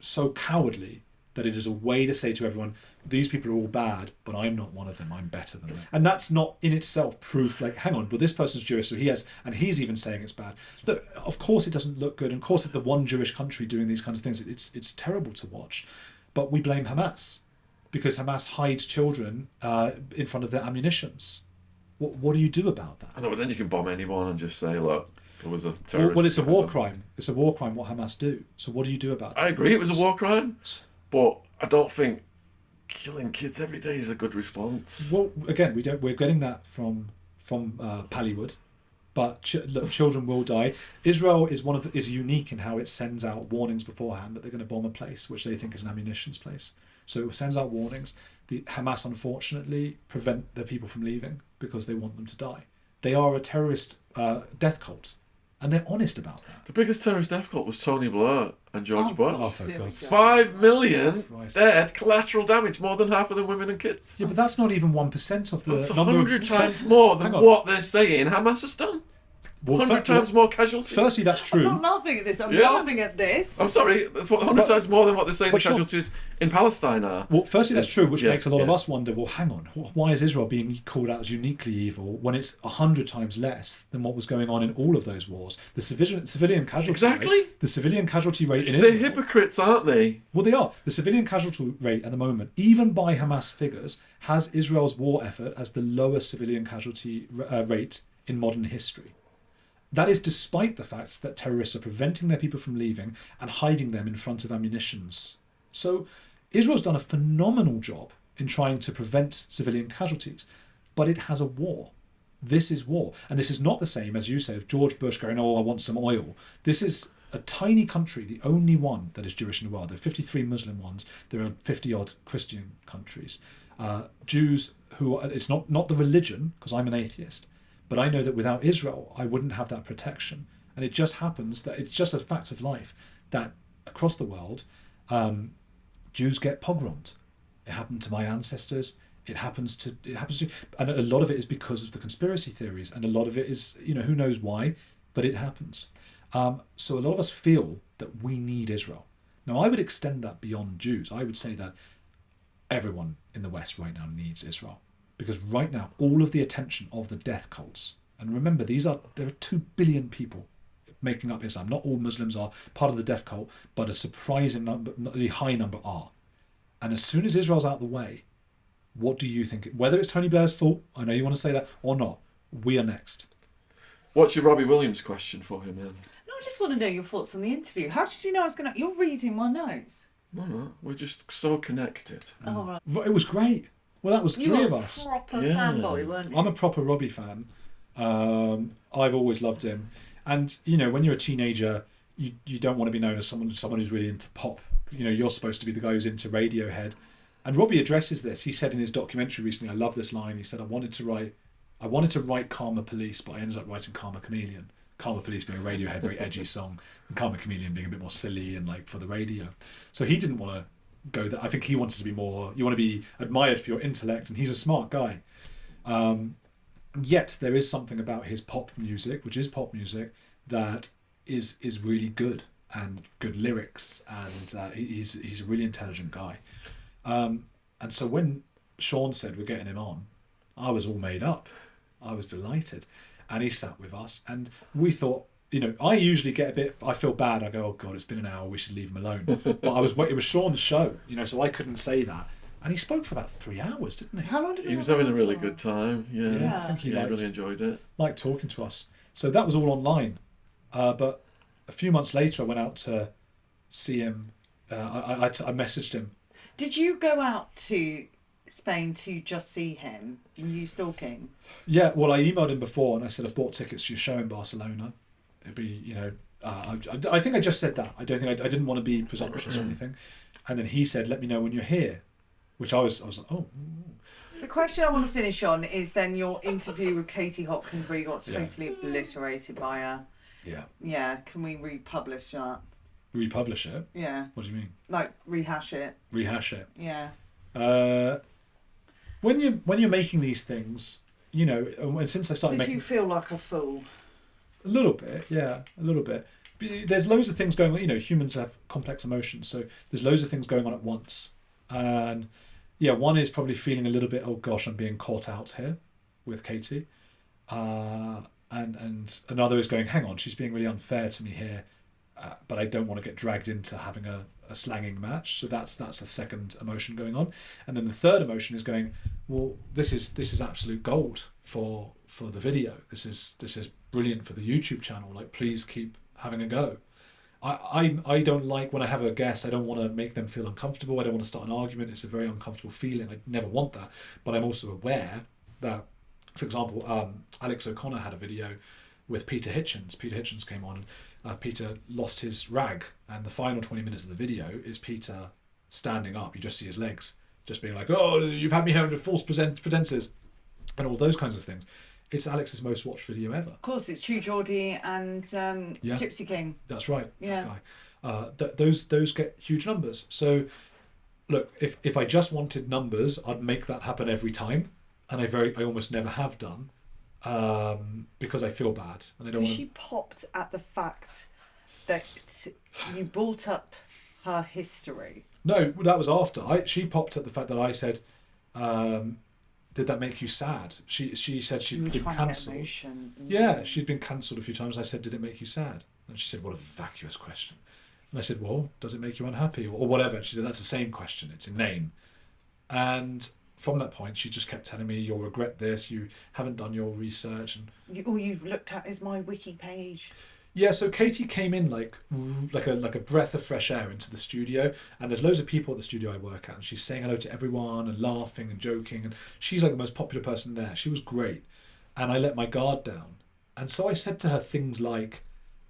so cowardly that it is a way to say to everyone, these people are all bad, but I'm not one of them, I'm better than them. And that's not in itself proof, like, hang on, but this person's Jewish, so he's even saying it's bad. Look, of course it doesn't look good, and of course the one Jewish country doing these kinds of things, it's terrible to watch. But we blame Hamas, because Hamas hides children in front of their ammunitions. What do you do about that? I know, but then you can bomb anyone and just say, look, it was a terrorist. Well, it's a war crime. It's a war crime what Hamas do. So what do you do about it? I agree, it was a war crime. But I don't think killing kids every day is a good response. Well, again, we're getting that from Pallywood, but look, children will die. Israel is unique in how it sends out warnings beforehand that they're going to bomb a place which they think is an ammunitions place. So it sends out warnings. The Hamas, unfortunately, prevent their people from leaving because they want them to die. They are a terrorist death cult. And they're honest about that. The biggest terrorist death cult was Tony Blair and George Bush. Oh, for God's sake. 5 million dead, collateral damage, more than half of them women and kids. Yeah, but that's not even 1% of the that's number 100 times more than what they're saying Hamas has done. Well, 100 times more casualties. Firstly, that's true. I'm not laughing at this. I'm laughing at this. I'm sorry. 100 times more than what they're saying the casualties in Palestine are. Well, firstly, that's true, which makes a lot of us wonder, well, hang on, why is Israel being called out as uniquely evil when it's 100 times less than what was going on in all of those wars? The civilian casualty rate, the civilian casualty rate in Israel... They're hypocrites, aren't they? Well, they are. The civilian casualty rate at the moment, even by Hamas figures, has Israel's war effort as the lowest civilian casualty rate in modern history. That is despite the fact that terrorists are preventing their people from leaving and hiding them in front of ammunitions. So Israel's done a phenomenal job in trying to prevent civilian casualties, but it has a war. This is war. And this is not the same, as you say, of George Bush going, oh, I want some oil. This is a tiny country, the only one that is Jewish in the world. There are 53 Muslim ones. There are 50-odd Christian countries. Jews who... It's not the religion, because I'm an atheist. But I know that without Israel, I wouldn't have that protection. And it just happens that it's just a fact of life that across the world, Jews get pogromed. It happened to my ancestors. It happens to, and a lot of it is because of the conspiracy theories. And a lot of it is, who knows why, but it happens. So a lot of us feel that we need Israel. Now, I would extend that beyond Jews. I would say that everyone in the West right now needs Israel, because right now all of the attention of the death cults, and remember there are 2 billion people making up Islam. Not all Muslims are part of the death cult, but a surprising number, the high number are. And as soon as Israel's out of the way, what do you think? Whether it's Tony Blair's fault, I know you want to say that, or not, we are next. What's your Robbie Williams question for him then? No, I just want to know your thoughts on the interview. How did you know I was going to... You're reading my notes. No, we're just so connected. Oh, right. It was great. Well, that was You 3 were of us. a proper Yeah. fanboy, weren't you? I'm a proper Robbie fan. I've always loved him. And, you know, when you're a teenager, you don't want to be known as someone who's really into pop. You know, you're supposed to be the guy who's into Radiohead. And Robbie addresses this. He said in his documentary recently, I love this line, he said, I wanted to write Karma Police, but I ended up writing Karma Chameleon. Karma Police being a Radiohead, very edgy song, and Karma Chameleon being a bit more silly and like for the radio. So he didn't want to go there. I think he wanted to be more, you want to be admired for your intellect, and he's a smart guy. Yet there is something about his pop music, which is pop music, that is really good, and good lyrics, and he's a really intelligent guy. And so when Sean said we're getting him on, I was all made up. I was delighted. And he sat with us, and we thought, you know, I usually get a bit, I feel bad. I go, oh God, it's been an hour, we should leave him alone. But it was Sean's show, you know, so I couldn't say that. And he spoke for about 3 hours, didn't he? How long did He was having a really good time. Yeah. I think he really enjoyed it. liked talking to us. So that was all online. But a few months later, I went out to see him. I messaged him. Did you go out to Spain to just see him? Were you stalking? Yeah, well, I emailed him before and I said, I've bought tickets to your show in Barcelona. It'd be, you know, I think I just said that. I don't think I didn't want to be presumptuous or anything. And then he said, let me know when you're here, which I was like, oh. The question I want to finish on is then your interview with Katie Hopkins, where you got totally obliterated by her. Yeah. Yeah, can we republish that? Republish it? Yeah. What do you mean? Like rehash it. Rehash it. Yeah. When you're making these things, you know, and since I started Did making... you feel like a fool? A little bit, yeah, a little bit. There's loads of things going on. You know, humans have complex emotions, so there's loads of things going on at once. And yeah, one is probably feeling a little bit, oh gosh, I'm being caught out here with Katie. And another is going, hang on, she's being really unfair to me here, but I don't want to get dragged into having a slanging match. So that's the second emotion going on. And then the third emotion is going, well, this is absolute gold for the video. This is brilliant for the YouTube channel. Like, please keep having a go. I don't like when I have a guest, I don't want to make them feel uncomfortable. I don't want to start an argument. It's a very uncomfortable feeling. I never want that. But I'm also aware that, for example, Alex O'Connor had a video with Peter Hitchens. Peter Hitchens came on and Peter lost his rag. And the final 20 minutes of the video is Peter standing up. You just see his legs, just being like, oh, you've had me here under false pretenses, and all those kinds of things. It's Alex's most watched video ever. Of course, it's True Geordie and Gypsy King. That's right. Yeah. Those get huge numbers. So, look, if I just wanted numbers, I'd make that happen every time, and I almost never have done, because I feel bad and I don't want. She popped at the fact that you brought up her history. No, that was after. She popped at the fact that I said, did that make you sad? She said she'd been cancelled. Yeah, she'd been cancelled a few times. I said, did it make you sad? And she said, what a vacuous question. And I said, well, does it make you unhappy or whatever? And she said, that's the same question. It's a name. And from that point, she just kept telling me, you'll regret this. You haven't done your research. And all you've looked at is my wiki page. Yeah, so Katie came in like a breath of fresh air into the studio, and there's loads of people at the studio I work at, and she's saying hello to everyone and laughing and joking, and she's like the most popular person there. She was great, and I let my guard down, and so I said to her things like,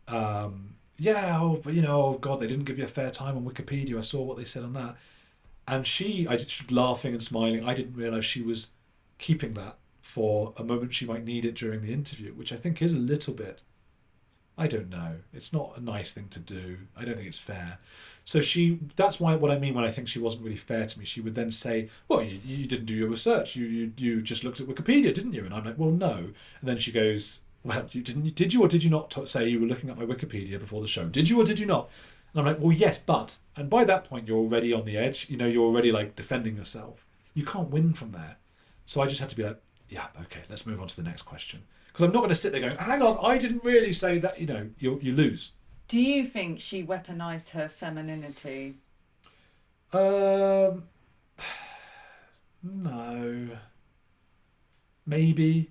but oh God, they didn't give you a fair time on Wikipedia. I saw what they said on that, and I just laughing and smiling. I didn't realise she was keeping that for a moment she might need it during the interview, which I think is a little bit. I don't know. It's not a nice thing to do. I don't think it's fair. So that's what I mean when I think she wasn't really fair to me. She would then say, well, you didn't do your research. You just looked at Wikipedia, didn't you? And I'm like, well, no. And then she goes, well, did you or did you not say you were looking at my Wikipedia before the show? Did you or did you not? And I'm like, well, yes, but. And by that point, you're already on the edge. You know, you're already like defending yourself. You can't win from there. So I just had to be like, yeah, okay, let's move on to the next question. Because I'm not going to sit there going, hang on, I didn't really say that. You know, you lose. Do you think she weaponised her femininity? No. Maybe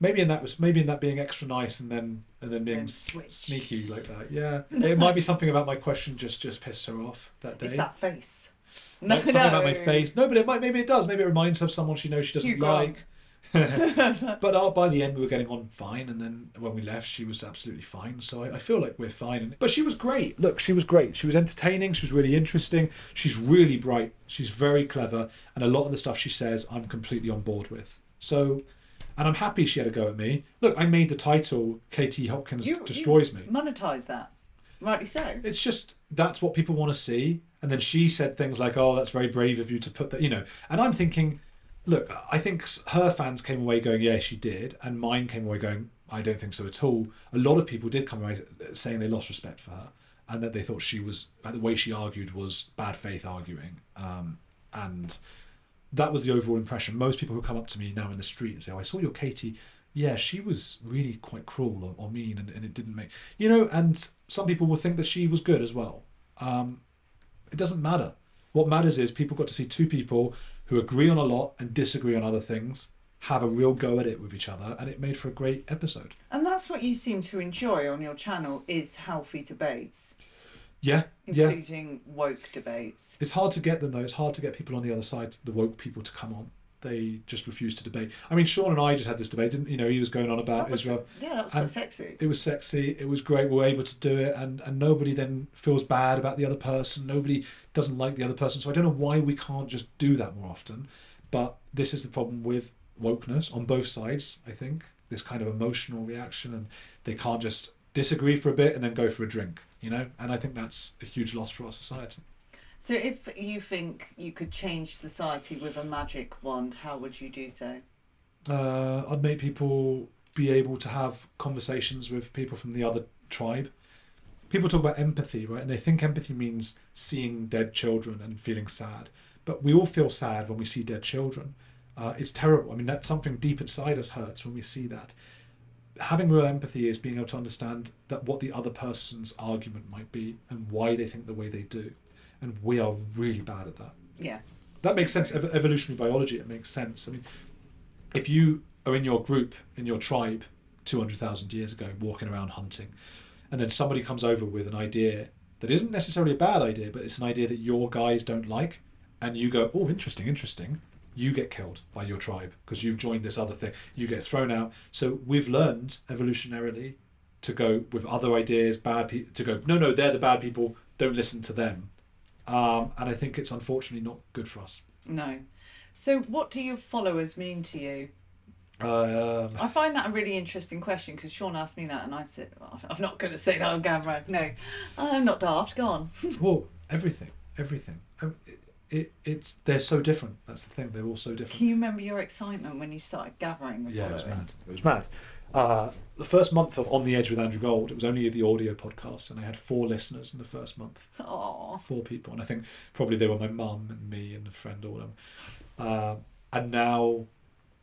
in that being extra nice and then being sneaky like that. Yeah, it might be something about my question just pissed her off that day. It's that face. No, something about my face. No, but maybe it does. Maybe it reminds her of someone she knows she doesn't like. But by the end we were getting on fine, and then when we left she was absolutely fine, so I feel like we're fine. But she was great. Look, she was great. She was entertaining, she was really interesting, she's really bright, she's very clever, and a lot of the stuff she says I'm completely on board with. So, and I'm happy she had a go at me. Look, I made the title Katie Hopkins Destroys Me. Monetise that, rightly so. It's just, that's what people want to see. And then she said things like, oh, that's very brave of you to put that, you know. And I'm thinking, look, I think her fans came away going, yeah, she did. And mine came away going, I don't think so at all. A lot of people did come away saying they lost respect for her and that they thought she was, the way she argued was bad faith arguing. And that was the overall impression. Most people who come up to me now in the street and say, oh, I saw your Katie. Yeah, she was really quite cruel or mean and it didn't make... You know, and some people will think that she was good as well. It doesn't matter. What matters is people got to see two people who agree on a lot and disagree on other things, have a real go at it with each other, and it made for a great episode. And that's what you seem to enjoy on your channel, is healthy debates. Yeah, including woke debates. It's hard to get them though. It's hard to get people on the other side, the woke people, to come on. They just refuse to debate. I mean, Sean and I just had this debate, didn't you? Know, he was going on about Israel. Yeah, that was quite sexy. It was sexy. It was great. We were able to do it, and nobody then feels bad about the other person. Nobody doesn't like the other person. So I don't know why we can't just do that more often. But this is the problem with wokeness on both sides, I think. This kind of emotional reaction, and they can't just disagree for a bit and then go for a drink, you know? And I think that's a huge loss for our society. So if you think you could change society with a magic wand, how would you do so? I'd make people be able to have conversations with people from the other tribe. People talk about empathy, right? And they think empathy means seeing dead children and feeling sad. But we all feel sad when we see dead children. It's terrible. I mean, that's something deep inside us hurts when we see that. Having real empathy is being able to understand that what the other person's argument might be and why they think the way they do. And we are really bad at that. Yeah. That makes sense. Evolutionary biology, it makes sense. I mean, if you are in your group, in your tribe, 200,000 years ago, walking around hunting, and then somebody comes over with an idea that isn't necessarily a bad idea, but it's an idea that your guys don't like, and you go, oh, interesting, you get killed by your tribe because you've joined this other thing. You get thrown out. So we've learned evolutionarily to go with other ideas, bad people, to go, no, they're the bad people, don't listen to them. And I think it's unfortunately not good for us. No. So what do your followers mean to you? I find that a really interesting question because Sean asked me that and I said, oh, I'm not going to say that on camera. No, I'm not daft. Go on. Well, everything. They're so different. That's the thing. They're all so different. Can you remember your excitement when you started gathering? Yeah, it was mad. It was mad. The first month of On the Edge with Andrew Gold, it was only the audio podcast, and I had 4 listeners in the first month. Aww. 4 people, and I think probably they were my mum and me and a friend or whatever. And now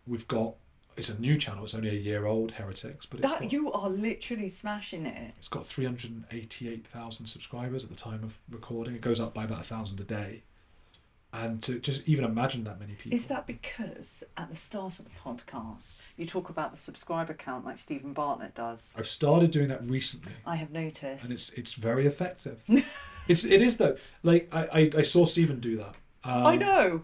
we've got, it's a new channel. It's only a year old, Heretics, but you are literally smashing it. It's got 388,000 subscribers at the time of recording. It goes up by about 1,000 a day. And to just even imagine that many people. Is that because at the start of the podcast you talk about the subscriber count like Stephen Bartlett does? I've started doing that recently. I have noticed. And it's very effective. It is though. Like I saw Stephen do that. I know.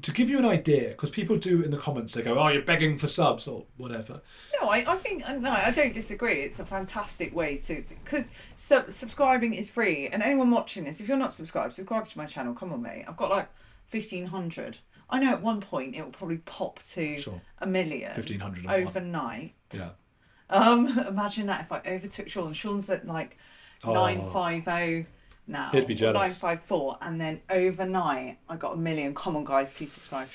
To give you an idea, because people do in the comments, they go, oh, you're begging for subs or whatever. No, I think, no, I don't disagree. It's a fantastic way to, because subscribing is free. And anyone watching this, if you're not subscribed, subscribe to my channel. Come on, mate. I've got like 1,500. I know at one point it will probably pop to 1 million. 1,500 overnight. Yeah. Imagine that if I overtook Sean. Sean's at like 950 now. He'd be jealous. 954, and then overnight I got 1 million. Come on, guys, please subscribe.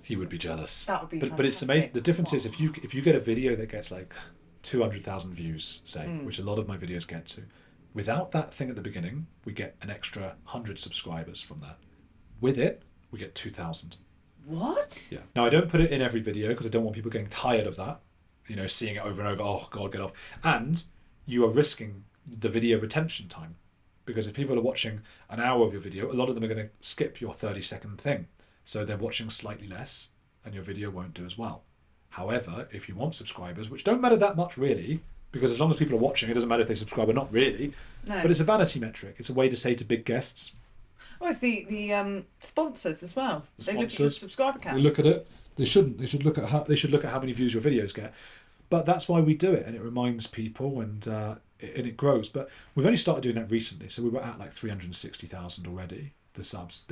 He would be jealous. That would be but it's amazing. The difference is if you get a video that gets like 200,000 views, say, which a lot of my videos get to, Without that thing at the beginning, we get an extra 100 subscribers from that. With it, we get 2,000. What? Yeah. Now, I don't put it in every video because I don't want people getting tired of that. You know, seeing it over and over. Oh, God, get off. And you are risking the video retention time. Because if people are watching an hour of your video, a lot of them are going to skip your 30-second thing. So they're watching slightly less and your video won't do as well. However, if you want subscribers, which don't matter that much really, because as long as people are watching, it doesn't matter if they subscribe or not really. No. But it's a vanity metric. It's a way to say to big guests. Oh, it's the sponsors as well. They look at your subscriber count. They look at it. They shouldn't. They should look at how many views your videos get. But that's why we do it, and it reminds people, and it grows. But we've only started doing that recently, so we were at like 360,000 already. The subs.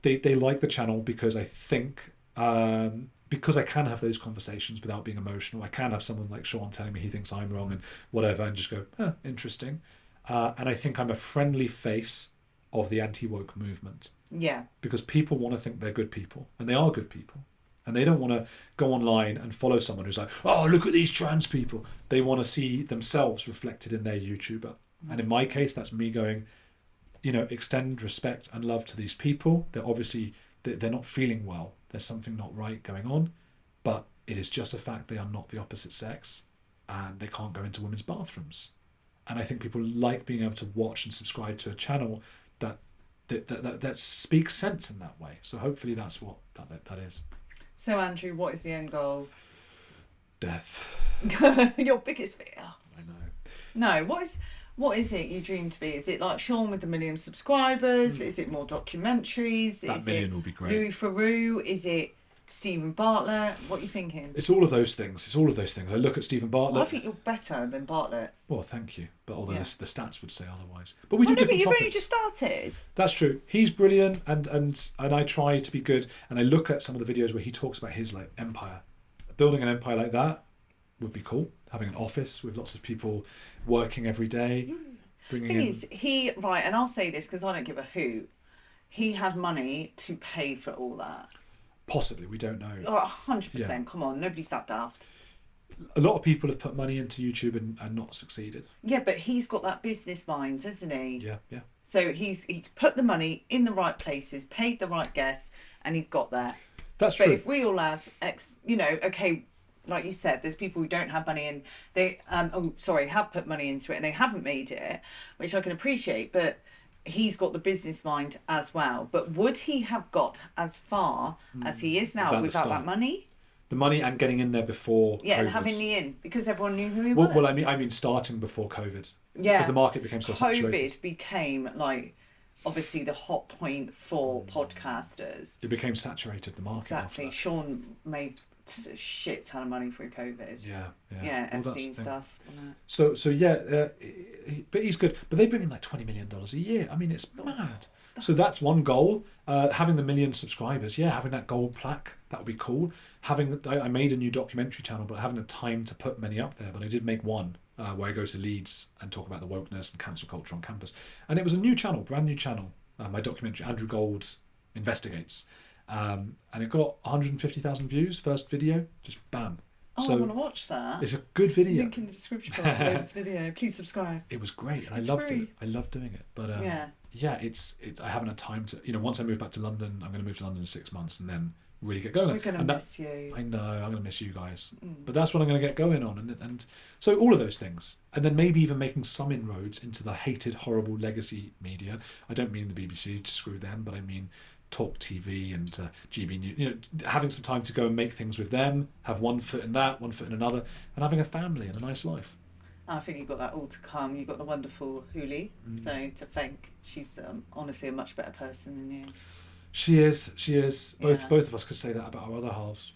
They like the channel because I think because I can have those conversations without being emotional. I can have someone like Sean telling me he thinks I'm wrong and whatever, and just go, interesting. And I think I'm a friendly face of the anti-woke movement. Yeah. Because people want to think they're good people, and they are good people. And they don't want to go online and follow someone who's like, oh, look at these trans people. They want to see themselves reflected in their YouTuber. And in my case, that's me going, extend respect and love to these people. They're obviously, they're not feeling well. There's something not right going on. But it is just a fact they are not the opposite sex and they can't go into women's bathrooms. And I think people like being able to watch and subscribe to a channel that speaks sense in that way. So hopefully that's what that is. So Andrew, what is the end goal? Death. Your biggest fear. I know. No, what is it you dream to be? Is it like Sean with 1 million subscribers? Is it more documentaries? That million will be great. Louis Theroux? Is it Stephen Bartlett? What are you thinking? It's all of those things. I look at Stephen Bartlett. Well, I think you're better than Bartlett. Well, thank you. But although the stats would say otherwise. But we do different you've topics. only just started. That's true. He's brilliant, and I try to be good. And I look at some of the videos where he talks about his empire. Building an empire like that would be cool. Having an office with lots of people working every day. Bringing in... is, and I'll say this because I don't give a hoot. He had money to pay for all that. Possibly, we don't know. Oh, 100%. Yeah. Come on, nobody's that daft. A lot of people have put money into YouTube and not succeeded. Yeah, but he's got that business mind, hasn't he? Yeah. So he put the money in the right places, paid the right guests, and he's got there. That's true. But if we all had, okay, like you said, there's people who don't have money and they, have put money into it and they haven't made it, which I can appreciate, but he's got the business mind as well. But would he have got as far as he is now without that money? The money and getting in there before COVID. And having the in, because everyone knew who he was. Well, I mean starting before COVID. Yeah. Because the market became so saturated. COVID became obviously the hot point for podcasters. It became saturated, the market. Exactly. Sean made a shit ton of money through COVID. Yeah, Epstein stuff. So but he's good. But they bring in $20 million a year. I mean, it's mad. So that's one goal. Having the 1 million subscribers, having that gold plaque, that would be cool. I made a new documentary channel, but I haven't had time to put many up there. But I did make one where I go to Leeds and talk about the wokeness and cancel culture on campus. And it was a new channel, brand new channel. My documentary, Andrew Gold Investigates. And it got 150,000 views, first video, just bam. Oh, so I want to watch that. It's a good video. Link in the description box below this video. Please subscribe. It was great, and I loved it. I loved doing it. But it's I haven't had time to. Once I move back to London, I'm going to move to London in 6 months, and then really get going. We're going to miss you. I know, I'm going to miss you guys. But that's what I'm going to get going on, and so all of those things, and then maybe even making some inroads into the hated, horrible legacy media. I don't mean the BBC, screw them, but I mean Talk TV and GB News, having some time to go and make things with them, have one foot in that, one foot in another, and having a family and a nice life. I think you've got that all to come. You've got the wonderful Huli, so to thank. She's honestly a much better person than you. She is. Both of us could say that about our other halves.